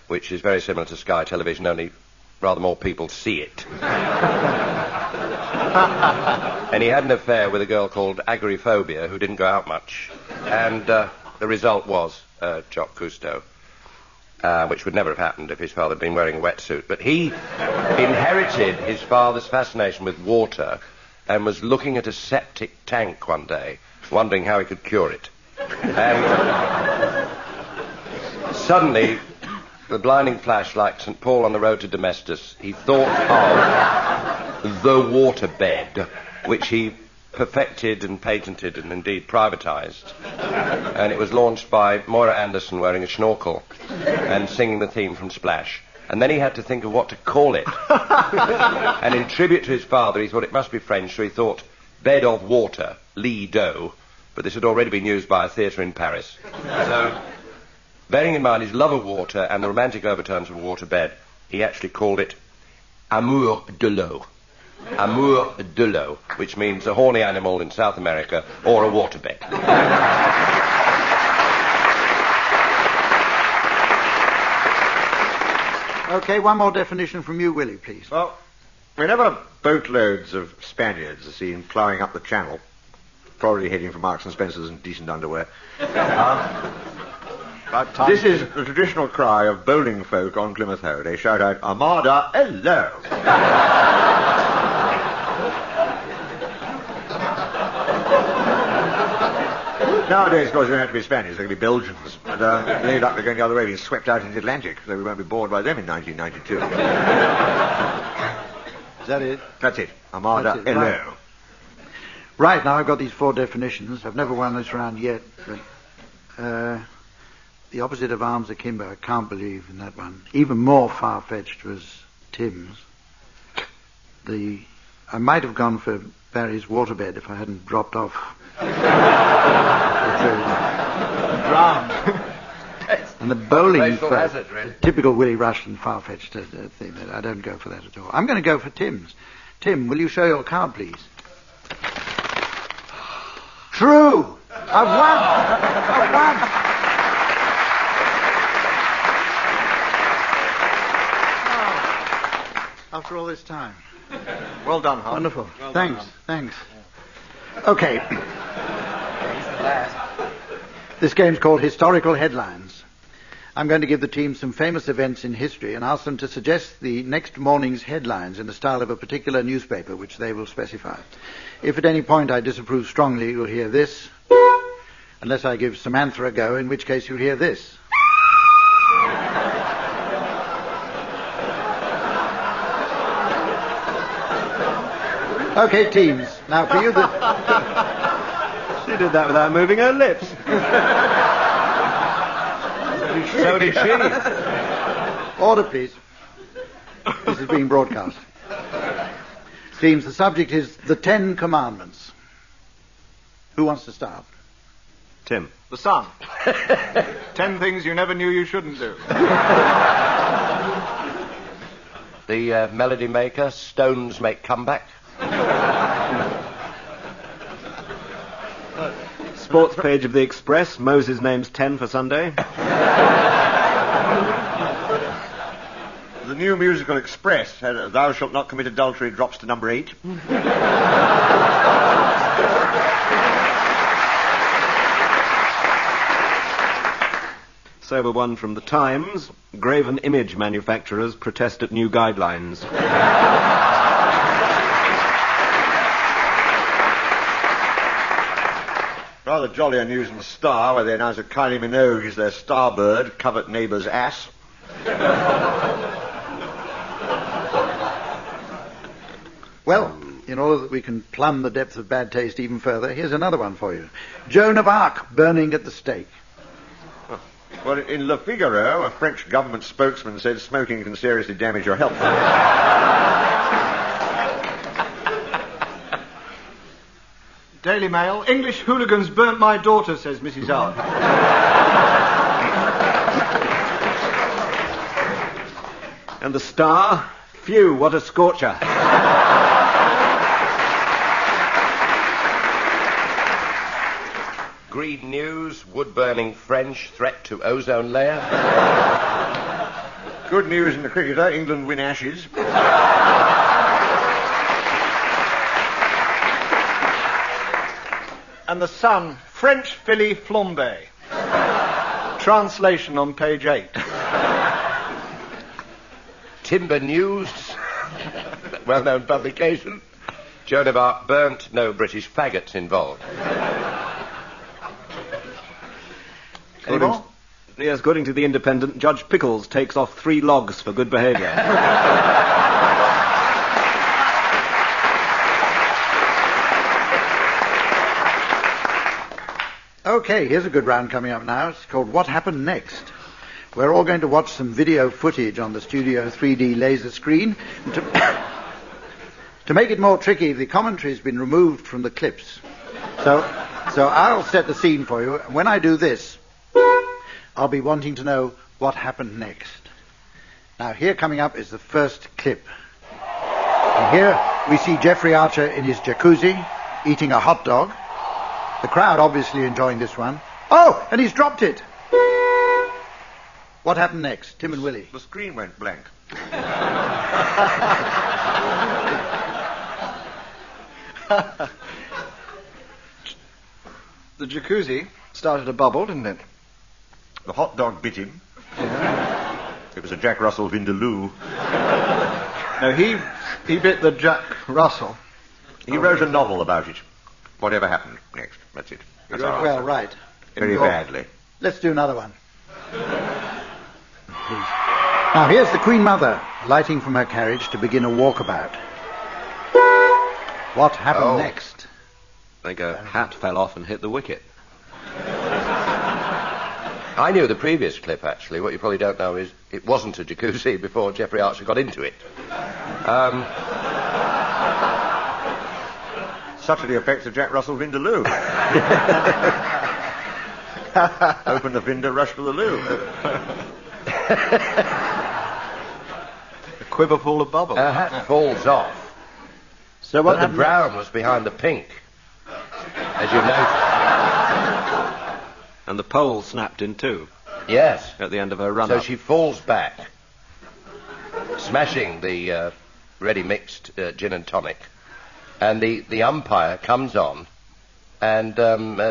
Speaker 16: which is very similar to Sky Television, only rather more people see it. And he had an affair with a girl called Agoraphobia, who didn't go out much, and the result was Jacques Cousteau, which would never have happened if his father had been wearing a wetsuit. But he inherited his father's fascination with water and was looking at a septic tank one day wondering how he could cure it. And suddenly, the blinding flash like St. Paul on the road to Damascus, he thought of the waterbed, which he perfected and patented and indeed privatised. And it was launched by Moira Anderson wearing a schnorkel and singing the theme from Splash. And then he had to think of what to call it. And in tribute to his father, he thought it must be French, so he thought bed of water, lit d'eau. But this had already been used by a theatre in Paris. So, bearing in mind his love of water and the romantic overtones of a waterbed, he actually called it Amour de l'eau. Amour de l'eau, which means a horny animal in South America or a waterbed.
Speaker 2: Okay, one more definition from you, Willie, please.
Speaker 13: Well, whenever boatloads of Spaniards are seen ploughing up the channel, probably heading for Marks and Spencer's and decent underwear, this is the traditional cry of bowling folk on Plymouth Hoe. They shout out, Armada, hello! Nowadays, of course, they don't have to be Spaniards, they can be Belgians. But they look like they're going the other way, being swept out into the Atlantic, so we won't be bored by them in 1992.
Speaker 2: Is that it?
Speaker 13: That's it. Armada, hello.
Speaker 2: Right, now I've got these 4 definitions. I've never won this round yet, but the opposite of arms akimbo, I can't believe in that one. Even more far-fetched was Tim's. I might have gone for Barry's waterbed if I hadn't dropped off. Drowned. And the bowling,
Speaker 16: hazard, really.
Speaker 2: Typical Willie Rushton far-fetched thing. I don't go for that at all. I'm going to go for Tim's. Tim, will you show your card, please? True! I've won! After all this time.
Speaker 13: Well done, Hart.
Speaker 2: Wonderful.
Speaker 13: Well
Speaker 2: thanks.
Speaker 13: done.
Speaker 2: Okay. This game's called Historical Headlines. I'm going to give the team some famous events in history and ask them to suggest the next morning's headlines in the style of a particular newspaper, which they will specify. If at any point I disapprove strongly, you'll hear this. Unless I give Samantha a go, in which case you'll hear this. Okay, teams. Now, for you,
Speaker 11: She did that without moving her lips.
Speaker 2: So did she. Order, please. This is being broadcast. Teams, the subject is the 10 Commandments. Who wants to start?
Speaker 12: Tim. The Sun. 10 things you never knew you shouldn't do.
Speaker 16: The melody maker, Stones Make Comeback.
Speaker 11: Sports page of the Express, Moses names 10 for Sunday.
Speaker 13: The new musical Express, Thou Shalt Not Commit Adultery, drops to number 8.
Speaker 11: Sober one from the Times, graven image manufacturers protest at new guidelines.
Speaker 13: Rather jollier news in the Star, where they announce that Kylie Minogue is their starbird, covet neighbour's ass.
Speaker 2: Well, in order that we can plumb the depth of bad taste even further, here's another one for you. Joan of Arc burning at the stake.
Speaker 13: Well, in Le Figaro, a French government spokesman said smoking can seriously damage your health.
Speaker 12: Daily Mail, English hooligans burnt my daughter, says Mrs. R.
Speaker 11: And the Star, phew, what a scorcher.
Speaker 16: Green News, wood-burning French threat to ozone layer.
Speaker 13: Good news in the cricketer, England win Ashes.
Speaker 12: And the Sun, French Philly flambe. Translation on page 8.
Speaker 16: Timber News, well-known publication. Joan of Arc burnt, no British faggots involved.
Speaker 11: Yes, according to The Independent, Judge Pickles takes off 3 logs for good behaviour.
Speaker 2: Okay, here's a good round coming up now. It's called What Happened Next. We're all going to watch some video footage on the Studio 3D laser screen. To make it more tricky, the commentary's been removed from the clips. So I'll set the scene for you. When I do this, I'll be wanting to know what happened next. Now, here coming up is the first clip. And here we see Jeffrey Archer in his jacuzzi eating a hot dog. The crowd obviously enjoying this one. Oh, and he's dropped it. What happened next? Tim and Willie.
Speaker 13: The screen went blank. The jacuzzi started to bubble, didn't it? The hot dog bit him. It was a Jack Russell Vindaloo. No, he bit the Jack Russell. He wrote a novel about it. Whatever happened next. That's it. That's
Speaker 2: Well, right.
Speaker 13: Very badly.
Speaker 2: Let's do another one. Now, here's the Queen Mother lighting from her carriage to begin a walkabout. What happened next?
Speaker 11: I think a hat fell off and hit the wicket.
Speaker 14: I knew the previous clip, actually. What you probably don't know is it wasn't a jacuzzi before Jeffrey Archer got into it.
Speaker 13: Such are the effects of Jack Russell Vindaloo. Open the Vinder, rush for the loo.
Speaker 12: A quiver full of bubbles.
Speaker 14: Her hat falls off.
Speaker 2: So what
Speaker 14: but the brown was behind the pink, as you noticed.
Speaker 11: And the pole snapped in two.
Speaker 14: Yes.
Speaker 11: At the end of her run
Speaker 14: So she falls back, smashing the ready mixed gin and tonic. And the umpire comes on and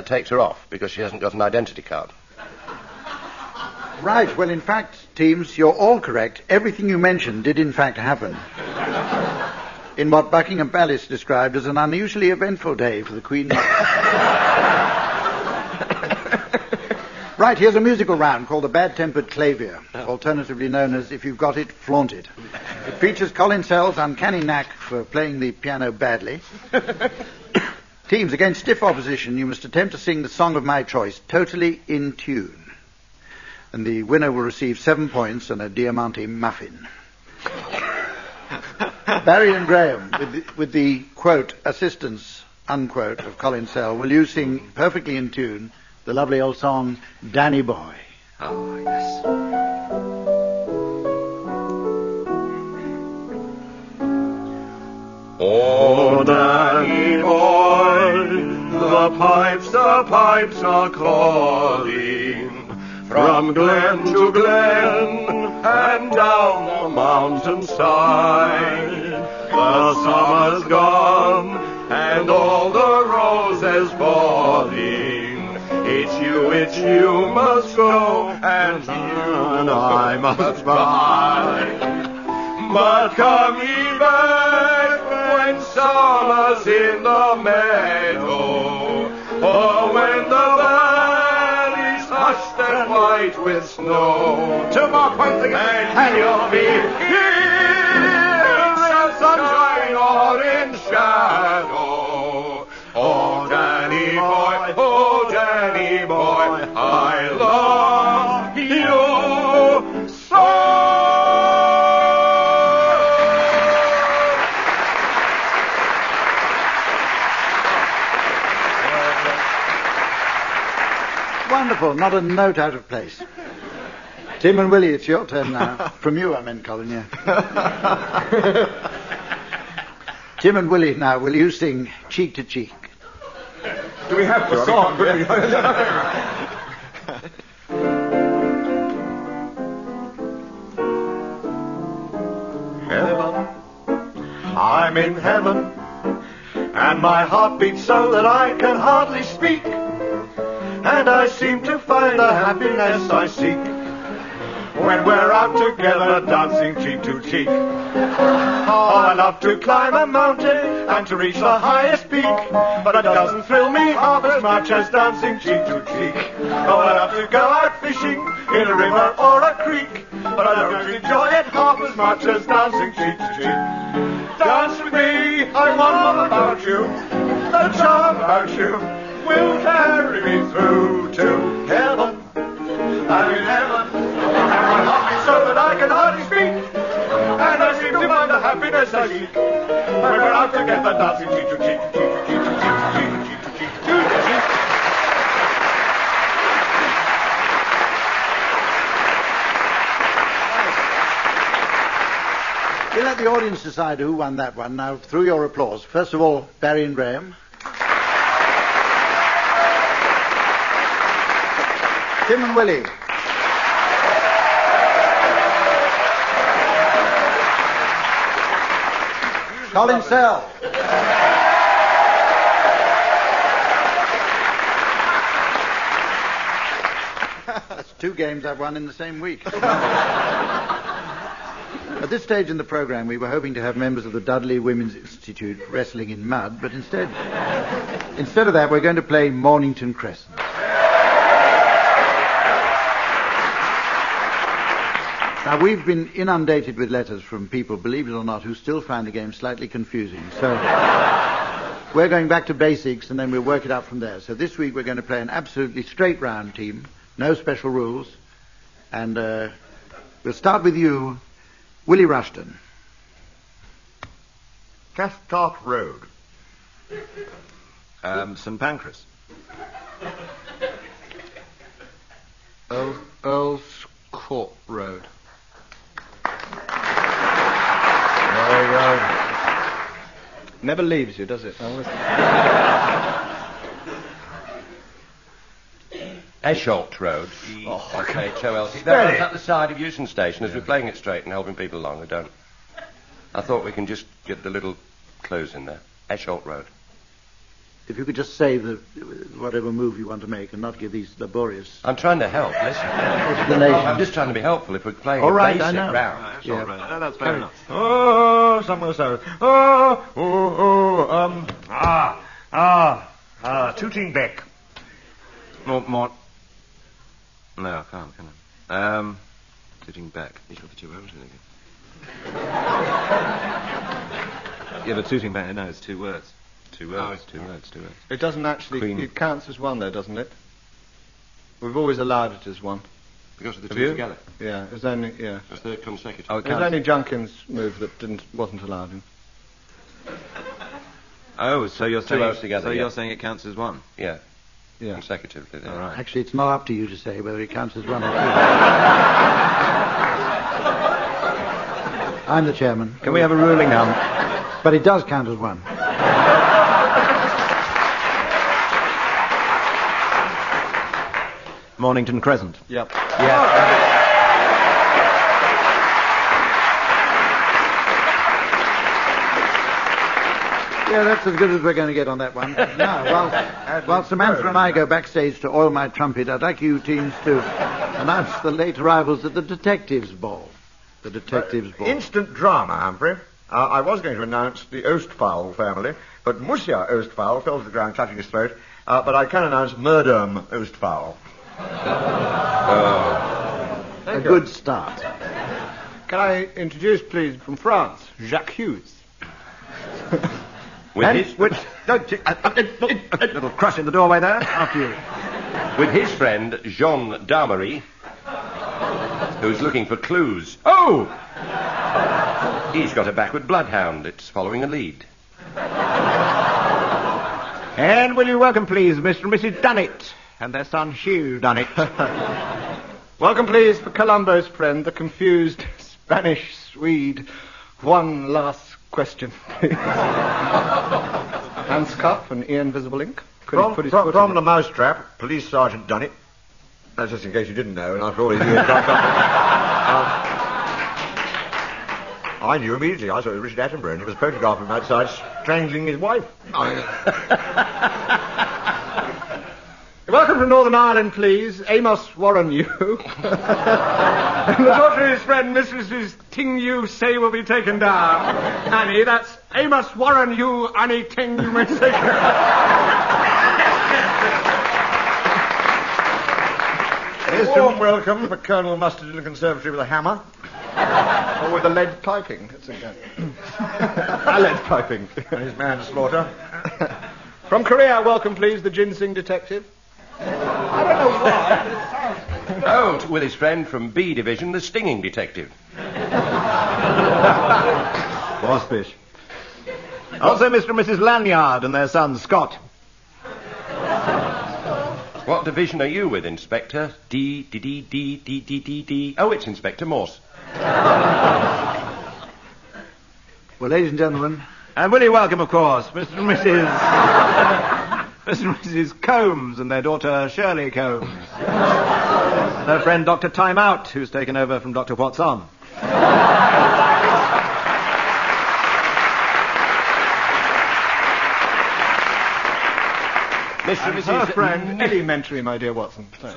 Speaker 14: takes her off because she hasn't got an identity card.
Speaker 2: Right. Well, in fact, teams, you're all correct. Everything you mentioned did in fact happen. In what Buckingham Palace described as an unusually eventful day for the Queen. Right, here's a musical round called the Bad-Tempered Clavier, alternatively known as If You've Got It, Flaunt It. It features Colin Sell's uncanny knack for playing the piano badly. Teams, against stiff opposition, you must attempt to sing the song of my choice, totally in tune. And the winner will receive 7 points and a Diamante muffin. Barry and Graham, with the quote, assistance, unquote, of Colin Sell, will you sing perfectly in tune the lovely old song, Danny Boy?
Speaker 11: Oh, yes.
Speaker 21: Oh, Danny Boy, the pipes are calling from glen to glen and down the mountainside. The summer's gone and all the roses falling. It's you must go and you and I must bide. But come ye back when summer's in the meadow, or when the valley's hushed and white with snow. 2 more points again, and you'll be here in sunshine or in shadow. Oh, Danny boy, I love you so.
Speaker 2: Wonderful, not a note out of place. Tim and Willie, it's your turn now. From you, I meant, Colin, yeah. Tim and Willie, now, will you sing Cheek to Cheek?
Speaker 21: Do we have the song? Heaven, I'm in heaven, and my heart beats so that I can hardly speak, and I seem to find the happiness I seek when we're out together dancing cheek to cheek. Oh, I love to climb a mountain and to reach the highest peak, but it doesn't thrill me half as much as dancing cheek to cheek. Oh, I love love to go out fishing in a river or a creek, but I don't enjoy it half as much as dancing cheek to cheek. Dance with me, I wonder about you. The charm about you will carry me through to heaven. I'm in heaven, so that I can hardly speak, and I seem to find the happiness I seek when we're out together dancing cheek to cheek, cheek to cheek to cheek to cheek to cheek to cheek to cheek.
Speaker 2: We'll let the audience decide who won that one. Now, through your applause. First of all, Barry and Graham. Tim and Willie. Colin Sell. That's 2 games I've won in the same week. At this stage in the programme, we were hoping to have members of the Dudley Women's Institute wrestling in mud, but instead of that, we're going to play Mornington Crescent. Now, we've been inundated with letters from people, believe it or not, who still find the game slightly confusing. So we're going back to basics, and then we'll work it out from there. So this week we're going to play an absolutely straight round team, no special rules, and we'll start with you, Willie Rushton.
Speaker 13: Cathcart Road.
Speaker 11: St Pancras.
Speaker 12: Earl's Court Road.
Speaker 11: Very well.
Speaker 12: Never leaves you, does it?
Speaker 16: Esholt Road. E-S-H-O-L-T. That's at the side of Euston Station. As we're playing it straight and helping people along, I thought we can just get the little close in there. Esholt Road.
Speaker 2: If you could just say whatever move you want to make and not give these laborious...
Speaker 16: I'm trying to help, listen.
Speaker 2: Explanations.
Speaker 16: I'm just trying to be helpful if we're playing
Speaker 2: all
Speaker 16: a
Speaker 2: right,
Speaker 16: basic
Speaker 2: I know.
Speaker 16: round.
Speaker 11: Yeah. No, that's fair enough.
Speaker 21: Oh, somewhere so. Tooting Beck.
Speaker 11: More. No, I can't, can I? Tooting back. He's got the 2 O's in it again. Yeah, but tooting back, no, it's 2 words. 2 words, 2 words, 2 words.
Speaker 12: It doesn't actually...
Speaker 11: Queen.
Speaker 12: It counts as one, though, doesn't it? We've always allowed it as one.
Speaker 16: Because of the
Speaker 12: Have
Speaker 16: 2
Speaker 12: you?
Speaker 16: together.
Speaker 12: Yeah, it was only... Yeah.
Speaker 16: That's the consecutive.
Speaker 11: Oh,
Speaker 12: It was only Junkin's move that wasn't allowed in.
Speaker 11: Oh, so you're
Speaker 16: 2
Speaker 11: saying...
Speaker 16: O's together,
Speaker 11: So
Speaker 16: yeah.
Speaker 11: you're saying it counts as 1?
Speaker 16: Yeah.
Speaker 12: Yeah.
Speaker 16: Consecutively. All right.
Speaker 2: Actually, it's not up to you to say whether it counts as 1 or 2. I'm the chairman.
Speaker 11: Can we have a ruling now?
Speaker 2: But it does count as 1.
Speaker 11: Mornington Crescent.
Speaker 12: Yep.
Speaker 11: Yeah.
Speaker 2: Yeah, that's as good as we're going to get on that one. Now, while Samantha and I go backstage to oil my trumpet, I'd like you teams to announce the late arrivals at the Detectives' Ball. The Detectives' Ball.
Speaker 13: Instant drama, Humphrey. I was going to announce the Ostfowl family, but Monsieur Ostfowl fell to the ground clutching his throat. But I can announce Murdum Ostfowl.
Speaker 2: A good start.
Speaker 12: Can I introduce, please, from France, Jacques Hughes.
Speaker 11: Little crush in the doorway there. After you.
Speaker 16: With his friend, Jean Damery, who's looking for clues. Oh! He's got a backward bloodhound. It's following a lead.
Speaker 13: And will you welcome, please, Mr. and Mrs. Dunnett and their son Hugh Dunnett.
Speaker 12: Welcome, please, for Columbo's friend, the confused Spanish Swede. One last question, please. Hans Cuff and Ian Visible Ink.
Speaker 13: From the Mousetrap, Police Sergeant Dunnett. That's just in case you didn't know, and after all these years, I knew immediately. I saw it was Richard Attenborough, and he was photographed him outside strangling his wife.
Speaker 12: Welcome from Northern Ireland, please, Amos Warren you. And the daughter of his friend, Mrs. Ting you say will be taken down. Annie, that's Amos Warren you, Annie Ting you may take her.
Speaker 13: warm welcome for Colonel Mustard in the conservatory with a hammer. Or with a lead piping. That's a lead piping. And his manslaughter. From Korea, welcome please, the ginseng detective. I don't know why.
Speaker 16: Oh, to Willie's friend from B Division, the stinging detective.
Speaker 13: Waspish. Also Mr. and Mrs. Lanyard and their son Scott.
Speaker 16: What division are you with, Inspector? D. Oh, it's Inspector Morse.
Speaker 2: Well, ladies and gentlemen...
Speaker 13: And Willie, welcome, of course, Mr. and Mrs. Mr. and Mrs. Combs and their daughter Shirley Combs. Their friend Dr. Time Out, who's taken over from Dr. What's On.
Speaker 16: Mr. and
Speaker 13: Her
Speaker 16: Mrs.
Speaker 13: friend, elementary, my dear Watson. Sorry.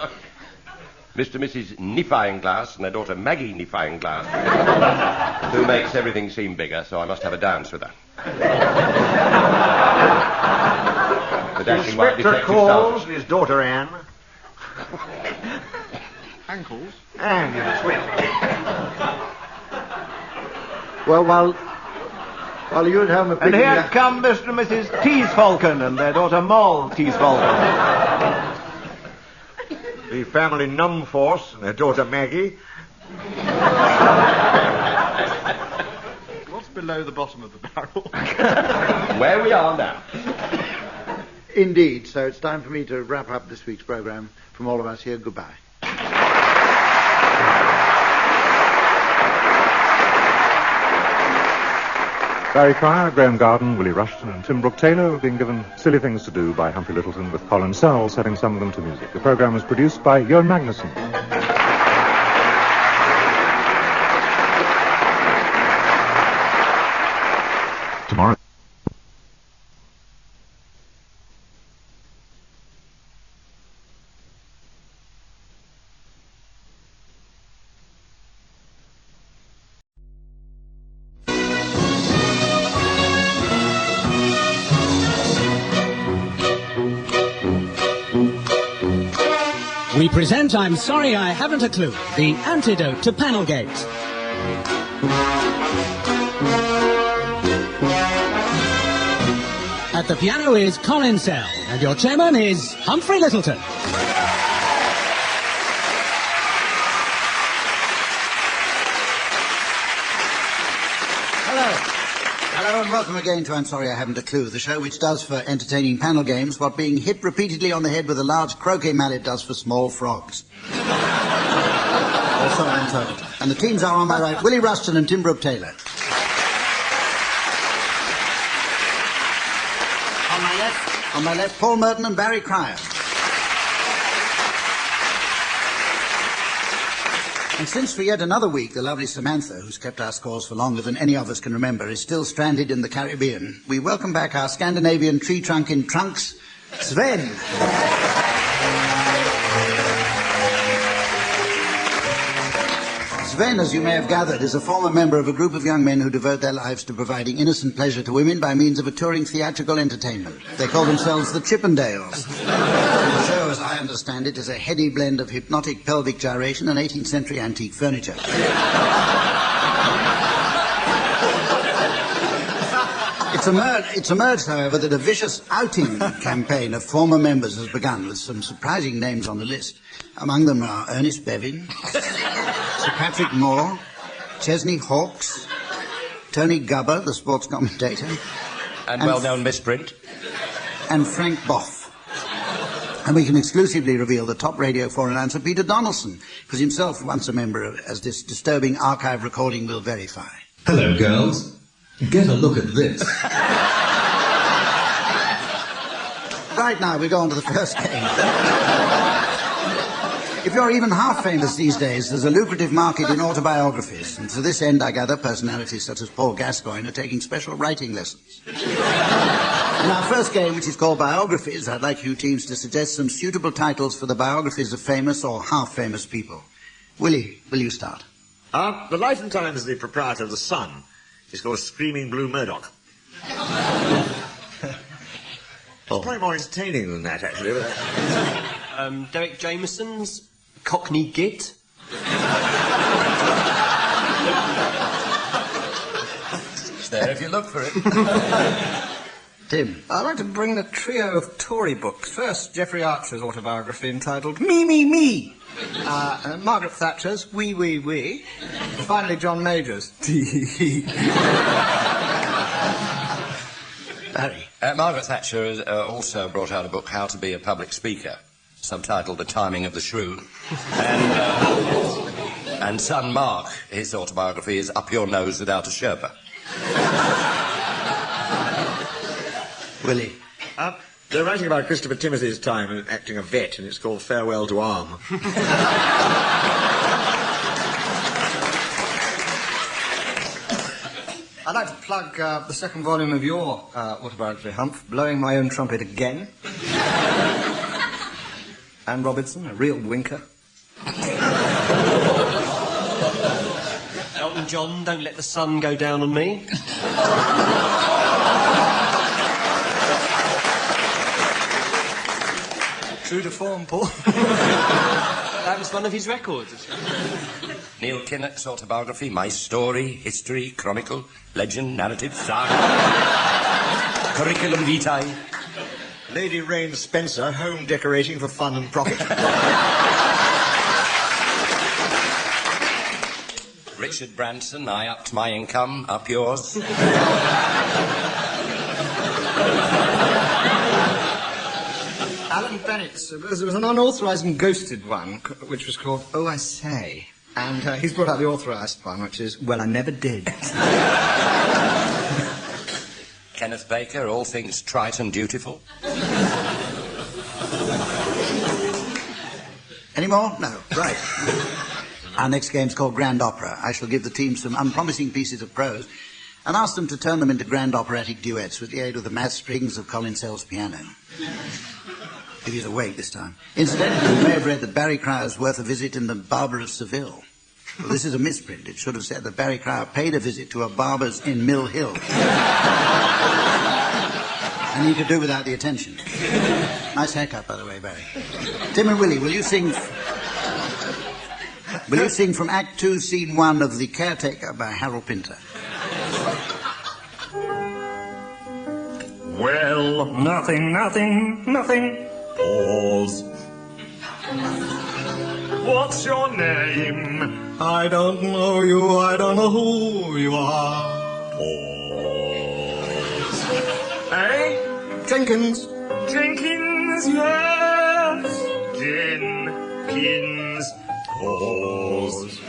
Speaker 16: Mr. and Mrs. Nifyinglass and their daughter Maggie Nifyinglass, who makes everything seem bigger, so I must have a dance with her. The dashing white
Speaker 13: Inspector
Speaker 16: detective
Speaker 13: calls
Speaker 16: sergeant.
Speaker 13: his daughter Anne. Ankles? And you're sweet.
Speaker 2: Well, while you at home are
Speaker 13: And
Speaker 2: picking
Speaker 13: here
Speaker 2: up...
Speaker 13: come Mr. and Mrs. Teesfalcon and their daughter Moll Teesfalcon. The family Numforce and their daughter Maggie. What's below the bottom of the barrel?
Speaker 16: Where we are now.
Speaker 2: Indeed, so it's time for me to wrap up this week's programme. From all of us here, goodbye.
Speaker 6: Barry Cryer, Graham Garden, Willie Rushton and Tim Brooke-Taylor have been given Silly Things to Do by Humphrey Littleton, with Colin Sell setting some of them to music. The programme was produced by Ewan Magnuson.
Speaker 19: Tomorrow.
Speaker 22: We present I'm Sorry I Haven't a Clue, the antidote to Panelgate. At the piano is Colin Sell, and your chairman is Humphrey Littleton.
Speaker 2: Hello and welcome again to I'm Sorry I Haven't a Clue, the show which does for entertaining panel games what being hit repeatedly on the head with a large croquet mallet does for small frogs. Also I'm told. And the teams are on my right, Willie Rushton and Tim Brooke-Taylor. On my left, Paul Merton and Barry Cryer. And since for yet another week the lovely Samantha, who's kept our scores for longer than any of us can remember, is still stranded in the Caribbean, we welcome back our Scandinavian tree trunk in trunks, Sven. Sven, as you may have gathered, is a former member of a group of young men who devote their lives to providing innocent pleasure to women by means of a touring theatrical entertainment. They call themselves the Chippendales. The show, as I understand it, is a heady blend of hypnotic pelvic gyration and 18th century antique furniture. It's emerged, however, that a vicious outing campaign of former members has begun, with some surprising names on the list. Among them are Ernest Bevin, Sir Patrick Moore, Chesney Hawkes, Tony Gubber, the sports commentator,
Speaker 16: And well-known misprint.
Speaker 2: and Frank Boff. And we can exclusively reveal the top Radio 4 announcer, Peter Donaldson, was himself once a member, as this disturbing archive recording will verify.
Speaker 23: Hello, girls. Get a look at this.
Speaker 2: Right now, we go on to the first game. If you're even half famous these days, there's a lucrative market in autobiographies. And to this end, I gather, personalities such as Paul Gascoigne are taking special writing lessons. In our first game, which is called Biographies, I'd like you teams to suggest some suitable titles for the biographies of famous or half-famous people. Willie, will you start?
Speaker 9: The life and times of the proprietor of the Sun is called Screaming Blue Murdoch. It's probably more entertaining than that, actually.
Speaker 5: Derek Jameson's Cockney git?
Speaker 4: It's there if you look for it.
Speaker 2: Tim.
Speaker 9: I'd like to bring a trio of Tory books. First, Geoffrey Archer's autobiography entitled Me, Me, Me. Margaret Thatcher's We, We, We. Finally, John Major's
Speaker 2: Barry.
Speaker 4: Margaret Thatcher has also brought out a book, How to Be a Public Speaker, subtitled The Timing of the Shrew. And son Mark, his autobiography is Up Your Nose Without a Sherpa.
Speaker 2: Willie.
Speaker 13: They're writing about Christopher Timothy's time acting a vet, and it's called Farewell to Arm.
Speaker 9: I'd like to plug the second volume of your autobiography, Humph, Blowing My Own Trumpet Again. Anne Robertson, A Real Winker.
Speaker 5: Elton John, Don't Let the Sun Go Down on Me.
Speaker 9: True to form, Paul.
Speaker 5: That was one of his records.
Speaker 4: Neil Kinnock's autobiography, My Story, History, Chronicle, Legend, Narrative, Saga, Curriculum Vitae.
Speaker 13: Lady Rain Spencer, Home Decorating for Fun and Profit.
Speaker 4: Richard Branson, I upped my income, up yours.
Speaker 9: Alan Bennett's, there was an unauthorised and ghosted one, which was called Oh, I Say. And he's brought out the authorised one, which is Well, I Never Did.
Speaker 4: Kenneth Baker, All Things Trite and Dutiful.
Speaker 2: Any more? No. Right. Our next game's called Grand Opera. I shall give the team some unpromising pieces of prose and ask them to turn them into grand operatic duets with the aid of the mass strings of Colin Sell's piano. If he's awake this time. Incidentally, you may have read that Barry Crow's worth a visit in the Barber of Seville. Well, this is a misprint. It should have said that Barry Crow paid a visit to a barber's in Mill Hill. And he could do without the attention. Nice haircut, by the way, Barry. Tim and Willie, will you sing from Act 2, Scene 1 of The Caretaker by Harold Pinter?
Speaker 7: Well, nothing. Pause. What's your name?
Speaker 9: I don't know you, I don't know who you are.
Speaker 7: Pause. Eh?
Speaker 9: Jenkins.
Speaker 7: Jenkins, yes. Jenkins. Pause.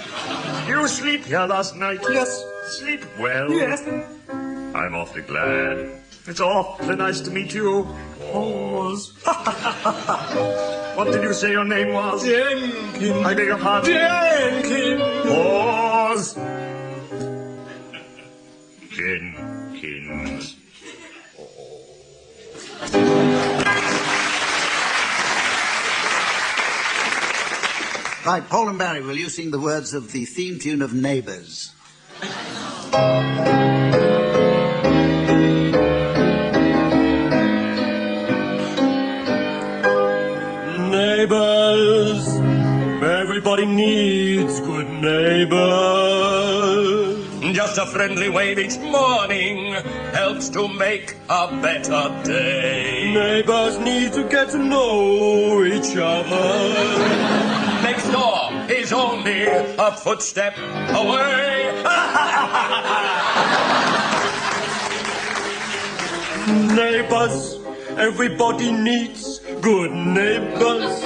Speaker 7: You sleep here last night?
Speaker 9: Yes.
Speaker 7: Sleep well?
Speaker 9: Yes.
Speaker 7: I'm awfully glad. It's awfully nice to meet you. Pause. What did you say your name was?
Speaker 9: Jenkins.
Speaker 7: I beg your pardon?
Speaker 9: Jenkins.
Speaker 7: Pause. Jenkins.
Speaker 2: Right, Paul and Barry, will you sing the words of the theme tune of Neighbours?
Speaker 7: Neighbours, everybody needs good neighbours.
Speaker 4: Just a friendly wave each morning helps to make a better day.
Speaker 7: Neighbours need to get to know each other.
Speaker 4: Next door is only a footstep away.
Speaker 7: Neighbours, everybody needs good neighbours.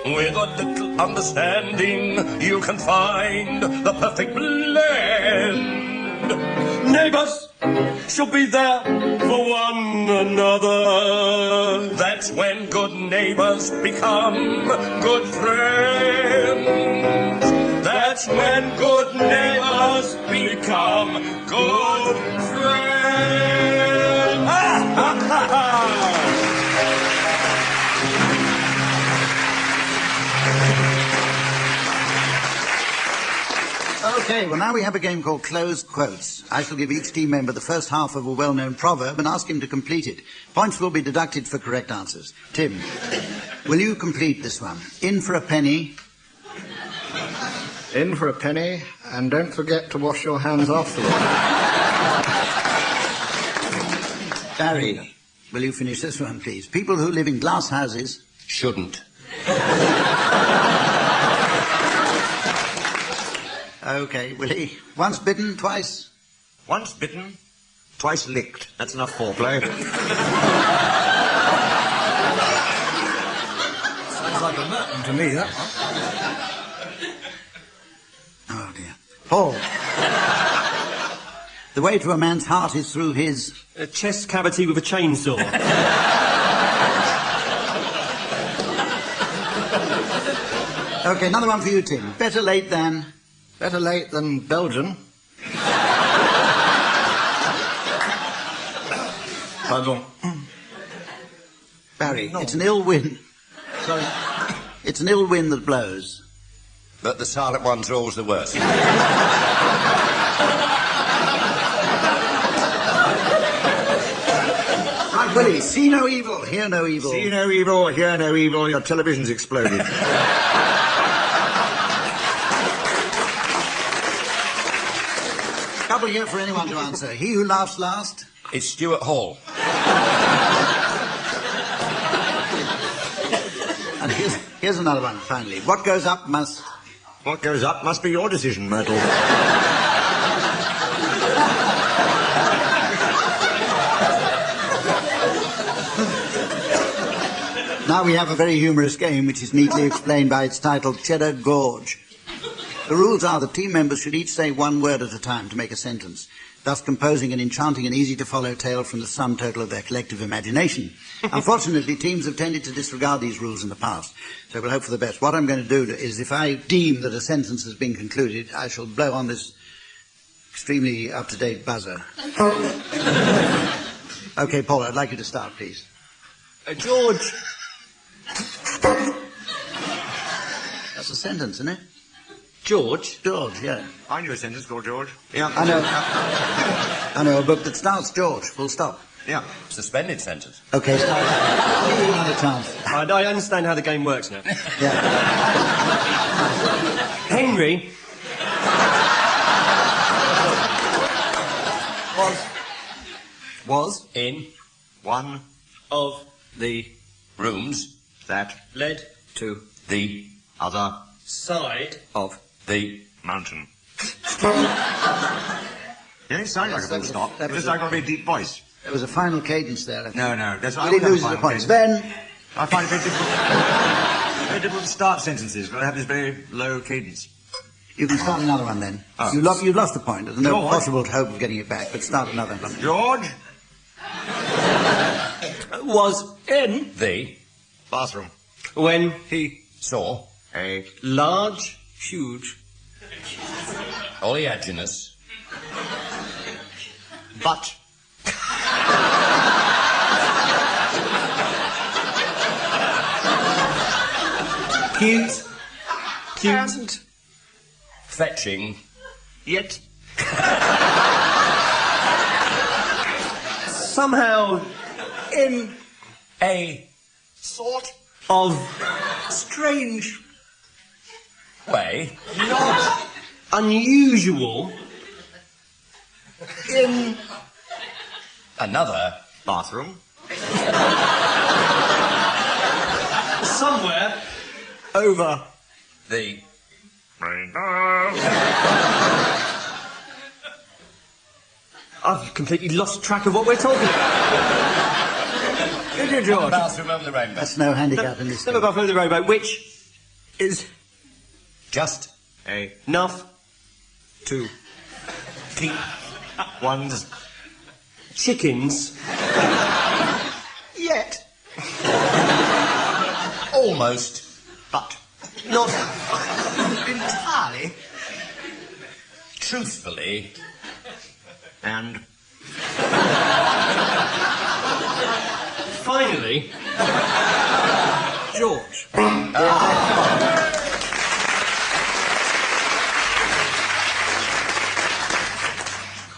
Speaker 4: With a little understanding, you can find the perfect blend.
Speaker 7: Neighbours should be there for one another.
Speaker 4: That's when good neighbours become good friends. That's when good neighbours become good friends.
Speaker 2: Okay, well, now we have a game called Closed Quotes. I shall give each team member the first half of a well-known proverb and ask him to complete it. Points will be deducted for correct answers. Tim, will you complete this one? In for a penny.
Speaker 12: In for a penny, and don't forget to wash your hands afterwards.
Speaker 2: Barry, will you finish this one, please? People who live in glass houses...
Speaker 14: Shouldn't.
Speaker 2: Okay, Willie. Once bitten, twice...
Speaker 13: Once bitten, twice licked. That's enough foreplay.
Speaker 8: Sounds like a Merton to me, that one.
Speaker 2: Oh, dear. Paul. The way to a man's heart is through his...
Speaker 5: A chest cavity with a chainsaw.
Speaker 2: Okay, another one for you, Tim. Better late than...
Speaker 12: Better late than Belgian.
Speaker 2: Pardon. Barry, it's an ill wind.
Speaker 8: Sorry.
Speaker 2: It's an ill wind that blows.
Speaker 14: But the silent ones are always the worst.
Speaker 2: Right, Willie, see no evil, hear no evil.
Speaker 13: See no evil, hear no evil, your television's exploded.
Speaker 2: Couple here for anyone to answer. He who laughs last...
Speaker 14: It's Stuart Hall.
Speaker 2: And here's another one, finally. What goes up must...
Speaker 13: What goes up must be your decision, Myrtle.
Speaker 2: Now we have a very humorous game which is neatly explained by its title, Cheddar Gorge. The rules are that team members should each say one word at a time to make a sentence, thus composing an enchanting and easy-to-follow tale from the sum total of their collective imagination. Unfortunately, teams have tended to disregard these rules in the past, so we'll hope for the best. What I'm going to do is, if I deem that a sentence has been concluded, I shall blow on this extremely up-to-date buzzer. Okay, Paul, I'd like you to start, please.
Speaker 5: George.
Speaker 2: That's a sentence, isn't it?
Speaker 5: George?
Speaker 2: George, yeah.
Speaker 13: I knew a sentence called George.
Speaker 2: Yeah. I know a book that starts George, full stop.
Speaker 13: Yeah.
Speaker 14: Suspended sentence.
Speaker 2: Okay, start. Give you another chance.
Speaker 5: I understand how the game works now.
Speaker 2: Yeah.
Speaker 5: Henry...
Speaker 14: Was in
Speaker 5: one of the
Speaker 14: rooms
Speaker 5: that led
Speaker 14: to the
Speaker 5: other side
Speaker 14: of the
Speaker 13: mountain. You don't sound like a full stop. It just like a very deep voice.
Speaker 2: There was a final cadence there.
Speaker 13: No, that's
Speaker 2: Really loses the points. Then...
Speaker 13: I find it very difficult. Very difficult to start sentences, but I have this very low cadence.
Speaker 2: You can start another one then.
Speaker 13: Oh.
Speaker 2: You've lost the point. There's no
Speaker 13: George.
Speaker 2: possible hope of getting it back, but start another one.
Speaker 13: George
Speaker 5: was in
Speaker 14: the
Speaker 13: bathroom
Speaker 5: when
Speaker 14: he saw
Speaker 13: a
Speaker 5: large, huge,
Speaker 14: oleaginous
Speaker 13: butt.
Speaker 5: Cute.
Speaker 13: And
Speaker 14: fetching
Speaker 13: yet
Speaker 5: somehow
Speaker 13: in
Speaker 14: a
Speaker 13: sort
Speaker 5: of
Speaker 13: strange
Speaker 14: way,
Speaker 5: not unusual,
Speaker 13: in
Speaker 14: another
Speaker 13: bathroom
Speaker 5: somewhere
Speaker 13: over
Speaker 14: the
Speaker 5: I've completely lost track of what we're talking about. Did you, George?
Speaker 14: Bathroom over the rainbow.
Speaker 2: That's no handicap in this
Speaker 5: Never
Speaker 2: game.
Speaker 5: bathroom over the rainbow, which is
Speaker 14: just
Speaker 5: enough
Speaker 14: to keep
Speaker 13: one's
Speaker 5: chickens
Speaker 13: yet
Speaker 14: almost
Speaker 13: but
Speaker 5: not
Speaker 13: entirely
Speaker 14: truthfully
Speaker 13: and
Speaker 5: finally
Speaker 13: George.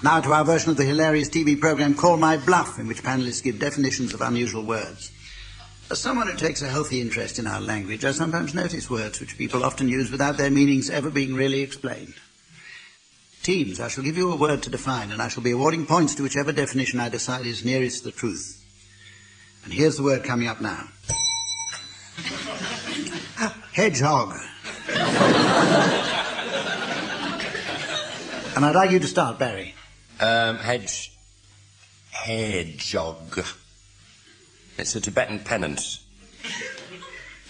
Speaker 2: Now to our version of the hilarious TV programme Call My Bluff, in which panellists give definitions of unusual words. As someone who takes a healthy interest in our language, I sometimes notice words which people often use without their meanings ever being really explained. Teams, I shall give you a word to define, and I shall be awarding points to whichever definition I decide is nearest the truth. And here's the word coming up now. Hedgehog. And I'd like you to start, Barry.
Speaker 14: Hedgehog. It's a Tibetan penance.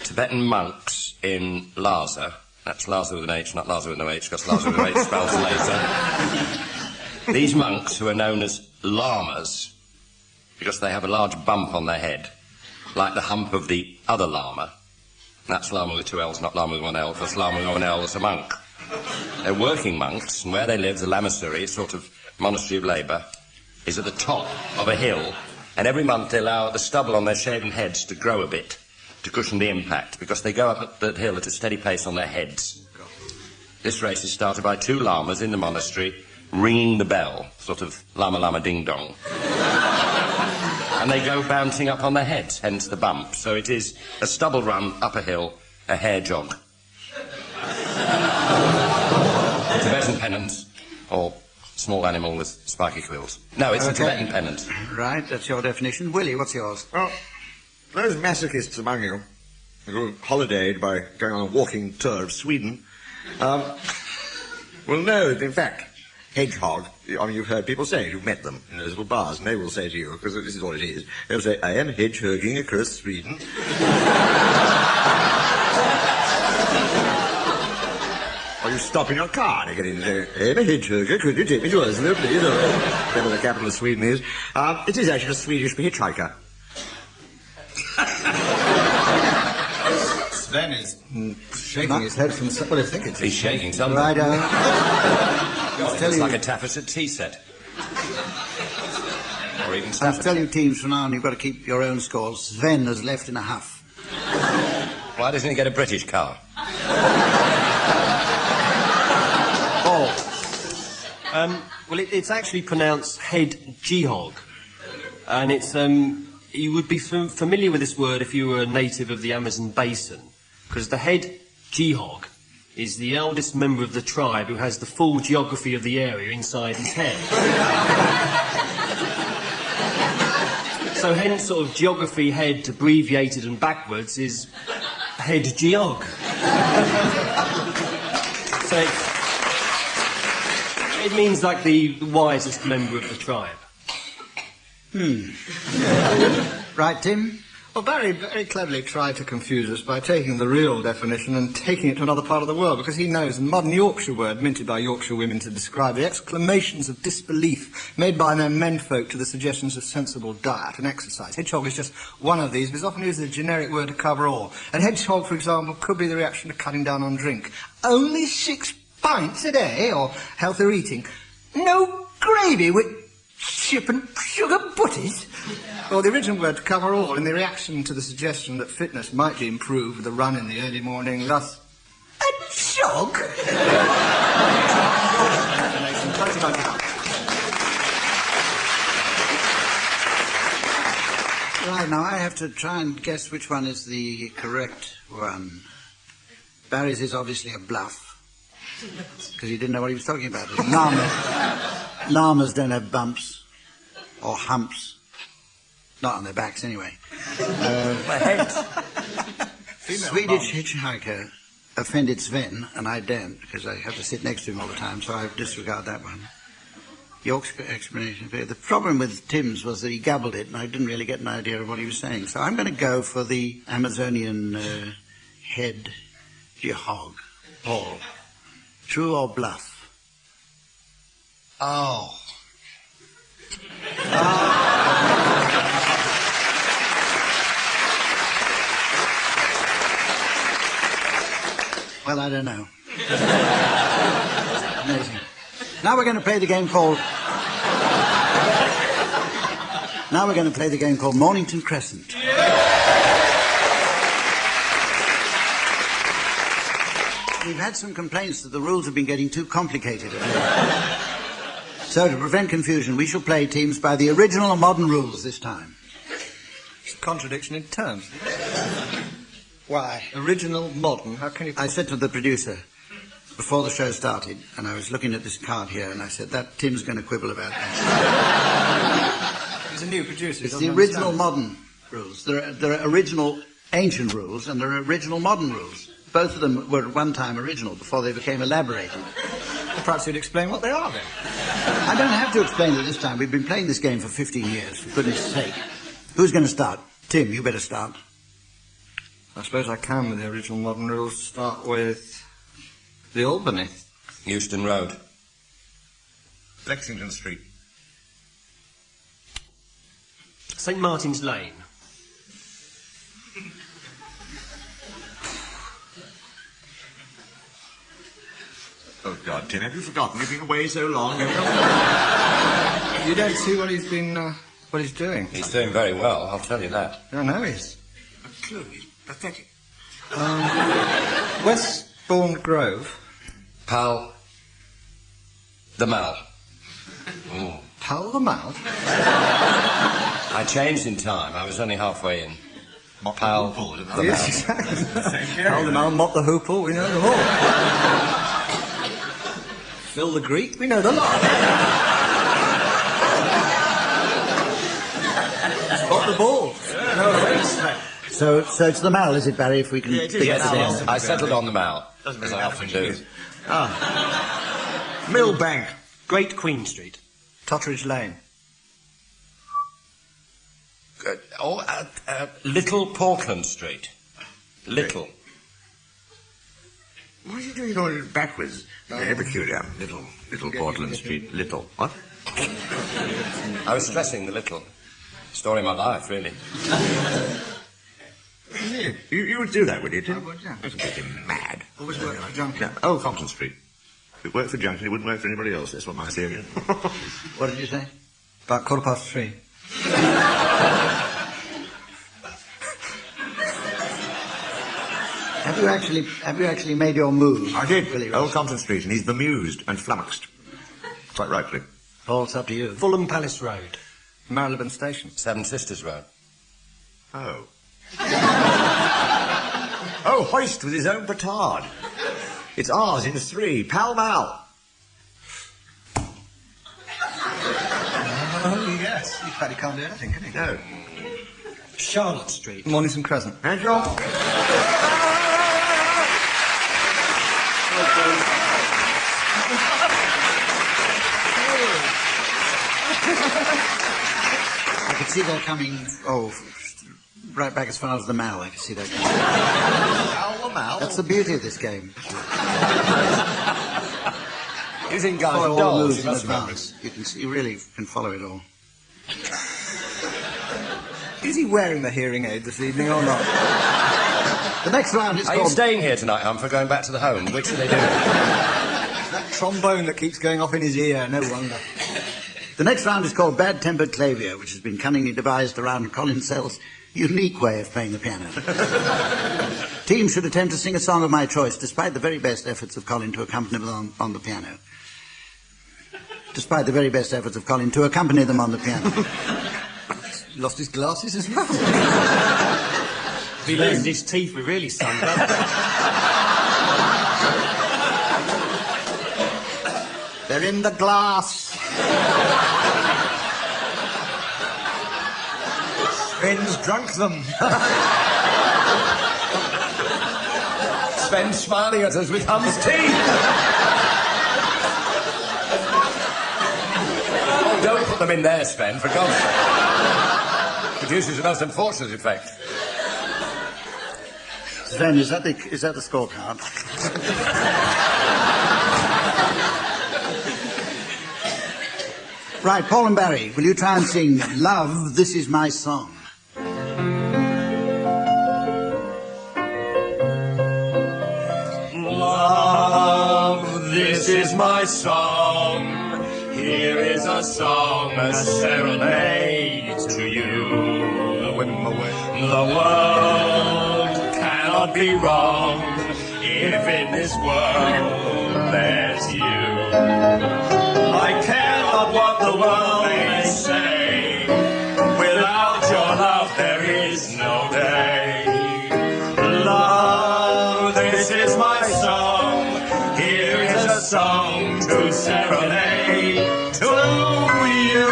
Speaker 14: Tibetan monks in Lhasa. That's Lhasa with an H, not Lhasa with no H, because Lhasa with an H spells laser. These monks, who are known as lamas, because they have a large bump on their head, like the hump of the other lama. That's lama with two L's, not lama with one L, because lama with one L is a monk. They're working monks, and where they live, the lamasery, a sort of monastery of labour, is at the top of a hill, and every month they allow the stubble on their shaven heads to grow a bit, to cushion the impact, because they go up that hill at a steady pace on their heads. This race is started by two lamas in the monastery ringing the bell, sort of lama lama ding dong. And they go bouncing up on their heads, hence the bump. So it is a stubble run up a hill, a hare jog. Tibetan penance, or small animal with spiky quills. No, it's a Tibetan penance.
Speaker 2: Right, that's your definition. Willie, what's yours?
Speaker 13: Well, those masochists among you who holidayed by going on a walking tour of Sweden will know that, in fact, hedgehog, I mean, you've heard people say it, you've met them in those little bars, and they will say to you, because this is what it is, they'll say, I am hedgehogging across Sweden. Or you stop in your car and you get in and say, I am a hedgehogger, could you take me to Oslo, please? Whatever the capital of Sweden is. It is actually a Swedish hitchhiker.
Speaker 2: Sven is shaking his head from... Well, I think it's...
Speaker 14: He's shaking something.
Speaker 2: Right,
Speaker 14: it's like a taffeta tea set. Or even
Speaker 2: I'll tell you, teams, from now on, you've got to keep your own scores. Sven has left in a huff.
Speaker 14: Why doesn't he get a British car?
Speaker 5: Well, it's actually pronounced hedgehog. And it's... you would be familiar with this word if you were a native of the Amazon basin, because the hedgehog is the eldest member of the tribe who has the full geography of the area inside his head. So hence sort of geography head abbreviated and backwards is hedgehog. So it means like the wisest member of the tribe.
Speaker 2: Right, Tim?
Speaker 12: Well, Barry very cleverly tried to confuse us by taking the real definition and taking it to another part of the world, because he knows the modern Yorkshire word minted by Yorkshire women to describe the exclamations of disbelief made by their menfolk to the suggestions of sensible diet and exercise. Hedgehog is just one of these, but it's often used as a generic word to cover all. And hedgehog, for example, could be the reaction to cutting down on drink. Only 6 pints a day, or healthier eating. No gravy with chip and sugar butties. Well, the original word to cover all in the reaction to the suggestion that fitness might be improved with a run in the early morning, thus... A jog?
Speaker 2: Right, now I have to try and guess which one is the correct one. Barry's is obviously a bluff, because he didn't know what he was talking about. Llamas don't have bumps or humps. Not on their backs, anyway. Swedish hitchhiker offended Sven, and I don't, because I have to sit next to him all the time, so I disregard that one. York's explanation. The problem with Tim's was that he gabbled it, and I didn't really get an idea of what he was saying. So I'm going to go for the Amazonian hedgehog. Paul. True or bluff?
Speaker 14: Oh.
Speaker 2: Well, I don't know. Amazing. Now we're going to play the game called Mornington Crescent. We've had some complaints that the rules have been getting too complicated. So, to prevent confusion, we shall play teams by the original and modern rules this time.
Speaker 9: It's a contradiction in terms.
Speaker 2: Why?
Speaker 9: Original, modern, how can you...
Speaker 2: I said to the producer, before the show started, and I was looking at this card here, and I said, that Tim's going to quibble about that.
Speaker 9: He's a new producer.
Speaker 2: It's the original modern rules. There are original ancient rules, and there are original modern rules. Both of them were at one time original before they became elaborated.
Speaker 9: Well, perhaps you'd explain what they are, then.
Speaker 2: I don't have to explain it this time. We've been playing this game for 15 years, for goodness sake. Who's going to start? Tim, you better start.
Speaker 9: I suppose I can, with the original modern rules, start with the Albany.
Speaker 14: Euston Road.
Speaker 13: Lexington Street.
Speaker 5: St Martin's Lane.
Speaker 13: Oh, God, Tim, have you forgotten? You've been away so long.
Speaker 9: You don't see what he's been, what he's doing.
Speaker 14: He's doing very well, I'll tell you that.
Speaker 9: I know he is.
Speaker 13: A clue, he's pathetic.
Speaker 9: Westbourne Grove.
Speaker 14: Pall the Mall.
Speaker 9: Ooh. Pall the Mall?
Speaker 14: I changed in time. I was only halfway in. Pall the Mall.
Speaker 9: Yes, exactly. Pall the Mall, Mop the Hoople, we know them all. Phil the Greek, we know the lot. Spot the ball. No offence.
Speaker 2: So it's the Mall, is it, Barry, if we can...
Speaker 14: Yes, I settled on the Mall, as I often do.
Speaker 13: Millbank.
Speaker 5: Great Queen Street.
Speaker 9: Totteridge Lane.
Speaker 14: Little Portland Street. Little.
Speaker 13: Why are you doing it all backwards? Very peculiar. Little Portland Street. Little. What?
Speaker 14: I was stressing the little. Story of my life, really.
Speaker 13: You would do that, would you, Tim? I would, yeah. That's getting mad.
Speaker 9: Always work for Junction.
Speaker 13: Yeah. Oh, Compton Street. If it worked for Junction, it wouldn't work for anybody else. That's what my theory is.
Speaker 2: What did you say?
Speaker 9: About 3:15.
Speaker 2: Have you actually made your move?
Speaker 13: I did. Old Compton Street, and he's bemused and flummoxed. Quite rightly.
Speaker 2: Paul, it's up to you.
Speaker 5: Fulham Palace Road.
Speaker 9: Marylebone Station.
Speaker 14: Seven Sisters Road.
Speaker 13: Oh. Oh, hoist with his own petard. It's ours in 3. Pall Mall.
Speaker 9: Oh, yes. He fairly can't do anything, can he?
Speaker 13: No.
Speaker 5: Charlotte Street.
Speaker 9: Mornington Crescent.
Speaker 13: And John.
Speaker 2: I could see that coming, right back as far as the Mall. I could see that coming.
Speaker 13: Pall Mall?
Speaker 2: That's the beauty of this game.
Speaker 14: You think guys
Speaker 2: Follow
Speaker 14: are
Speaker 2: all the
Speaker 14: dolls,
Speaker 2: moves
Speaker 14: you
Speaker 2: in
Speaker 14: must remember.
Speaker 2: advance. You really can follow it all.
Speaker 9: Is he wearing the hearing aid this evening or not?
Speaker 2: The next round is
Speaker 14: Are
Speaker 2: called...
Speaker 14: you staying here tonight, Humphrey, going back to the home? Which are they doing?
Speaker 9: That trombone that keeps going off in his ear, no wonder.
Speaker 2: The next round is called Bad-Tempered Clavier, which has been cunningly devised around Colin Sell's unique way of playing the piano. Teams should attempt to sing a song of my choice, despite the very best efforts of Colin to accompany them on the piano. Despite the very best efforts of Colin to accompany them on the piano.
Speaker 9: Lost his glasses as well.
Speaker 5: If he loses his teeth, we really sunk up.
Speaker 9: They're in the glass. Sven's drunk them.
Speaker 14: Sven smiling at us with Hum's teeth. Oh, don't put them in there, Sven, for God's sake. Produces a most unfortunate effect.
Speaker 2: Sven, is that the scorecard? Right, Paul and Barry, will you try and sing Love, This Is My Song?
Speaker 4: Love, this is my song. Here is a song, a serenade to you. The world cannot be wrong if in this world there's you. I cannot song to serenade to you.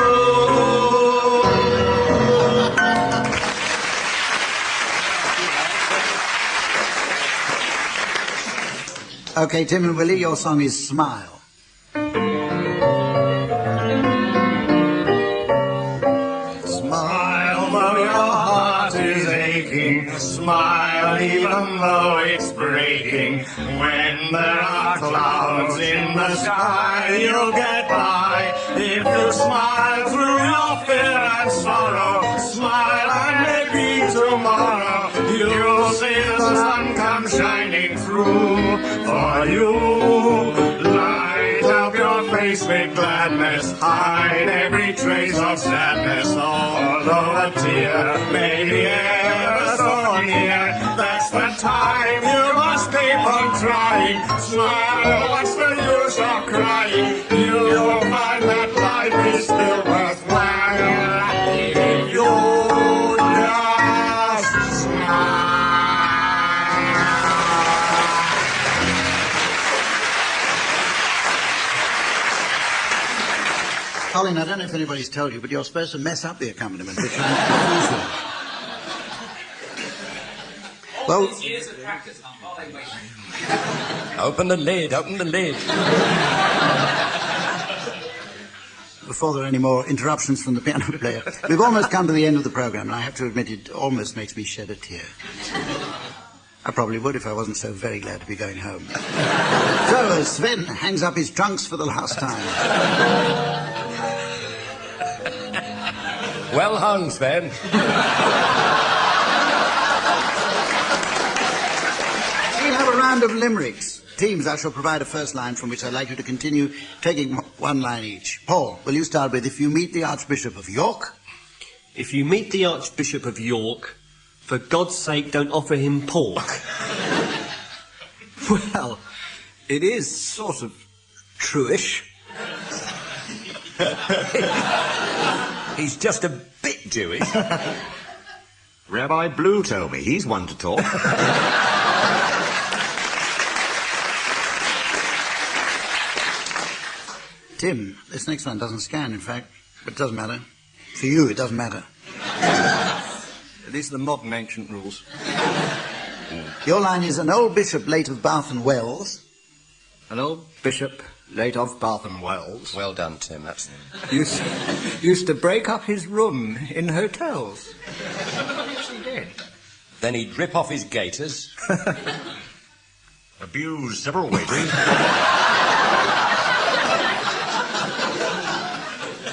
Speaker 2: Okay, Tim and Willie, your song is Smile.
Speaker 4: Smile though your heart is aching, smile even though it's breaking. When there are clouds in the sky, you'll get by. If you smile through your fear and sorrow, smile and maybe tomorrow you'll see the sun come shining through for you. Light up your face with gladness, hide every trace of sadness. Although a tear may be ever so near, that's the time you must keep on trying. Smile, what's the use of crying? You'll find that life is still worthwhile if you just
Speaker 2: Colin, I don't know if anybody's told you, but you're supposed to mess up the accompaniment, which I'm unusual. Well,
Speaker 15: years of practice, are they waiting?
Speaker 5: Open the lid, open the lid.
Speaker 2: Before there are any more interruptions from the piano player, we've almost come to the end of the programme, and I have to admit it almost makes me shed a tear. I probably would if I wasn't so very glad to be going home. So, as Sven hangs up his trunks for the last time.
Speaker 5: Well hung, Sven.
Speaker 2: We'll have a round of limericks. Teams, I shall provide a first line from which I'd like you to continue, taking one line each. Paul, will you start with, if you meet the Archbishop of York?
Speaker 5: If you meet the Archbishop of York, for God's sake, don't offer him pork.
Speaker 8: Well, it is sort of truish.
Speaker 9: He's just a bit Jewish. Rabbi Blue told me he's one to talk.
Speaker 2: Tim, this next one doesn't scan, in fact, but it doesn't matter. For you, it doesn't matter.
Speaker 8: These are the modern ancient rules.
Speaker 2: Your line is, an old bishop late of Bath and Wells.
Speaker 8: An old bishop late of Bath and Wells.
Speaker 5: Well done, Tim, that's
Speaker 8: used to break up his room in hotels. Yes, he did.
Speaker 5: Then he'd rip off his gaiters.
Speaker 9: Abused several waiters.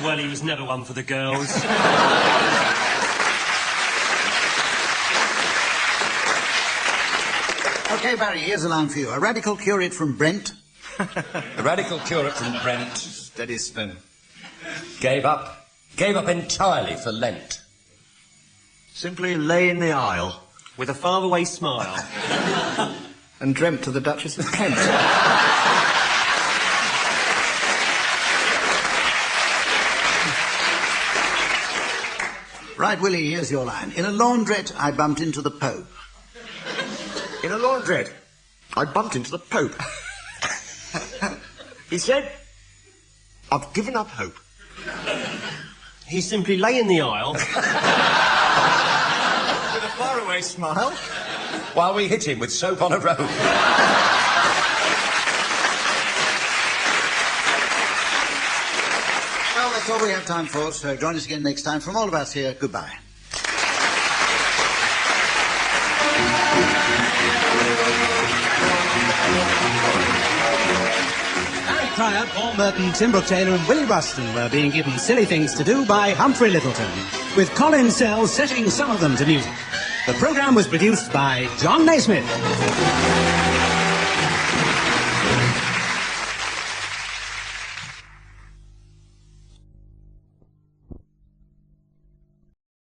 Speaker 5: Well, he was never one for the girls.
Speaker 2: Okay, Barry, here's a line for you. A radical curate from Brent.
Speaker 5: A radical curate from Brent.
Speaker 8: Steady spin.
Speaker 5: Gave up entirely for Lent.
Speaker 9: Simply lay in the aisle.
Speaker 5: With a faraway smile.
Speaker 8: And dreamt of the Duchess of Kent.
Speaker 2: Right, Willie, here's your line. In a laundrette, I bumped into the Pope.
Speaker 9: In a laundrette, I bumped into the Pope. He said, I've given up hope.
Speaker 5: He simply lay in the aisle.
Speaker 8: With a faraway smile.
Speaker 5: While we hit him with soap on a rope.
Speaker 2: Well, that's all we have time for, so join us again next time. From all of us here, goodbye.
Speaker 22: Pryor, Paul Merton, Tim Brooke Taylor and Willie Ruston were being given silly things to do by Humphrey Littleton, with Colin Sells setting some of them to music. The programme was produced by John Naismith.